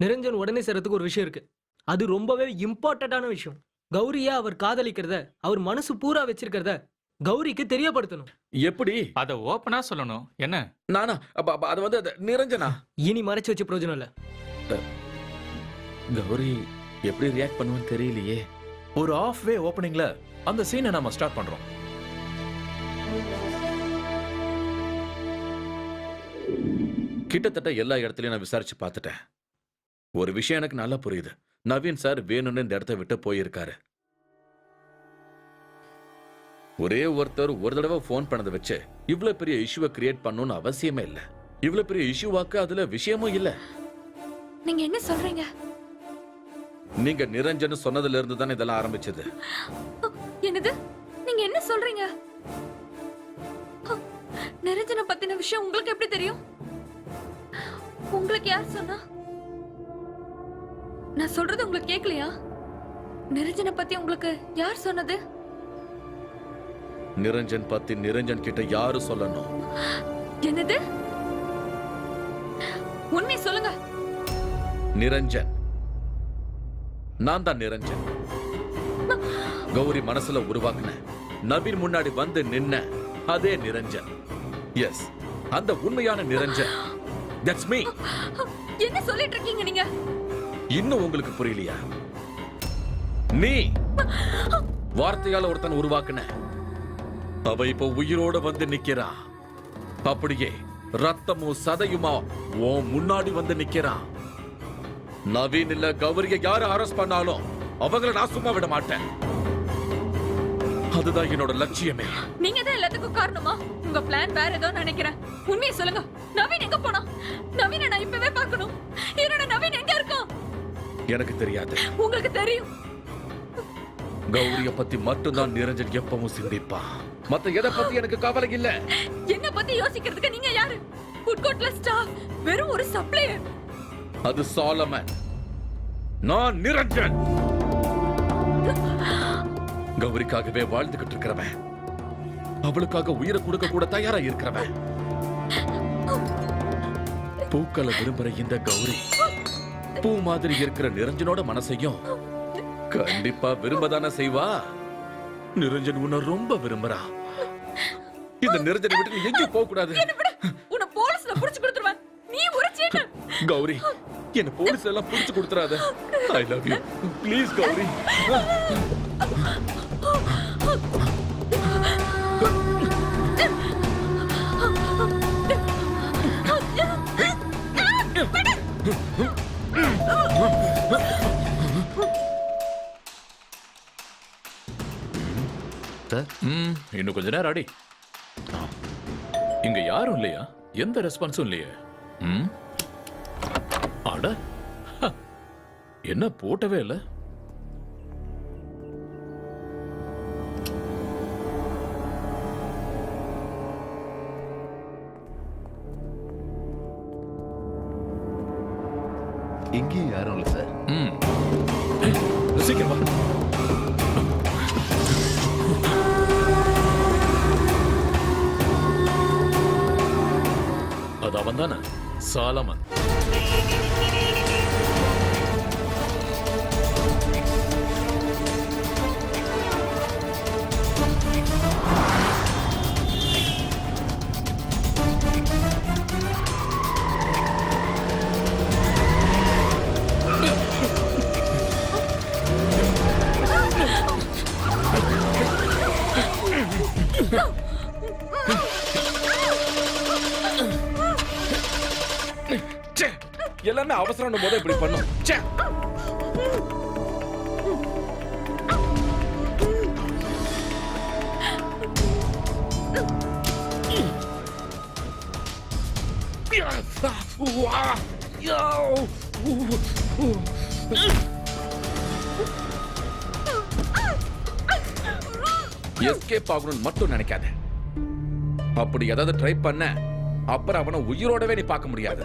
நிரஞ்சன் உடனே செய்யறதுக்கு ஒரு விஷயம் இருக்கு. அது ரொம்பவே இம்பார்ட்டன்டான விஷயம். கௌரியா அவர் காதலிக்கிறத, அவர் மனசு பூரா வச்சிருக்கிறத கௌரிக்கு தெரியப்படுத்தணும். எப்படி? அத ஓபனா சொல்லணும். என்ன? நானா? அது வந்து நிரஞ்சனா. இனி மறைச்சு வச்சு பிரயோஜனம் இல்ல. கௌரி எப்படி ரியாக்ட் பண்ணுவேன்னு தெரியலையே. ஒரு ஆஃப் வே ஓப்பனிங்ல அந்த சீனை நாம ஸ்டார்ட் பண்றோம். கிட்டத்தட்ட எல்லா இடத்துலயும் நான் விசாரிச்சு பார்த்துட்டேன். ஒரு விஷயம் எனக்கு நல்லா புரியுது. நவீன் சார் வேணும்னு இந்த இடத்த விட்டு போயிருக்காரு. ஒரே ஒருத்தர் ஒரு தடவை போன் பண்ணதை வச்சு இவ்வளவு பெரிய இஷ்யூவை கிரியேட் பண்ணணும்னு அவசியமே இல்ல. இவ்வளவு பெரிய இஷ்யூவாக்கு அதுல விஷயமும் இல்ல. நீங்க என்ன சொல்றீங்க? நீங்க நிரஞ்சன் சொன்னதுல இருந்து தான் இதெல்லாம் ஆரம்பிச்சது. என்னது? நீங்க என்ன சொல்றீங்க? நிரஞ்சனை பத்தின விஷயம் உங்களுக்கு எப்படி தெரியும்? உங்களுக்கு யார் சொன்னா? நான் சொல்றது உங்களுக்கு கேட்கலையா? நிரஞ்சனை பத்தி உங்களுக்கு யார் சொன்னது? நிரஞ்சன் பத்தி நிரஞ்சன் கிட்ட யாரு சொல்லணும்? என்னது? உண்மை சொல்லுங்க. நிரஞ்சன். நான் தான் நிரஞ்சன். கௌரி மனசுல உருவாக்குன, நவீன் முன்னாடி வந்து நின்ன அதே நிரஞ்சன். எஸ், அந்த உண்மையான நிரஞ்சன். That's me. என்ன சொல்லிட்டு இருக்கீங்க நீங்க? இன்னும் உங்களுக்கு புரியலையா? நீ வார்த்தையால ஒருத்தன் உருவாக்குன, அவ இப்ப உயிரோட வந்து நிக்கிறா. அப்படியே ரத்தமும் சதையுமா உன் முன்னாடி வந்து நிக்கிறா. நவீன் இல்ல கௌரியை யாரு அரெஸ்ட் பண்ணாலும் அவங்கள நான் சும்மா விட மாட்டேன். அதுதான் என்னோட லட்சியமே. நீங்க தான் எல்லாத்துக்கும் காரணமா? உங்க பிளான் வேற ஏதோ நினைக்கிறேன். உண்மையை சொல்லுங்க. நவீன் எங்க போனா? நவீனை நான் இப்பவே பார்க்கணும். என்னோட நவீன் எங்க இருக்கான்? எனக்கு தெரியாது. உங்களுக்கு தெரியும். கௌரிய பத்தி மட்டும்தான் நிரஞ்சன் எப்பவும் சிந்திப்பா. மத்த எதை பத்தி எனக்கு கவலை இல்ல. என்ன பத்தி யோசிக்கிறதுக்கு நீங்க யாரு? ஃபுட் கோர்ட்ல ஸ்டாஃப், வெறும் ஒரு சப்ளையர். அது சாலமன். நான் நிரஞ்சன். கௌரிக்காகவே வாழ்ந்துகிட்டு இருக்கிறவன், அவளுக்காக உயிரை கொடுக்க கூட தயாரா இருக்கிறவன். பூக்களை விரும்புற இந்த கௌரி பூ மாதிரி இருக்கிற நிரஞ்சனோட மனசையும் கண்டிப்பா விரும்பதானே செய்வா. நிரஞ்சன் உன்னை ரொம்ப விரும்புறா. இந்த நிரஞ்சனை விட்டு நீ எங்கேயும் போக கூடாது. உன்னை போலீஸ்ல புடிச்சு கொடுத்துருவேன். நீ ஒரு சீட்டர். கௌரி, என்ன போலீஸ் எல்லாம் புடிச்சு கொடுத்துறாத. I love you. Please Gauri. இன்னும் கொஞ்ச நேரம் அடி. இங்க யாரும் இல்லையா? எந்த ரெஸ்பான்ஸும் இல்லையே. அட, என்ன போட்டவே இல்ல. இங்கேயும் யாரும் இல்ல சார். சீக்கிரம் வா. அது அவன் தானே, சாலமன். எல்லாமே அவசரம் போது இப்படி பண்ணும். எஸ்கேப் ஆகணும்னு மட்டும் நினைக்காத. அப்படி ஏதாவது ட்ரை பண்ண அப்புறம் அவனை உயிரோடவே நீ பார்க்க முடியாது.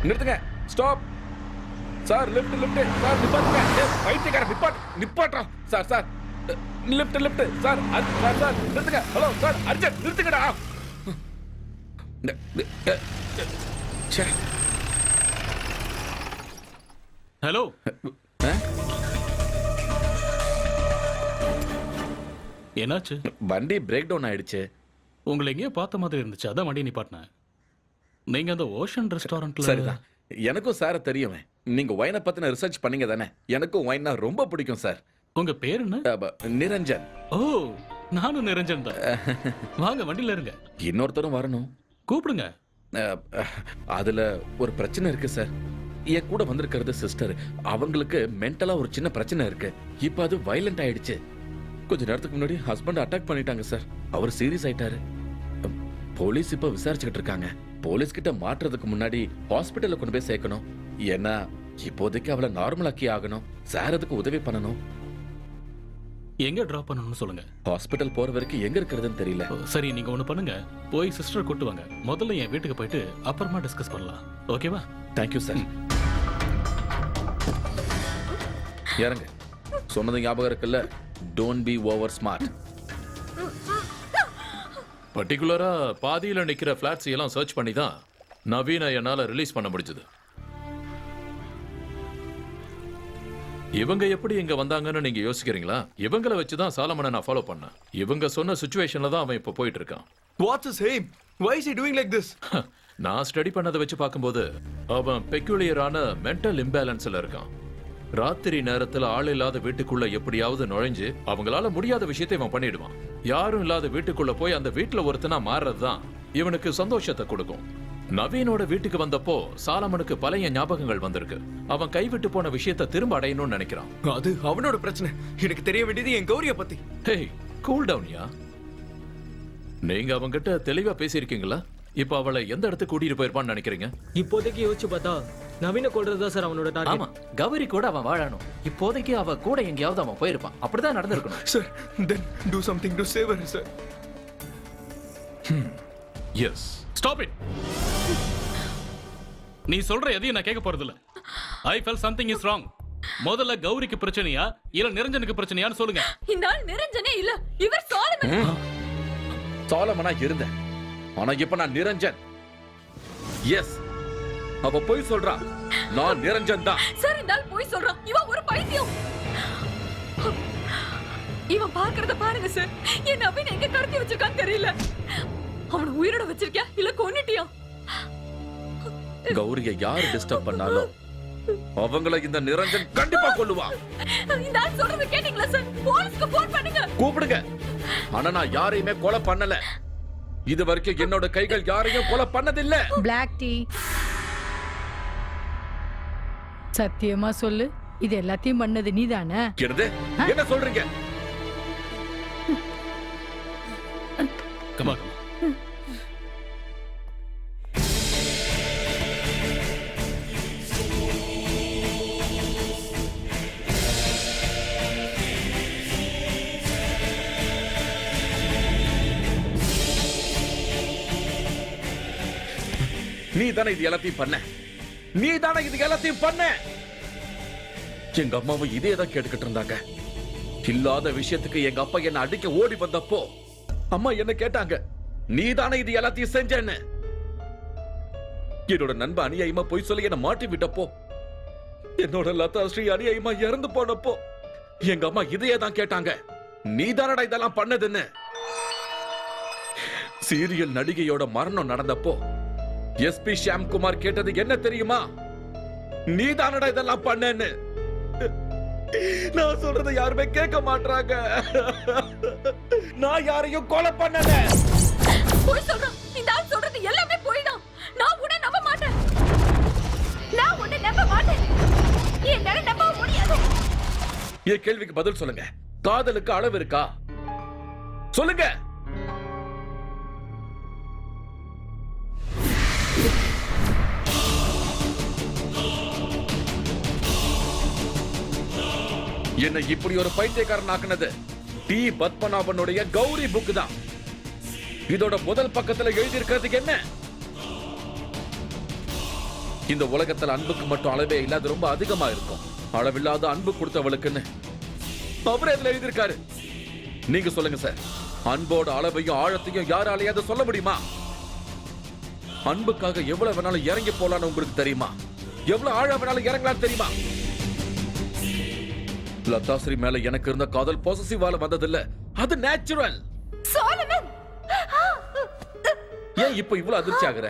நிறுத்துங்க. Stop sir. Lift lift sir. நிப்பாட்டுங்க. பைத்தியக்கார நிப்பாட்றா sir. Sir lift lift sir. Sir sir நிறுத்துங்க. ஹலோ சார், அர்ஜென்ட் நிறுத்துங்கடா. ஹலோ. என்னாச்சு? வண்டி பிரேக் டவுன் ஆயிடுச்சு. உங்களை எங்கேயோ பார்த்த மாதிரி இருந்துச்சு, அதான் வண்டி நிப்பாட்டினேன். நீங்க அந்த ஓஷன் ரெஸ்டாரண்ட்ல. சரிதான், எனக்கும் சார தெரியுமே. நீங்க ஒயினை பத்தின ரிசர்ச் பண்ணீங்க தானே? எனக்கும் ஒயின்னா ரொம்ப பிடிக்கும் சார். உங்க பேர் என்ன? நிரஞ்சன். ஓ, நானும் நிரஞ்சன் தான். வாங்க வண்டியில இருங்க. இன்னொருத்தரும் வரணும். கூப்பிடுங்க. அதுல ஒரு பிரச்சனை இருக்கு சார். என் கூட வந்திருக்கிறது சிஸ்டர். அவங்களுக்கு மென்டலா ஒரு சின்ன பிரச்சனை இருக்கு. இப்ப அது வயலண்ட் ஆயிடுச்சு. கொஞ்ச நேரத்துக்கு முன்னாடி ஹஸ்பண்ட் அட்டாக் பண்ணிட்டாங்க சார். அவர் சீரியஸ் ஆயிட்டாரு. போலீஸ் இப்ப விசாரிச்சுக்கிட்டு இருக்காங்க. போலீஸ் கிட்ட மாற்றுறதுக்கு முன்னாடி ஹாஸ்பிட்டல்ல கொண்டு போய் சேர்க்கணும். ஏன்னா இப்போதைக்கு அவளை நார்மலாக்கி ஆகணும். சார் அதுக்கு உதவி பண்ணணும். எங்க டிராப் பண்ணணும்னு சொல்லுங்க. ஹாஸ்பிட்டல் போற வரைக்கும் எங்க இருக்கிறதுன்னு தெரியல. சரி, நீங்க ஒண்ணு பண்ணுங்க, போய் சிஸ்டர் கூட்டு வாங்க. முதல்ல என் வீட்டுக்கு போயிட்டு அப்புறமா டிஸ்கஸ் பண்ணலாம். ஓகேவா? Thank you sir. இறங்க. சொன்னது ஞாபகம் இருக்குல்ல? Don't be over smart. பர்டிகுலரா பாதியில நிக்கிற பிளாட்ஸ் எல்லாம் சர்ச் பண்ணி தான் நவீன என்னால ரிலீஸ் பண்ண முடிஞ்சது. இவங்க எப்படி இங்க வந்தாங்கன்னு நீங்க யோசிக்கிறீங்களா? இவங்கள வச்சுதான் சாலமனை நான் ஃபாலோ பண்ணேன். இவங்க சொன்ன சிச்சுவேஷன்ல தான் அவன் இப்ப போயிட்டு இருக்கான். What's his aim? Why is he doing like this? நான் ஸ்டடி பண்ணதை வச்சு பார்க்கும்போது அவன் பெக்யூலியரான மென்டல் இம்பேலன்ஸ்ல இருக்கான். ராத்திரி நேரத்துல ஆள் இல்லாத வீட்டுக்குள்ள எப்படியாவது நுழைஞ்சு அவங்களால முடியாத விஷயத்தை இவன் பண்ணிடுவான். யாரும் இல்லாத வீட்டுக்குள்ள போய் அந்த வீட்டுல ஒருத்தனா மாறுறதுதான் இவனுக்கு சந்தோஷத்தை கொடுக்கும். நவீனோட வீட்டுக்கு வந்தப்போ சாலமனுக்கு பழைய ஞாபகங்கள் வந்திருக்கு. அவன் கைவிட்டு போன விஷயத்தை திரும்ப அடையணும்னு நினைக்கிறான். அது அவனோட பிரச்சனை. எனக்கு தெரிய வேண்டியது என் கௌரிய பத்தி. ஹேய், கூல் டவுன்யா. நீங்க அவங்கிட்ட தெளிவா பேசியிருக்கீங்களா? இப்ப அவளை எந்த இடத்துக்கு கூட்டிட்டு போயிருப்பான்னு நினைக்கிறீங்க? இப்போதைக்கு யோசிச்சு பார்த்தா நவீன கொல்றதுதான் சார் அவனோட டார்கெட். ஆமா, கௌரி கூட அவன் வாழணும். இப்போதைக்கு அவ கூட எங்கேயாவது அவன் போயிருப்பான். அப்படிதான் நடந்திருக்கணும். Sir, then do something to save her, sir. Yes. Stop it. நீ சொல்ற எதையும் நான் கேட்க போறது இல்ல. I feel something is wrong. முதல்ல கௌரிக்கு பிரச்சனையா இல்ல நிரஞ்சனுக்கு பிரச்சனையான்னு சொல்லுங்க. இந்த ஆள் நிரஞ்சனே இல்ல, இவர் சாலமன். சாலமனா இருந்தேன், ஆனா இப்ப நான் நிரஞ்சன். எஸ், அவ போய் சொல்றா. நான் நிரஞ்சன் தான். சார், இந்த ஆள் போய் சொல்றான். இவன் ஒரு பைத்தியம். இவன் பார்க்கறத பாருங்க சார். என் நவீன் எங்க கடத்தி வச்சிருக்கான்னு தெரியல. அவனை உயிரோட வச்சிருக்கியா இல்ல கொன்னுட்டியா? கௌரிய யாரு டிஸ்டர்ப் பண்ணாலும் அவங்கள இந்த நிரஞ்சன் கண்டிப்பா கொல்லுவான். இந்த ஆள் சொல்றத கேட்டீங்களா சார்? போலீஸ்க்கு போன் பண்ணுங்க. கூப்பிடுங்க. ஆனா நான் யாரையுமே கொலை பண்ணல. இது வரைக்கும் என்னோட கைகள் யாரையும் கொலை பண்ணதில்ல. Black tea. சத்தியமா சொல்லு, இது எல்லாத்தையும் பண்ணது நீதானே? என்னது? என்ன சொல்றீங்க? Come on. நீ தானே இது எல்லாத்தையும் பண்ண. நீ தானே இது எல்லாத்தையும் பண்ண. எங்க அம்மாவும் இதே தான் கேட்டுக்கிட்டு இருந்தாங்க. இல்லாத விஷயத்துக்கு எங்க அப்பா என்ன அடிக்க ஓடி வந்தப்போ அம்மா என்ன கேட்டாங்க, நீ தானே இது எல்லாத்தையும் செஞ்சேன்னு. என்னோட நண்பன் அநியாயமா போய் சொல்லி என்ன மாட்டி விட்டப்போ, என்னோட லதா ஸ்ரீ அநியாயமா இறந்து போனப்போ எங்க அம்மா இதையே தான் கேட்டாங்க, நீ தானடா இதெல்லாம் பண்ணதுன்னு. சீரியல் நடிகையோட மரணம் நடந்தப்போ எஸ்பி ஷாம்குமார் கேட்டது என்ன தெரியுமா? நீ தானடா இதெல்லாம் பண்ணேன்னு. நான் சொல்றதை யாருமே கேட்க மாட்டாங்க. நான் யாரையும் கொலை பண்ணல. போய் சொல்றான். இந்த ஆள் சொல்றது எல்லாமே போய் தான். நான் உன்னை நம்ப மாட்டேன். நான் உன்னை நம்ப மாட்டேன். என்னால நம்ப முடியாது. என் கேள்விக்கு பதில் சொல்லுங்க. காதலுக்கு அளவு இருக்கா? சொல்லுங்க. என்னை இப்படி ஒரு பைத்தியக்காரன் ஆக்குனது டி பத்மநாபனுடைய கௌரி புக் தான். இதோட முதல் பக்கத்துல எழுதி இருக்கிறதுக்கு என்ன? இந்த உலகத்துல அன்புக்கு மட்டும் அளவே இல்ல, அது ரொம்ப அதிகமா இருக்கும். அளவில்லாத அன்பு கொடுத்தவளுக்குன்னு அவரே இதுல எழுதியிருக்காரு. நீங்க சொல்லுங்க சார், அன்போட அளவையும் ஆழத்தையும் யாராலையாவது சொல்ல முடியுமா? அன்புக்காக எவ்வளவு வேணாலும் இறங்கி போலான்னு உங்களுக்கு தெரியுமா? எவ்வளவு ஆழம் வேணாலும் இறங்கலான்னு தெரியுமா? லதாஸ்ரீ மேல எனக்கு இருந்த காதல் பொசசிவால வந்ததில்ல, அது நேச்சுரல். சாலமன், ஏன் இப்ப இவ்வளவு அதிர்ச்சி ஆகுற?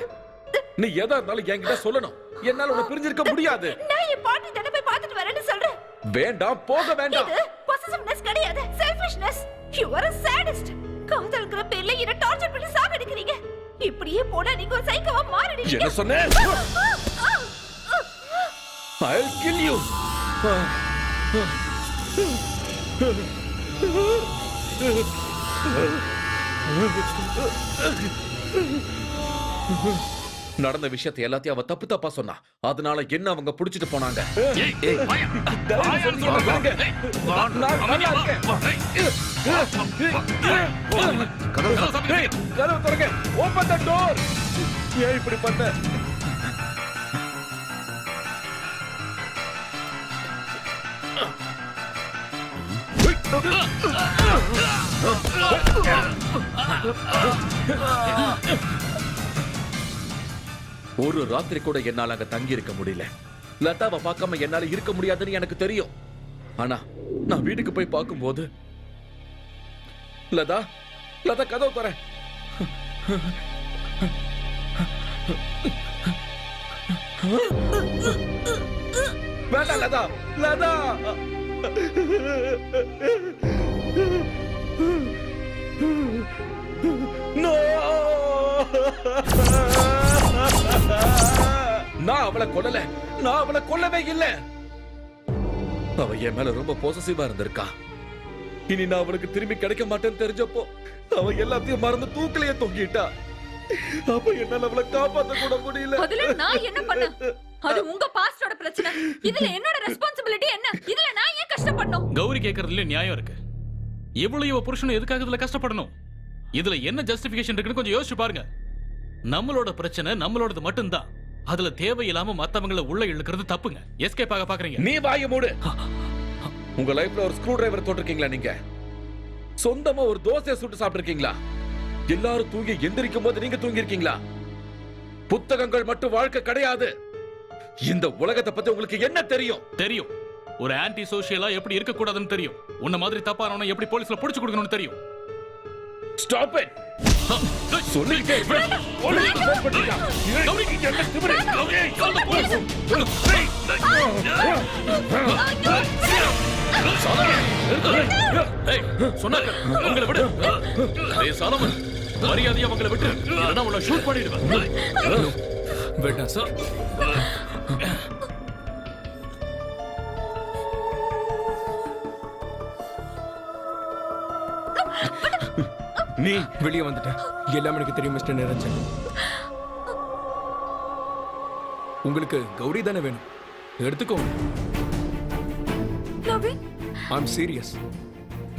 நீ எதா இருந்தாலும் என்கிட்ட சொல்லணும். என்னால உன்னை பிரிஞ்சிருக்க முடியாது. நான் என் பாட்டி தானே போய் பார்த்துட்டு வரேன்னு சொல்றேன். வேண்டாம், போக வேண்டாம். இது பொசசிவ்னஸ் கிடையாது, selfishness. You are a sadist. காதல்ங்கற பேர்ல என்ன டார்ச்சர் பண்ணி சாகடிக்கிறீங்க. இப்படியே போனா நீங்க ஒரு சைக்கோவா மாறிடுவீங்க. என்ன சொன்னே? I'll kill you. நடந்த விஷயத்தை எல்லாத்தையும் அவ தப்பு தப்பா சொன்னா. அதனால என்ன அவங்க புடிச்சிட்டு போனாங்க. Open the door. ஏன் இப்படி பண்ண? ஒரு ராத்திரி கூட என்னால அங்க தங்கி இருக்க முடியல. லதாவை பார்க்காம என்னால இருக்க முடியாதுன்னு எனக்கு தெரியும். ஆனா நான் வீட்டுக்கு போய் பார்க்கும்போது லதா லதா கதவு தர. வேண்டாம் லதா, லதா. No! நான் அவளை கொல்லல. நான் அவளை கொல்லவே இல்ல. அவ என் மேல ரொம்ப பொசசிவா இருந்திருக்கா. இனி நான் அவளுக்கு திரும்பி கிடைக்க மாட்டேன்னு தெரிஞ்சப்போ அவ எல்லாத்தையும் மறந்து தூக்கிலேயே தொங்கிட்டா. அப்ப என்னால அவளை காப்பாத்த கூட முடியல. அதுல நான் என்ன பண்ண? அது உங்க பாஸ்டோட பிரச்சனை. இதுல என்னோட ரெஸ்பான்சிபிலிட்டி என்ன? இதுல நான் ஏன் கஷ்டப்படணும்? கௌரி கேக்குறதுல நியாயம் இருக்கு. இவ்வளவு புருஷனும் எதுக்காக இதுல கஷ்டப்படணும்? இதுல என்ன ஜஸ்டிபிகேஷன் இருக்குன்னு கொஞ்சம் யோசிச்சு பாருங்க. நம்மளோட பிரச்சனை நம்மளோடது மட்டும்தான். அதுல தேவையில்லாம மத்தவங்களை உள்ள இழுக்கிறது தப்புங்க. எஸ்கேப் ஆக பாக்குறீங்க. நீ வாய மூடு. உங்க லைஃப்ல ஒரு ஸ்க்ரூ டிரைவர் தொட்டிருக்கீங்களா? நீங்க சொந்தமா ஒரு தோசையை சுட்டு சாப்பிட்டிருக்கீங்களா? எல்லாரும் தூங்கி எந்திரிக்கும் போது நீங்க தூங்கி இருக்கீங்களா? புத்தகங்கள் மட்டும் வாழ்க்கை கிடையாது. இந்த உலகத்தை பத்தி உங்களுக்கு என்ன தெரியும்? தெரியும். ஒரு ஆன்டி சோஷியலா எப்படி இருக்க கூடாதுன்னு தெரியும். உன்ன மாதிரி தப்பானவன எப்படி போலீஸ்ல புடிச்சு கொடுக்கணும்னு தெரியும். Stop it. சொல்லிட்டே இருக்கேன். போலீஸ் ஃபோன் பண்ணியா? கௌரிக்கு என்ன திமிரு? கௌரி கால் தி போலீஸ். ஏய் சொன்னாக்க உங்களை விடு. ஏய் சாலமன் மரியாதையா அவங்களை விட்டு. இல்லனா உன்னை ஷூட் பண்ணிடுவேன். வேண்டாம் சார். நீ வெளியே வந்துட்ட. எல்லாம் எனக்கு தெரியும் மிஸ்டர் நிரஞ்சன். உங்களுக்கு கௌரி தானே வேணும், எடுத்துக்கோங்க. Naveen, I'm serious.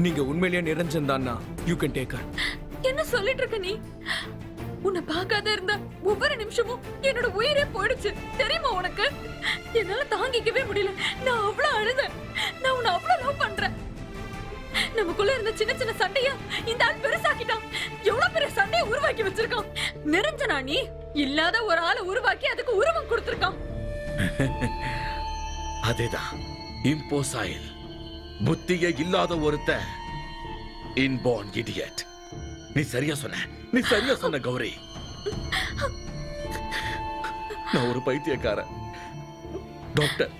நீங்க உண்மையிலேயே நிரஞ்சன் தான்னா யூ கேன் டேக் ஹர். என்ன சொல்லிட்டு இருக்க நீ? உன்னை பார்க்காத இருந்த ஒவ்வொரு நிமிஷமும் என்னோட உயிரே போயிடுச்சு தெரியுமா உனக்கு? என்னால தாங்கிக்கவே முடியல. நான் அவ்வளவு அழுதேன். நான் உன்னை அவ்வளவு லவ் பண்றேன். நமக்குள்ள இருந்த சின்ன சின்ன சண்டையா இந்த ஆள் பெருசாக்கிட்டான். எவ்வளவு பெரிய சண்டையை உருவாக்கி வச்சிருக்கான். நிரஞ்சனா நீ இல்லாத ஒரு ஆளை உருவாக்கி அதுக்கு உருவம் கொடுத்திருக்கான். அதேதான் இம்போசைல். புத்தியே இல்லாத ஒருத்த இன்பார்ன் இடியட். நீ சரியா சொன்ன. நீ சரியா சொன்ன கௌரி. நான் ஒரு பைத்தியக்காரன். Doctor,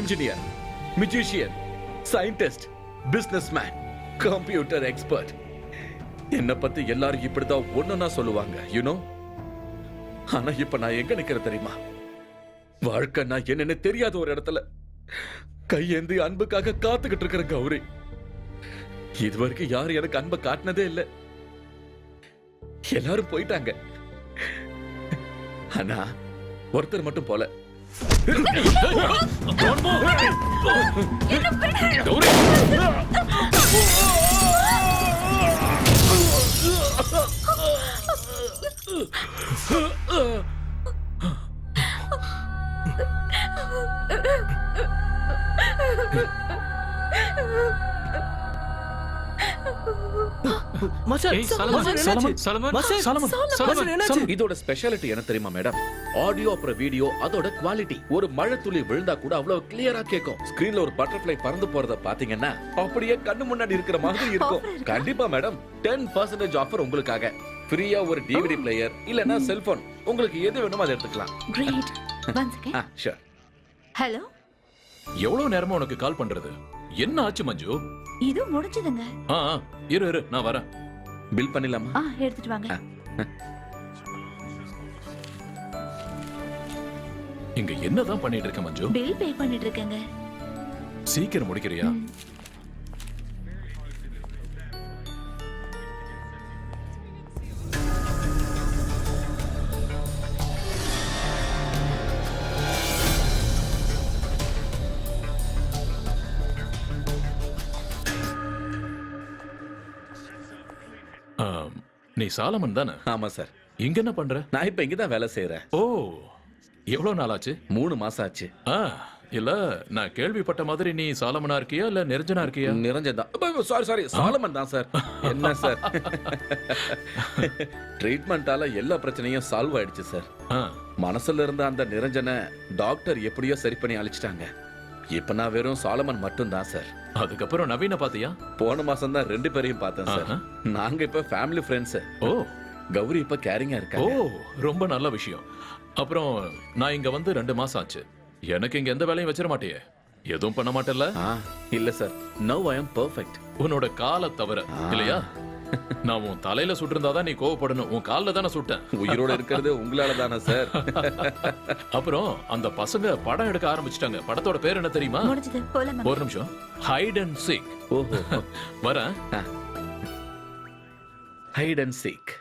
engineer, musician, scientist, businessman, computer expert. என்ன பத்தி எல்லாரும் இப்படிதான் ஒண்ணுன்னா சொல்லுவாங்க, யூனோ. ஆனா இப்ப நான் எங்க நிக்கிறேன் தெரியுமா? வாழ்க்கை நான் என்னன்னு தெரியாத ஒரு இடத்துல கையேந்தி அன்புக்காக காத்துக்கிட்டு இருக்கிற கௌரி. இதுவரைக்கும் யாரும் எனக்கு அன்பை காட்டினதே இல்லை. எல்லாரும் போயிட்டாங்க. ஆனா ஒருத்தர் மட்டும் போல. இதோட ஸ்பெஷாலிட்டி என்ன தெரியுமா மேடம்? ஆடியோ அப்புறம் வீடியோ, அதோட குவாலிட்டி. ஒரு மழை துளி விழுந்தா கூட அவ்வளவு கிளியரா கேட்கும். ஸ்கிரீன்ல ஒரு பட்டர்ஃப்ளை பறந்து போறத பாத்தீங்கன்னா அப்படியே கண்ணு முன்னாடி இருக்கிற மாதிரி இருக்கும். கண்டிப்பா மேடம், 10% ஆஃபர் உங்களுக்காக. ஃப்ரீயா ஒரு டிவிடி பிளேயர் இல்லனா செல்போன் உங்களுக்கு எது வேணுமோ அதை எடுத்துக்கலாம். Great. One second. Sure. Hello. எவ்வளவு நேரமா உனக்கு கால் பண்றது? என்ன ஆச்சு மஞ்சு? இது முடிஞ்சதுங்க. இரு நான் வரேன். பில் பண்ணிடலாமா? எடுத்துட்டு வாங்க. இங்க என்னதான் பண்ணிட்டு இருக்க மஞ்சு? பில் பே பண்ணிட்டு இருக்கேங்க. சீக்கிரம் முடிக்கிறியா? நீ சாலமன் தானே? ஆமா சார். இங்க என்ன பண்ற? நான் இப்ப இங்க தான் வேலை செய்யறேன். ஓ, எவ்வளவு நாள் ஆச்சு? 3 மாசம் ஆச்சு. இல்ல, நான் கேள்விப்பட்ட மாதிரி நீ சாலமனா இருக்கியா இல்ல நிரஞ்சனா இருக்கியா? நிரஞ்சன் தான். சாரி சாலமன் தான் சார். என்ன சார், ட்ரீட்மெண்டால எல்லா பிரச்சனையும் சால்வ் ஆயிடுச்சு சார். மனசுல இருந்த அந்த நிரஞ்சனை டாக்டர் எப்படியோ சரி பண்ணி அழிச்சிட்டாங்க. இப்ப நான் வெறும் சாலமன் மட்டும் தான் சார். அதுக்கப்புறம் நவீன பாத்தியா? போன மாசம் தான் 2 பேரையும் பார்த்தேன் சார். நாங்க இப்ப ஃபேமிலி ஃப்ரெண்ட்ஸ். ஓ, கௌரி இப்ப கேரிங்கா இருக்காங்க. ஓ, ரொம்ப நல்ல விஷயம். அப்புறம் நான் இங்க வந்து 2 மாசம் ஆச்சு. எனக்கு இங்க எந்த வேலையும் வச்சிட மாட்டியே? எதுவும் பண்ண மாட்டேல்ல? இல்ல sir. Now I am perfect. உன்னோட காலை தவிர இல்லையா? நான் உன் தலையில சுட்டிருந்தாதான் நீ கோவப்படணும். உன் கால்ல தானே சுட்டேன். உயிரோட இருக்கிறது உங்களால தானே சார். அப்புறம் அந்த பசங்க படம் எடுக்க ஆரம்பிச்சிட்டாங்க. படத்தோட பேர் என்ன தெரியுமா? ஒரு நிமிஷம். Hide and seek. ஓஹோ. வரேன். Hide and seek.